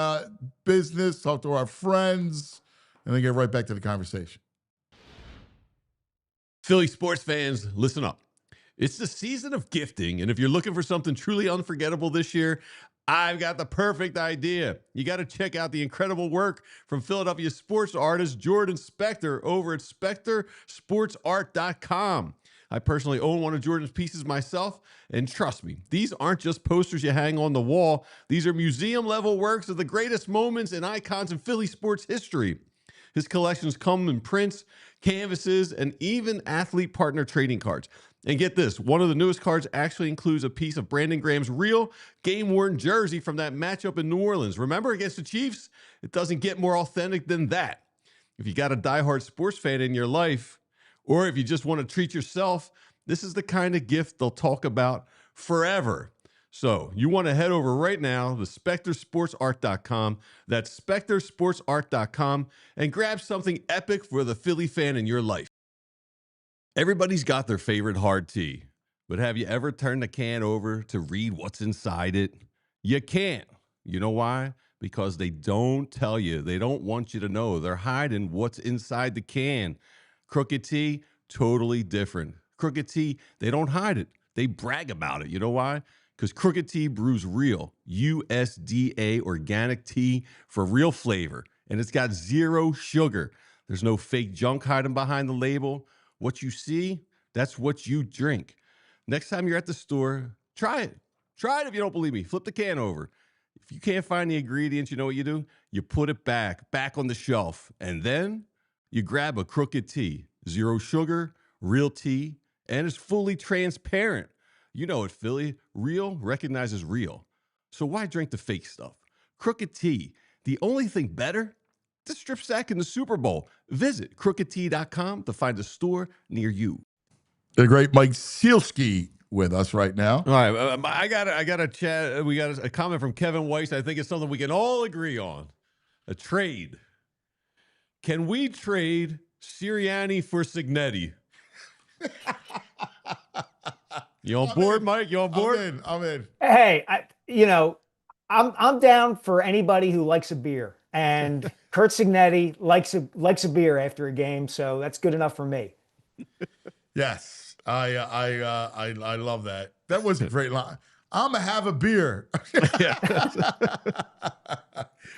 business, talk to our friends, and then get right back to the conversation. Philly sports fans, listen up. It's the season of gifting, and if you're looking for something truly unforgettable this year, I've got the perfect idea. You got to check out the incredible work from Philadelphia sports artist Jordan Spector over at SpectorSportsArt.com. I personally own one of Jordan's pieces myself, and trust me, these aren't just posters you hang on the wall. These are museum-level works of the greatest moments and icons in Philly sports history. His collections come in prints, canvases, and even athlete partner trading cards. And get this, one of the newest cards actually includes a piece of Brandon Graham's real game-worn jersey from that matchup in New Orleans. Remember against the Chiefs? It doesn't get more authentic than that. If you got a diehard sports fan in your life, or if you just want to treat yourself, this is the kind of gift they'll talk about forever. So you want to head over right now to SpectorSportsArt.com. That's SpectorSportsArt.com and grab something epic for the Philly fan in your life. Everybody's got their favorite hard tea, but have you ever turned the can over to read what's inside it? You can't. You know why? Because they don't tell you. They don't want you to know. They're hiding what's inside the can. Crooked tea, totally different. Crooked tea, they don't hide it. They brag about it. You know why? Because Crooked Tea brews real USDA organic tea for real flavor, and it's got 0 sugar. There's no fake junk hiding behind the label. What you see, that's what you drink. Next time you're at the store, try it. Try it if you don't believe me. Flip the can over. If you can't find the ingredients, you know what you do? You put it back on the shelf, and then you grab a Crooked Tea. 0 sugar, real tea, and it's fully transparent. You know it, Philly. Real recognizes real. So why drink the fake stuff? Crooked Tea. The only thing better? The strip sack in the Super Bowl. Visit crookedtea.com to find a store near you. The great Mike Sielski with us right now. All right, I got a chat. We got a comment from Kevin Weiss. I think it's something we can all agree on. A trade. Can we trade Sirianni for Signetti? You on board, Mike? You on board? I'm in. Hey, I'm down for anybody who likes a beer, and Curt Signetti likes a beer after a game, so that's good enough for me. Yes, I love that. That was a great line. I'm gonna have a beer.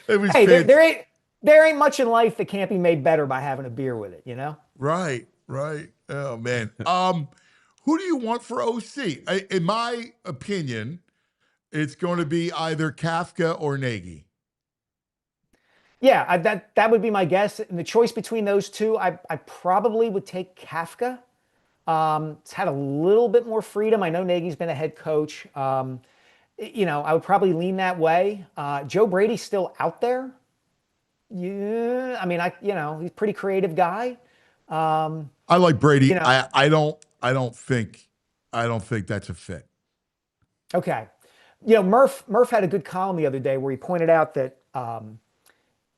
It was hey, there ain't much in life that can't be made better by having a beer with it, you know? Right. Oh man. Who do you want for OC? In my opinion, it's going to be either Kafka or Nagy. Yeah, that would be my guess. And the choice between those two, I probably would take Kafka. It's had a little bit more freedom. I know Nagy's been a head coach. I would probably lean that way. Joe Brady's still out there. Yeah, I mean, he's a pretty creative guy. I like Brady. I don't think that's a fit. Okay. Murph had a good column the other day where he pointed out that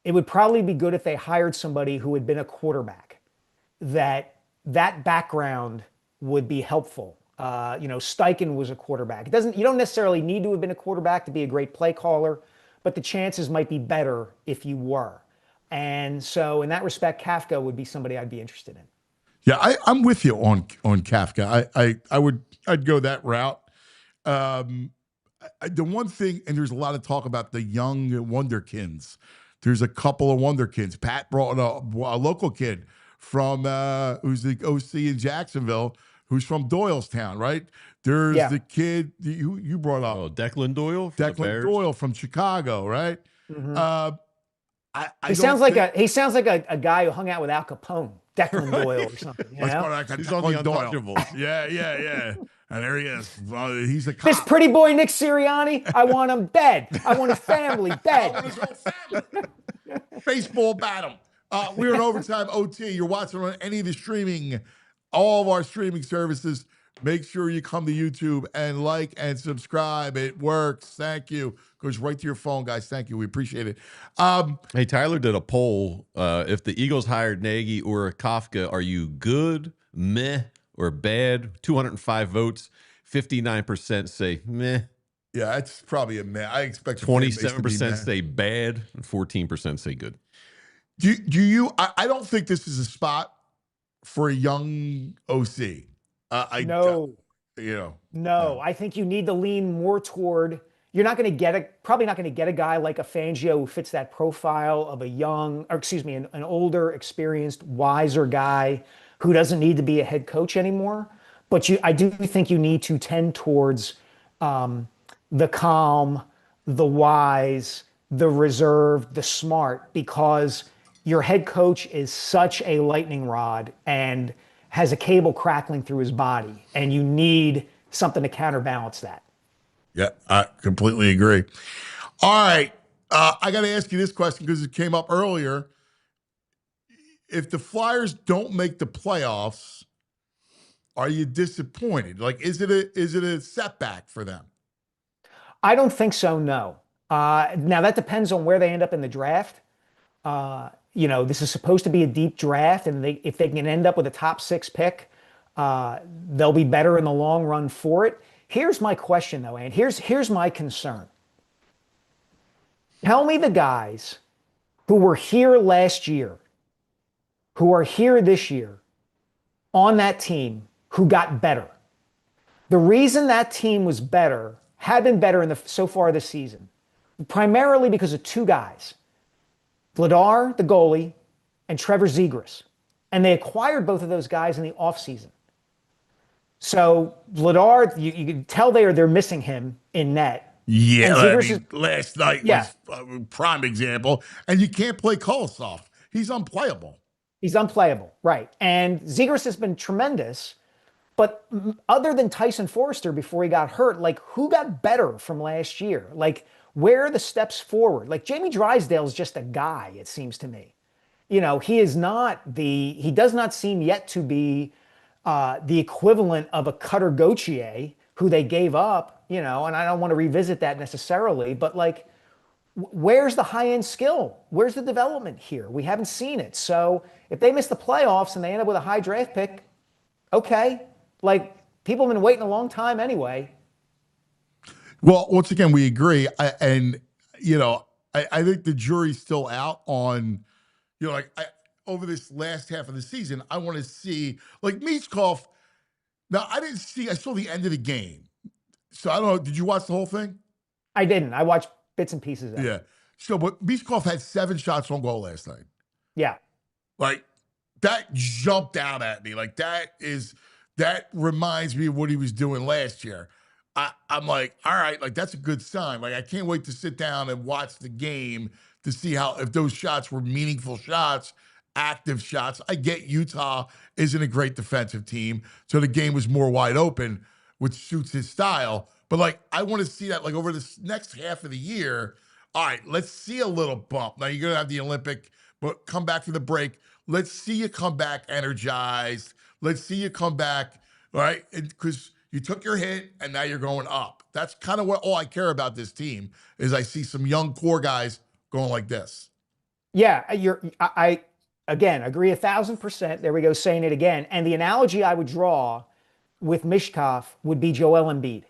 it would probably be good if they hired somebody who had been a quarterback, that background would be helpful. Steichen was a quarterback. You don't necessarily need to have been a quarterback to be a great play caller, but the chances might be better if you were. And so in that respect, Kafka would be somebody I'd be interested in. Yeah, I'm with you on Kafka. I'd go that route. The one thing, and there's a lot of talk about the young wonderkins. There's a couple of wonderkins. Pat brought a local kid from who's the OC in Jacksonville, who's from Doylestown, right? There's the kid you brought up. Oh, Declan Doyle. Declan Doyle from Chicago, right? Mm-hmm. He sounds like a guy who hung out with Al Capone, Declan Doyle or something. He's on the Untouchables. Yeah. And there he is. He's a cop. This pretty boy Nick Sirianni, I want him dead. I want his family dead. I want his whole family. Baseball bat him. We're in Overtime OT. You're watching on any of the all of our streaming services. Make sure you come to YouTube and like and subscribe. It works. Thank you. Goes right to your phone, guys. Thank you. We appreciate it. Hey, Tyler did a poll. If the Eagles hired Nagy or Kafka, are you good, meh, or bad? 205 votes. 59% say meh. Yeah, it's probably a meh. I expect 27% say bad, and 14% say good. Do you? I don't think this is a spot for a young OC. No. No. I think you need to lean more toward. You're not going to get probably not going to get a guy like a Fangio who fits that profile of an older, experienced, wiser guy who doesn't need to be a head coach anymore. But I do think you need to tend towards the calm, the wise, the reserved, the smart, because your head coach is such a lightning rod and has a cable crackling through his body, and you need something to counterbalance that. Yeah, I completely agree. All right. I got to ask you this question because it came up earlier. If the Flyers don't make the playoffs, are you disappointed? Like, is it a setback for them? I don't think so, no. Now, that depends on where they end up in the draft. This is supposed to be a deep draft, and if they can end up with a top 6 pick, they'll be better in the long run for it. Here's my question, though, and here's my concern. Tell me the guys who were here last year, who are here this year, on that team, who got better. The reason that team was better, had been better so far this season, primarily because of 2 guys, Vladar, the goalie, and Trevor Zegras. And they acquired both of those guys in the offseason. So Vladar, you can tell they're missing him in net. Yeah, last night was a prime example. And you can't play Kolosov. He's unplayable. He's unplayable, right. And Zegras has been tremendous. But other than Tyson Forrester before he got hurt, like, who got better from last year? Like, where are the steps forward? Like, Jamie Drysdale is just a guy, it seems to me. He does not seem yet to be the equivalent of a Cutter Gauthier, who they gave up, and I don't want to revisit that necessarily, but like, where's the high-end skill? Where's the development here? We haven't seen it. So if they miss the playoffs and they end up with a high draft pick, okay. Like, people have been waiting a long time anyway. Well, once again, we agree. I think the jury's still out on, over this last half of the season, I want to see, like, Michkov. Now, I saw the end of the game. So I don't know. Did you watch the whole thing? I didn't. I watched bits and pieces of it. Yeah. So, but Michkov had 7 shots on goal last night. Yeah. Like, that jumped out at me. Like, that reminds me of what he was doing last year. I'm like, all right, like, that's a good sign. Like, I can't wait to sit down and watch the game to see if those shots were meaningful shots, active shots. I get Utah isn't a great defensive team, so the game was more wide open, which suits his style. But, like, I want to see that, like, over this next half of the year. All right, let's see a little bump. Now, you're going to have the Olympic, but come back from the break. Let's see you come back energized. Let's see you come back, all right? Because you took your hit, and now you're going up. That's kind of all I care about this team is I see some young core guys going like this. Yeah, I again agree 1,000%. There we go, saying it again. And the analogy I would draw with Michkov would be Joel Embiid.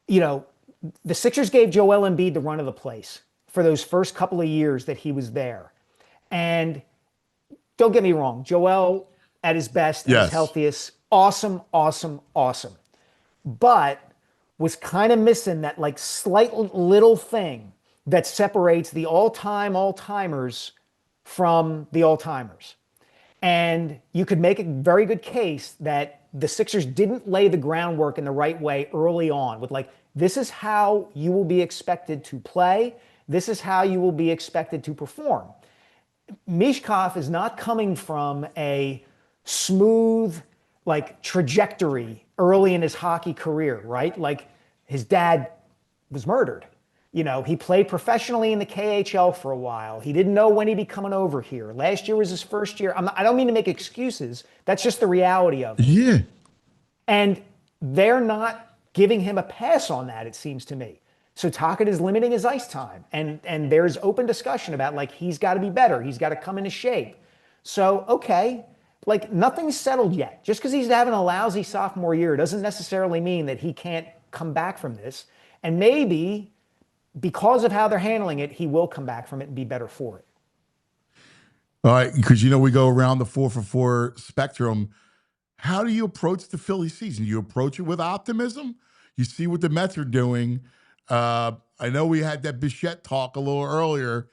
The Sixers gave Joel Embiid the run of the place for those first couple of years that he was there. And don't get me wrong, Joel at his best, at his healthiest, awesome. But was kind of missing that, like, slight little thing that separates the all-timers from the all-timers. And you could make a very good case that the Sixers didn't lay the groundwork in the right way early on with, like, this is how you will be expected to play. This is how you will be expected to perform. Michkov is not coming from a smooth, like, trajectory early in his hockey career, right? Like, his dad was murdered. He played professionally in the KHL for a while. He didn't know when he'd be coming over here. Last year was his first year. I don't mean to make excuses. That's just the reality of it. Yeah. And they're not giving him a pass on that, it seems to me. So Tocchet is limiting his ice time. And there's open discussion about, like, he's got to be better. He's got to come into shape. So, okay, like, nothing's settled yet. Just because he's having a lousy sophomore year doesn't necessarily mean that he can't come back from this. And maybe because of how they're handling it, he will come back from it and be better for it. All right, because we go around the 4-for-4 spectrum. How do you approach the Philly season? You approach it with optimism. You see what the Mets are doing. I know we had that Bichette talk a little earlier,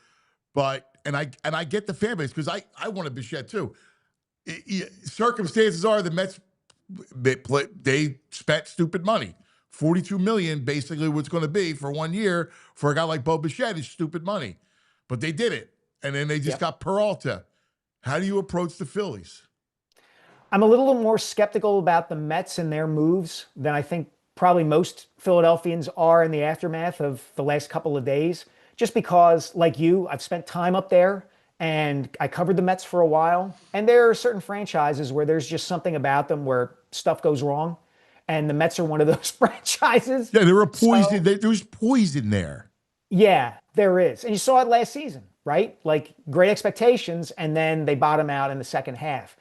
but I get the fan base because I want a Bichette too. Circumstances are the Mets they spent stupid money. $42 million basically what's going to be for 1 year for a guy like Bo Bichette is stupid money, but they did it, and then they just got Peralta. How do you approach the Phillies? I'm a little more skeptical about the Mets and their moves than I think probably most Philadelphians are in the aftermath of the last couple of days, just because, like you, I've spent time up there and I covered the Mets for a while. And there are certain franchises where there's just something about them where stuff goes wrong. And the Mets are one of those franchises. Yeah, there were poison. There's poison there. Yeah, there is. And you saw it last season, right? Like, great expectations, and then they bottom out in the second half.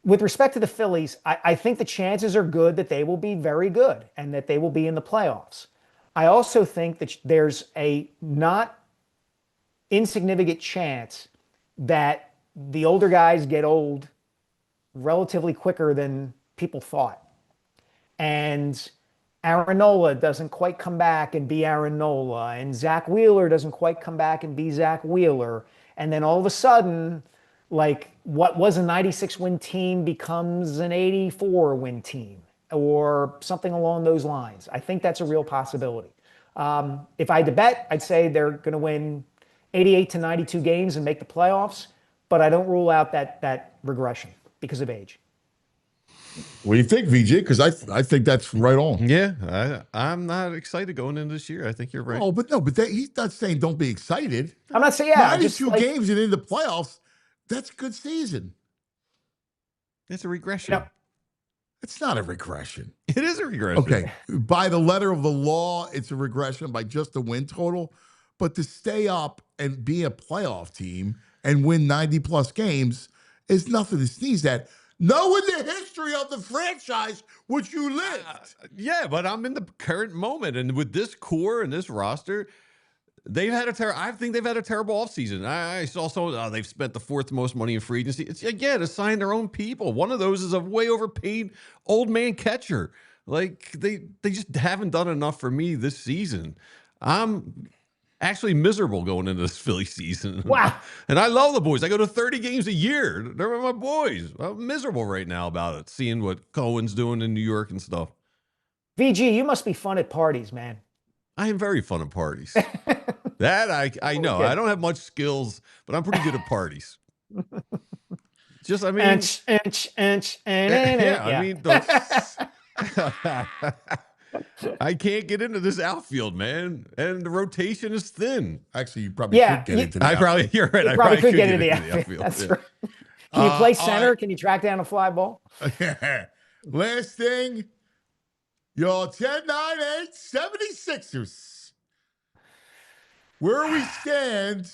With respect to the Phillies, I think the chances are good that they will be very good and that they will be in the playoffs. I also think that there's a not insignificant chance that the older guys get old relatively quicker than people thought. And Aaron Nola doesn't quite come back and be Aaron Nola, and Zach Wheeler doesn't quite come back and be Zach Wheeler. And then all of a sudden, like, what was a 96-win team becomes an 84-win team or something along those lines. I think that's a real possibility. If I had to bet, I'd say they're going to win 88 to 92 games and make the playoffs, but I don't rule out that regression because of age. What do you think, VJ? Because I think that's right on. Yeah, I'm not excited going into this year. I think you're right. Oh, but he's not saying don't be excited. I'm not saying, 92 games and in the playoffs, that's a good season. It's a regression. It's not a regression. It is a regression. Okay. By the letter of the law, it's a regression by just the win total. But to stay up and be a playoff team and win 90-plus games is nothing to sneeze at. Knowing the history of the franchise, which you lived. Yeah, but I'm in the current moment. And with this core and this roster, I think they've had a terrible offseason. I saw they've spent the fourth most money in free agency. It's, again, to sign their own people. One of those is a way overpaid old man catcher. Like, they just haven't done enough for me this season. I'm actually miserable going into this Philly season. Wow. And I love the boys. I go to 30 games a year. They're my boys. I'm miserable right now about it, seeing what Cohen's doing in New York and stuff. VG, you must be fun at parties, man. I am very fun at parties. That I know. Okay. I don't have much skills, but I'm pretty good at parties. Just, I mean, I mean, I can't get into this outfield, man, and the rotation is thin. Actually, you probably could get into the outfield. You're right. You probably could get into the outfield. That's right. Can you play center? Can you track down a fly ball? Last thing, your 10-9-8 76ers. Where we stand,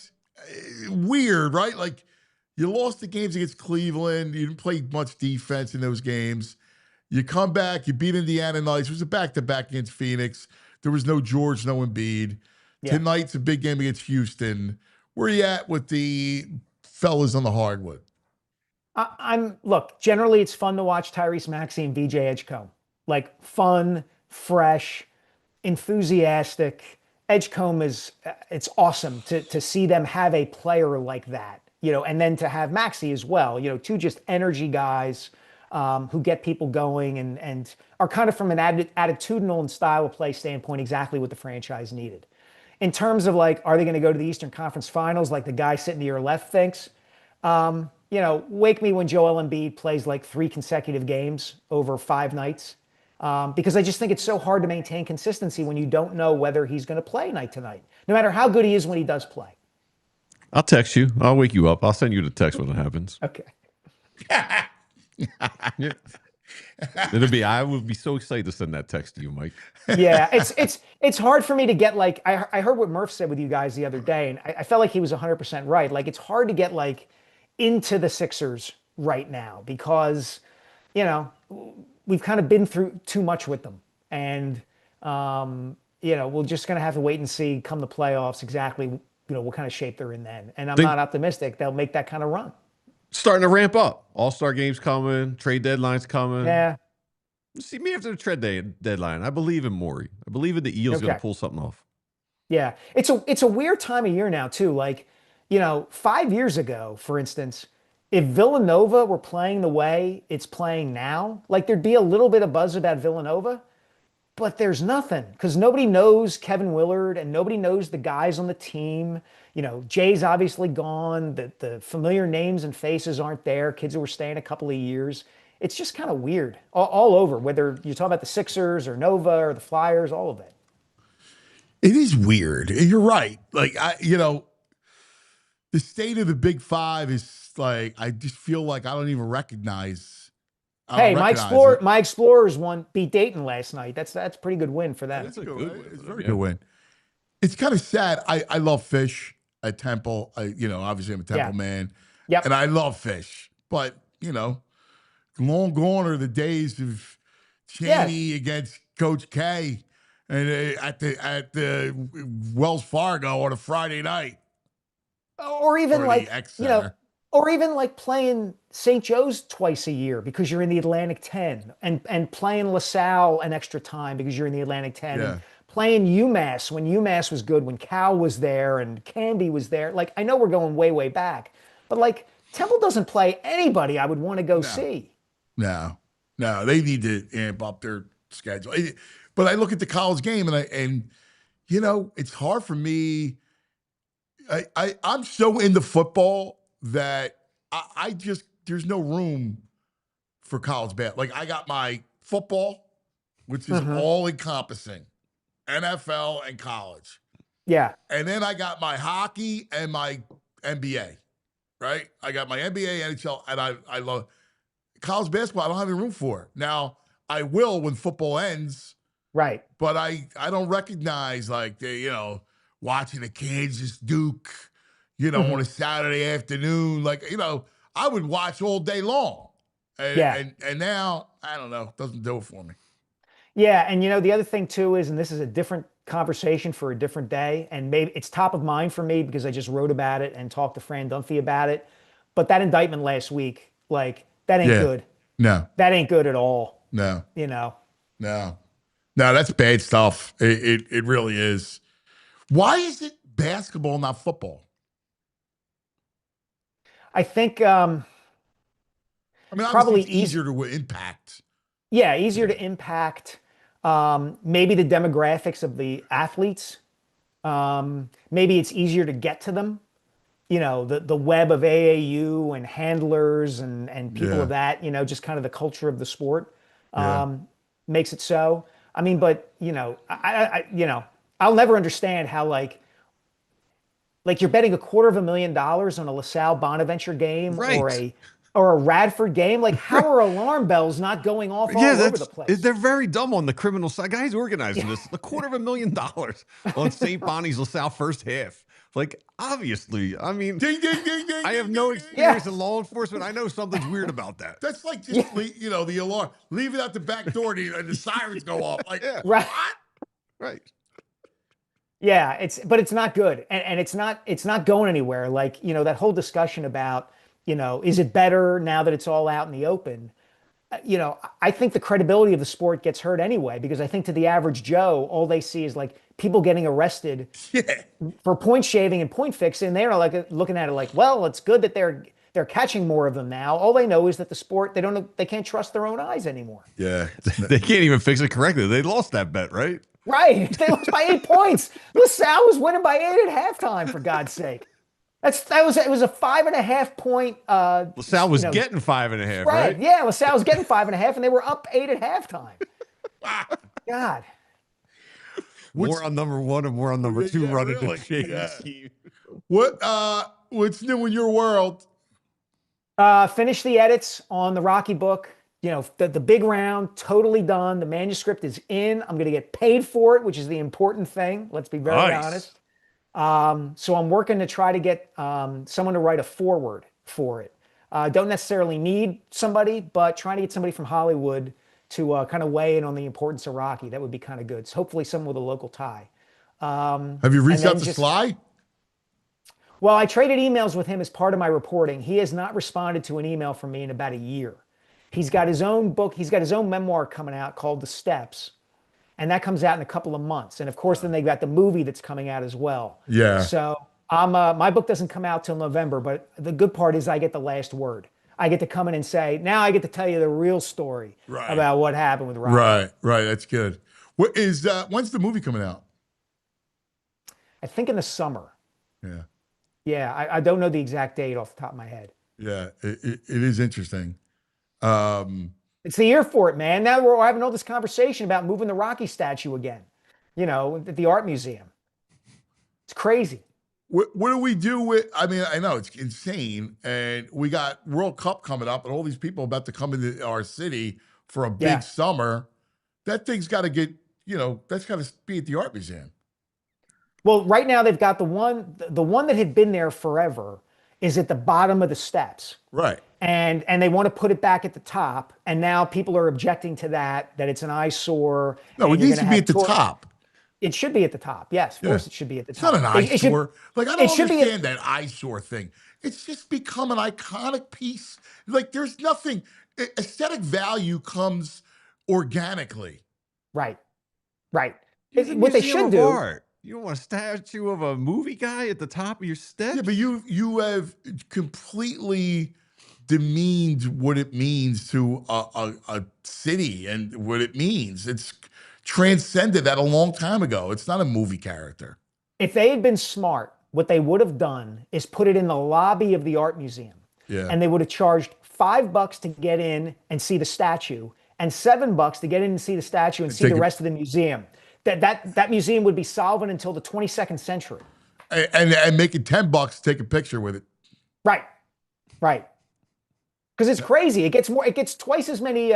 weird, right? Like, you lost the games against Cleveland. You didn't play much defense in those games. You come back, you beat Indiana nice. It was a back-to-back against Phoenix. There was no George, no Embiid. Yeah. Tonight's a big game against Houston. Where are you at with the fellas on the hardwood? Look, generally it's fun to watch Tyrese Maxey and VJ Edgecombe. Like, fun, fresh, enthusiastic. Edgecombe it's awesome to see them have a player like that, and then to have Maxey as well, two just energy guys who get people going and are kind of, from an attitudinal and style of play standpoint, exactly what the franchise needed. In terms of, like, are they going to go to the Eastern Conference Finals like the guy sitting to your left thinks? Wake me when Joel Embiid plays like 3 consecutive games over 5 nights. Because I just think it's so hard to maintain consistency when you don't know whether he's going to play night to night, no matter how good he is when he does play. I'll text you. I'll wake you up. I'll send you the text when it happens. Okay. Yeah. I would be so excited to send that text to you, Mike. Yeah, it's hard for me to get like I heard what Murph said with you guys the other day, and I felt like he was 100% right. Like it's hard to get like into the Sixers right now because we've kind of been through too much with them, and we're just gonna have to wait and see come the playoffs exactly what kind of shape they're in then. And I'm not optimistic they'll make that kind of run. Starting to ramp up. All-Star games coming, trade deadlines coming. Yeah. See me after the trade deadline. I believe in Morey. I believe in the Eels going to pull something off. Yeah, it's a weird time of year now too. Like, 5 years ago, for instance, if Villanova were playing the way it's playing now, like there'd be a little bit of buzz about Villanova, but there's nothing because nobody knows Kevin Willard and nobody knows the guys on the team. Jay's obviously gone. The familiar names and faces aren't there. Kids who were staying a couple of years. It's just kind of weird all over, whether you're talking about the Sixers or Nova or the Flyers, all of it. It is weird. You're right. Like, the state of the Big Five is like, I just feel like I don't even recognize. Hey, my Explorers beat Dayton last night. That's a pretty good win for them. It's a very good win. It's kind of sad. I love Fish at Temple. Obviously I'm a Temple man. Yep. And I love Fish. But, long gone are the days of Chaney against Coach K and at the Wells Fargo on a Friday night. Or even or even like playing St. Joe's twice a year because you're in the Atlantic 10 and playing LaSalle an extra time because you're in the Atlantic 10 and playing UMass when UMass was good, when Cal was there and Canby was there. Like, I know we're going way, way back, but like Temple doesn't play anybody I would want to go see. No, they need to amp up their schedule. But I look at the college game and it's hard for me. I'm so into football that I just, there's no room for college basketball. Like I got my football, which is all encompassing, NFL and college. Yeah. And then I got my hockey and my NBA, right? I got my NBA, NHL, and I love college basketball. I don't have any room for it. Now, I will when football ends. Right. But I don't recognize like watching the Kansas Duke, on a Saturday afternoon. Like, I would watch all day long. And now, I don't know, doesn't do it for me. Yeah, and the other thing too is, and this is a different conversation for a different day, and maybe it's top of mind for me because I just wrote about it and talked to Fran Dunphy about it. But that indictment last week, like, that ain't good. No. That ain't good at all. No. No, that's bad stuff. It really is. Why is it basketball, not football? I think probably it's easier to impact. Yeah, easier to impact. Maybe the demographics of the athletes. Maybe it's easier to get to them. The web of AAU and handlers and people of that, just kind of the culture of the sport makes it so. I mean, but I'll never understand how like you're betting $250,000 on a LaSalle Bonaventure game or a Radford game. Like, how are alarm bells not going off all over the place? They're very dumb on the criminal side. Guys organizing this, $250,000 on St. Bonnie's LaSalle first half. Like, obviously, I mean, ding, ding, ding, ding, I have no experience in law enforcement. I know something's weird about that. That's like just, the alarm. Leave it out the back door and the sirens go off. Like, right. Right. Yeah, but it's not good. And it's not going anywhere. Like, that whole discussion about, is it better now that it's all out in the open? I think the credibility of the sport gets hurt anyway, because I think to the average Joe, all they see is like people getting arrested for point shaving and point fixing. And they're like looking at it like, well, it's good that they're catching more of them now. All they know is that the sport, they can't trust their own eyes anymore. Yeah. They can't even fix it correctly. They lost that bet, right? Right. They lost by 8 points. LaSalle was winning by 8 at halftime, for God's sake. It was a 5.5 point. LaSalle was getting 5.5, right? Yeah, LaSalle was getting 5.5, and they were up 8 at halftime. God. More on number one and more on number two running the shady scheme. What's new in your world? Finish the edits on the Rocky book. the big round, totally done. The manuscript is in. I'm going to get paid for it, which is the important thing. Let's be very honest. So I'm working to try to get someone to write a foreword for it. Don't necessarily need somebody, but trying to get somebody from Hollywood to kind of weigh in on the importance of Rocky. That would be kind of good. So hopefully someone with a local tie. Have you reached out to Sly? Well, I traded emails with him as part of my reporting. He has not responded to an email from me in about a year. He's got his own book. He's got his own memoir coming out called The Steps. And that comes out in a couple of months. And of course, then they've got the movie that's coming out as well. Yeah. So my book doesn't come out till November, but the good part is I get the last word. I get to come in and say, now I get to tell you the real story about what happened with Rocky. Right. That's good. When's the movie coming out? I think in the summer. Yeah. Yeah, I don't know the exact date off the top of my head. Yeah, it is interesting. It's the year for it, man. Now we're having all this conversation about moving the Rocky statue again, at the art museum. It's crazy. What do we do with, I mean, I know it's insane, and we got World Cup coming up, and all these people about to come into our city for a big summer. That thing's got to get, that's got to be at the art museum. Well, right now they've got the one that had been there forever is at the bottom of the steps. Right. And they want to put it back at the top. And now people are objecting to that it's an eyesore. No, it needs to be at the top. It should be at the top. Yes, of course it should be at the It's top. not an eyesore. I don't understand that eyesore thing. It's just become an iconic piece. Like, there's nothing, aesthetic value comes organically. Right. What they Museum should do. Art. You don't want a statue of a movie guy at the top of your steps? Yeah, but you have completely demeaned what it means to a city and what it means. It's transcended that a long time ago. It's not a movie character. If they had been smart, what they would have done is put it in the lobby of the art museum. Yeah. And they would have charged $5 to get in and see the statue and $7 to get in and see the statue and see the rest of the museum. That museum would be solvent until the 22nd century. And make it $10 to take a picture with it. Right. Because it's crazy. It gets twice as many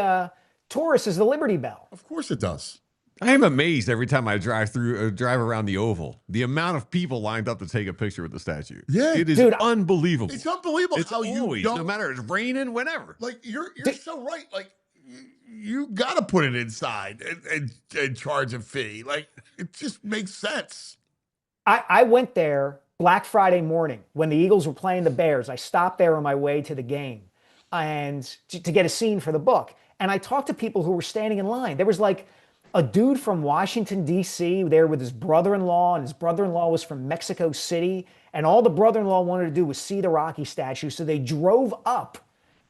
tourists as the Liberty Bell. Of course it does. I am amazed every time I drive around the Oval, the amount of people lined up to take a picture with the statue. Yeah, it is unbelievable. It's unbelievable how always, you don't, no matter it's raining, whenever. Like you're so right. Like you got to put it inside and charge a fee. Like it just makes sense. I went there Black Friday morning when the Eagles were playing the Bears. I stopped there on my way to the game and to get a scene for the book. And I talked to people who were standing in line. There was like a dude from Washington, D.C. there with his brother-in-law, and his brother-in-law was from Mexico City. And all the brother-in-law wanted to do was see the Rocky statue. So they drove up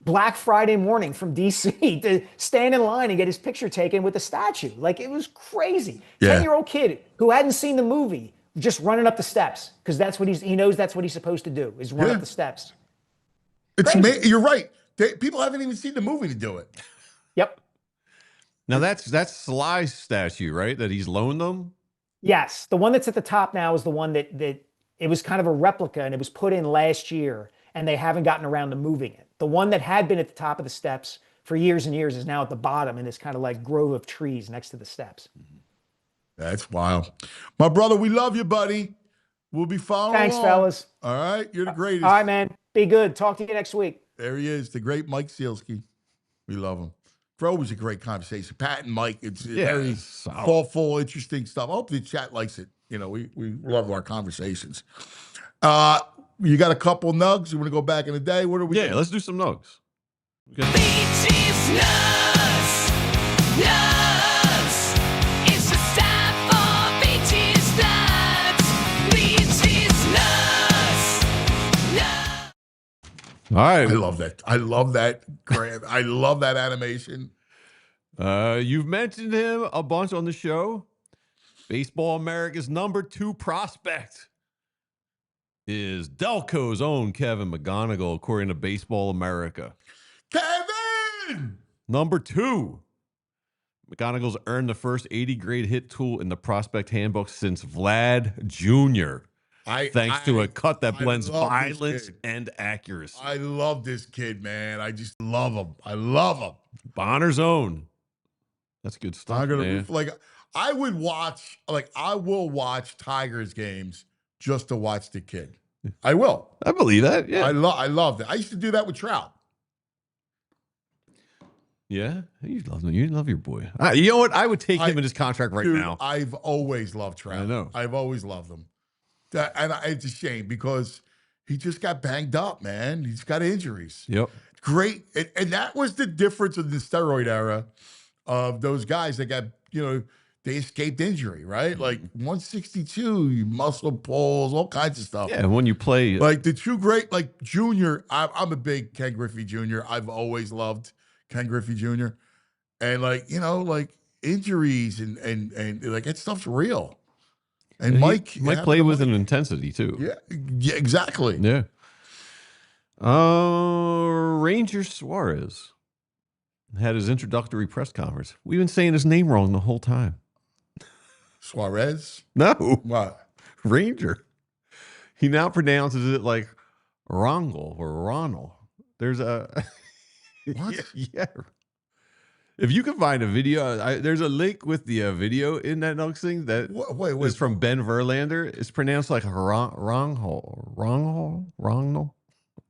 Black Friday morning from D.C. to stand in line and get his picture taken with the statue. Like, it was crazy. 10-year-old kid who hadn't seen the movie just running up the steps because that's what he knows that's what he's supposed to do is run up the steps. It's amazing. You're right. People haven't even seen the movie to do it. Yep. Now that's Sly's statue, right? That he's loaned them? Yes. The one that's at the top now is the one that it was kind of a replica and it was put in last year and they haven't gotten around to moving it. The one that had been at the top of the steps for years and years is now at the bottom in this kind of like grove of trees next to the steps. That's wild. My brother, we love you, buddy. We'll be following Thanks, along. fellas. All right. You're the greatest. All right, man. Be good. Talk to you next week. There he is, the great Mike Sielski. We love him. Bro, it was a great conversation. Pat and Mike, it's very thoughtful, interesting stuff. I hope the chat likes it. You know, we love our conversations. You got a couple nugs? You want to go back in the day? What are we doing? Let's do some nugs. Okay. Beaches nugs. Nugs. It's just time for Beaches nugs. Beaches nugs. Nugs. All right. I love that. I love that. I love that animation. You've mentioned him a bunch on the show. Baseball America's #2 prospect is Delco's own Kevin McGonigal, according to Baseball America. Kevin! #2. McGonigal's earned the first 80 grade hit tool in the prospect handbook since Vlad Jr. thanks to a cut that blends violence and accuracy. I love this kid, man. I just love him. I love him. Bonner's own. That's good stuff, man. I will watch Tigers games just to watch the kid. I will. I believe that. Yeah. I love that. I used to do that with Trout. Yeah, you love him. You love your boy. You know what? I would take him in his contract right now. I've always loved Trout. I know. I've always loved him. It's a shame because he just got banged up, man. He's got injuries. Yep. Great. And that was the difference in the steroid era of those guys that got, they escaped injury, right? Like 162, muscle pulls, all kinds of stuff. Yeah, when you play. Like the two great, like Junior, I'm a big Ken Griffey Jr. I've always loved Ken Griffey Jr. And injuries and like that stuff's real. And Mike played with an intensity too. Yeah, exactly. Yeah. Ranger Suarez had his introductory press conference. We've been saying his name wrong the whole time. Suarez? No. What? Ranger. He now pronounces it like Rongel or Ronald. There's a what? Yeah. If you can find a video, there's a link with the video in that Nugs thing that is from Ben Verlander. It's pronounced like Ronghol.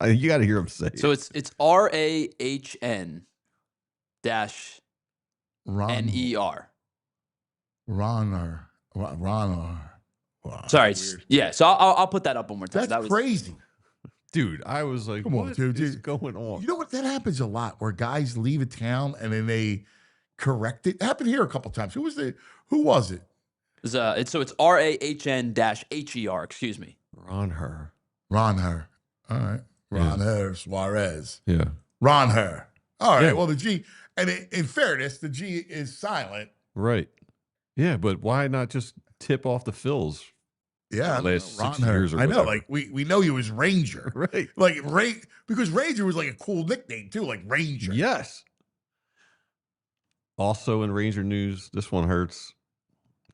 You got to hear him say it. So it's RAHN dash NER. Ronner. Sorry. Yeah. So I'll put that up one more time. That's crazy. Dude, I was like, come on, dude. What's going on? You know what? That happens a lot where guys leave a town and then they correct it. It happened here a couple times. Who was it? It's RAHN dash HER. Excuse me. Ronher. All right. Ronher Suarez. Yeah. Ronher. All right. Yeah. Well, the G, and in fairness, the G is silent. Right. Yeah, but why not just tip off the fills? Yeah, the last 6 years or I know, whatever. like we know you as Ranger, right? Like because Ranger was like a cool nickname too, like Ranger. Yes. Also in Ranger news, this one hurts.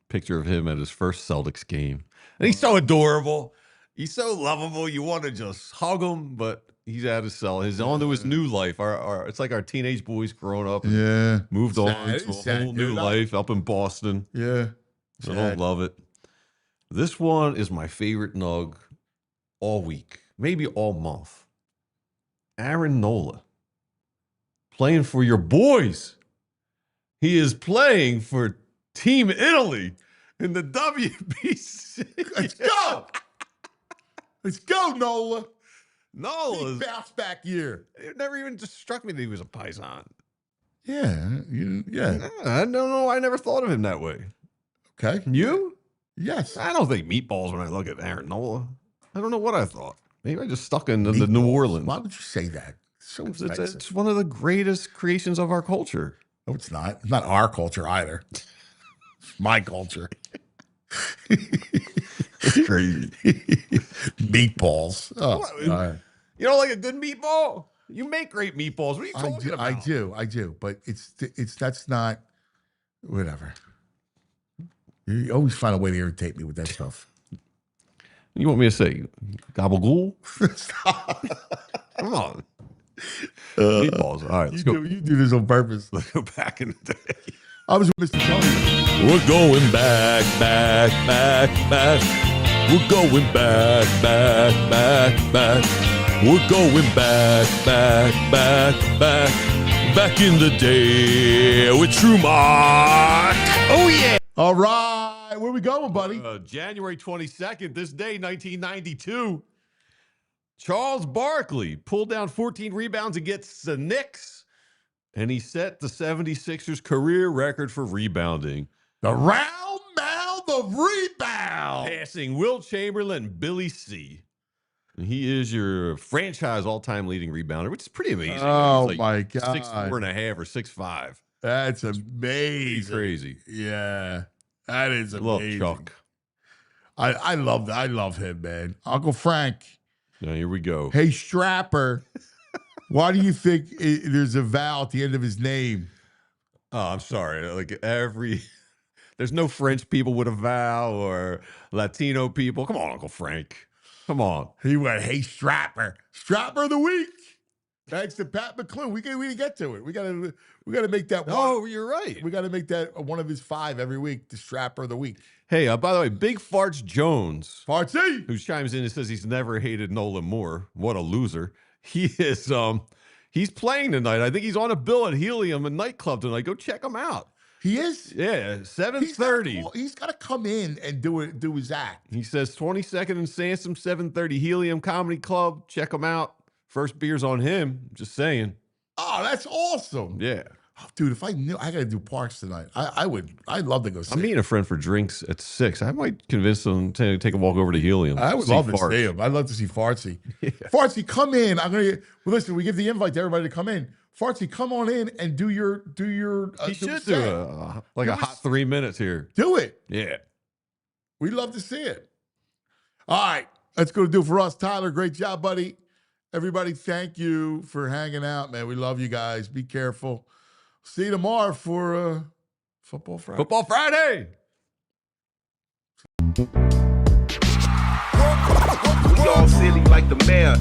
Picture of him at his first Celtics game, and he's so adorable. He's so lovable. You want to just hug him, but he's out of his cell. He's on to his new life. It's like our teenage boys growing up. And moved on to a whole new life up in Boston. Yeah. I don't love it. This one is my favorite Nug all week, maybe all month. Aaron Nola playing for your boys. He is playing for Team Italy in the WBC. Let's go. Let's go, Nola. Nola's bounce back year. It never even just struck me that he was a Paisan. Yeah. I don't know. I never thought of him that way. Okay. You? Yes. I don't think meatballs when I look at Aaron Nola. I don't know what I thought. Maybe I just stuck in the New Orleans. Why would you say that? So it's one of the greatest creations of our culture. No, it's not. It's not our culture either. It's my culture. It's crazy. Meatballs. Oh, you don't like a good meatball? You make great meatballs. What are you talking about? I do. But that's not whatever. You always find a way to irritate me with that stuff. You want me to say gabagool? Come on. Meatballs. All right, let's go. You do this on purpose. Let's go back in the day. I was with Mr. Tony. We're going back. We're going back. We're going back in the day with True Mark. Oh, yeah. All right. Where we going, buddy? January 22nd, this day, 1992. Charles Barkley pulled down 14 rebounds against the Knicks, and he set the 76ers career record for rebounding. The round mound of rebound. Passing Wilt Chamberlain and Billy C. And he is your franchise all-time leading rebounder, which is pretty amazing. Oh, like my God. 6'4.5" or 6'5". That's amazing. Pretty crazy. Yeah. That is amazing. Love Chuck. I love that. I love him, man. Uncle Frank. Now, here we go. Hey, Strapper. Why do you think there's a vowel at the end of his name? Oh, I'm sorry. Like every There's no French people with a vowel or Latino people. Come on, Uncle Frank. Come on. He went, hey, Strapper of the week. Thanks to Pat McLoone. We didn't get to it. We gotta make that one. Oh, you're right. We gotta make that one of his 5 every week, the Strapper of the week. Hey, by the way, Big Farts Jones, Fartsy, who chimes in and says he's never hated Nolan Moore. What a loser. He is he's playing tonight. I think he's on a bill at Helium, a nightclub tonight. Go check him out. He is? Yeah, 7:30. He's got to come in and do his act. He says 22nd and Sansom, 7:30 Helium Comedy Club. Check him out. First beer's on him. Just saying. Oh, that's awesome. Yeah. Oh, dude, if I knew I got to do Parks tonight, I'd love to go see I'm meeting a friend for drinks at 6. I might convince him to take a walk over to Helium. I would love to see him. I'd love to see Fartsy. Yeah. Fartsy, come in. Listen, we give the invite to everybody to come in. Fartsy, come on in and do your he should do a hot 3 minutes here. Do it. Yeah. We'd love to see it. All right. That's going to do it for us. Tyler, great job, buddy. Everybody, thank you for hanging out, man. We love you guys. Be careful. See you tomorrow for Football Friday. Football Friday. We all silly like the mayor.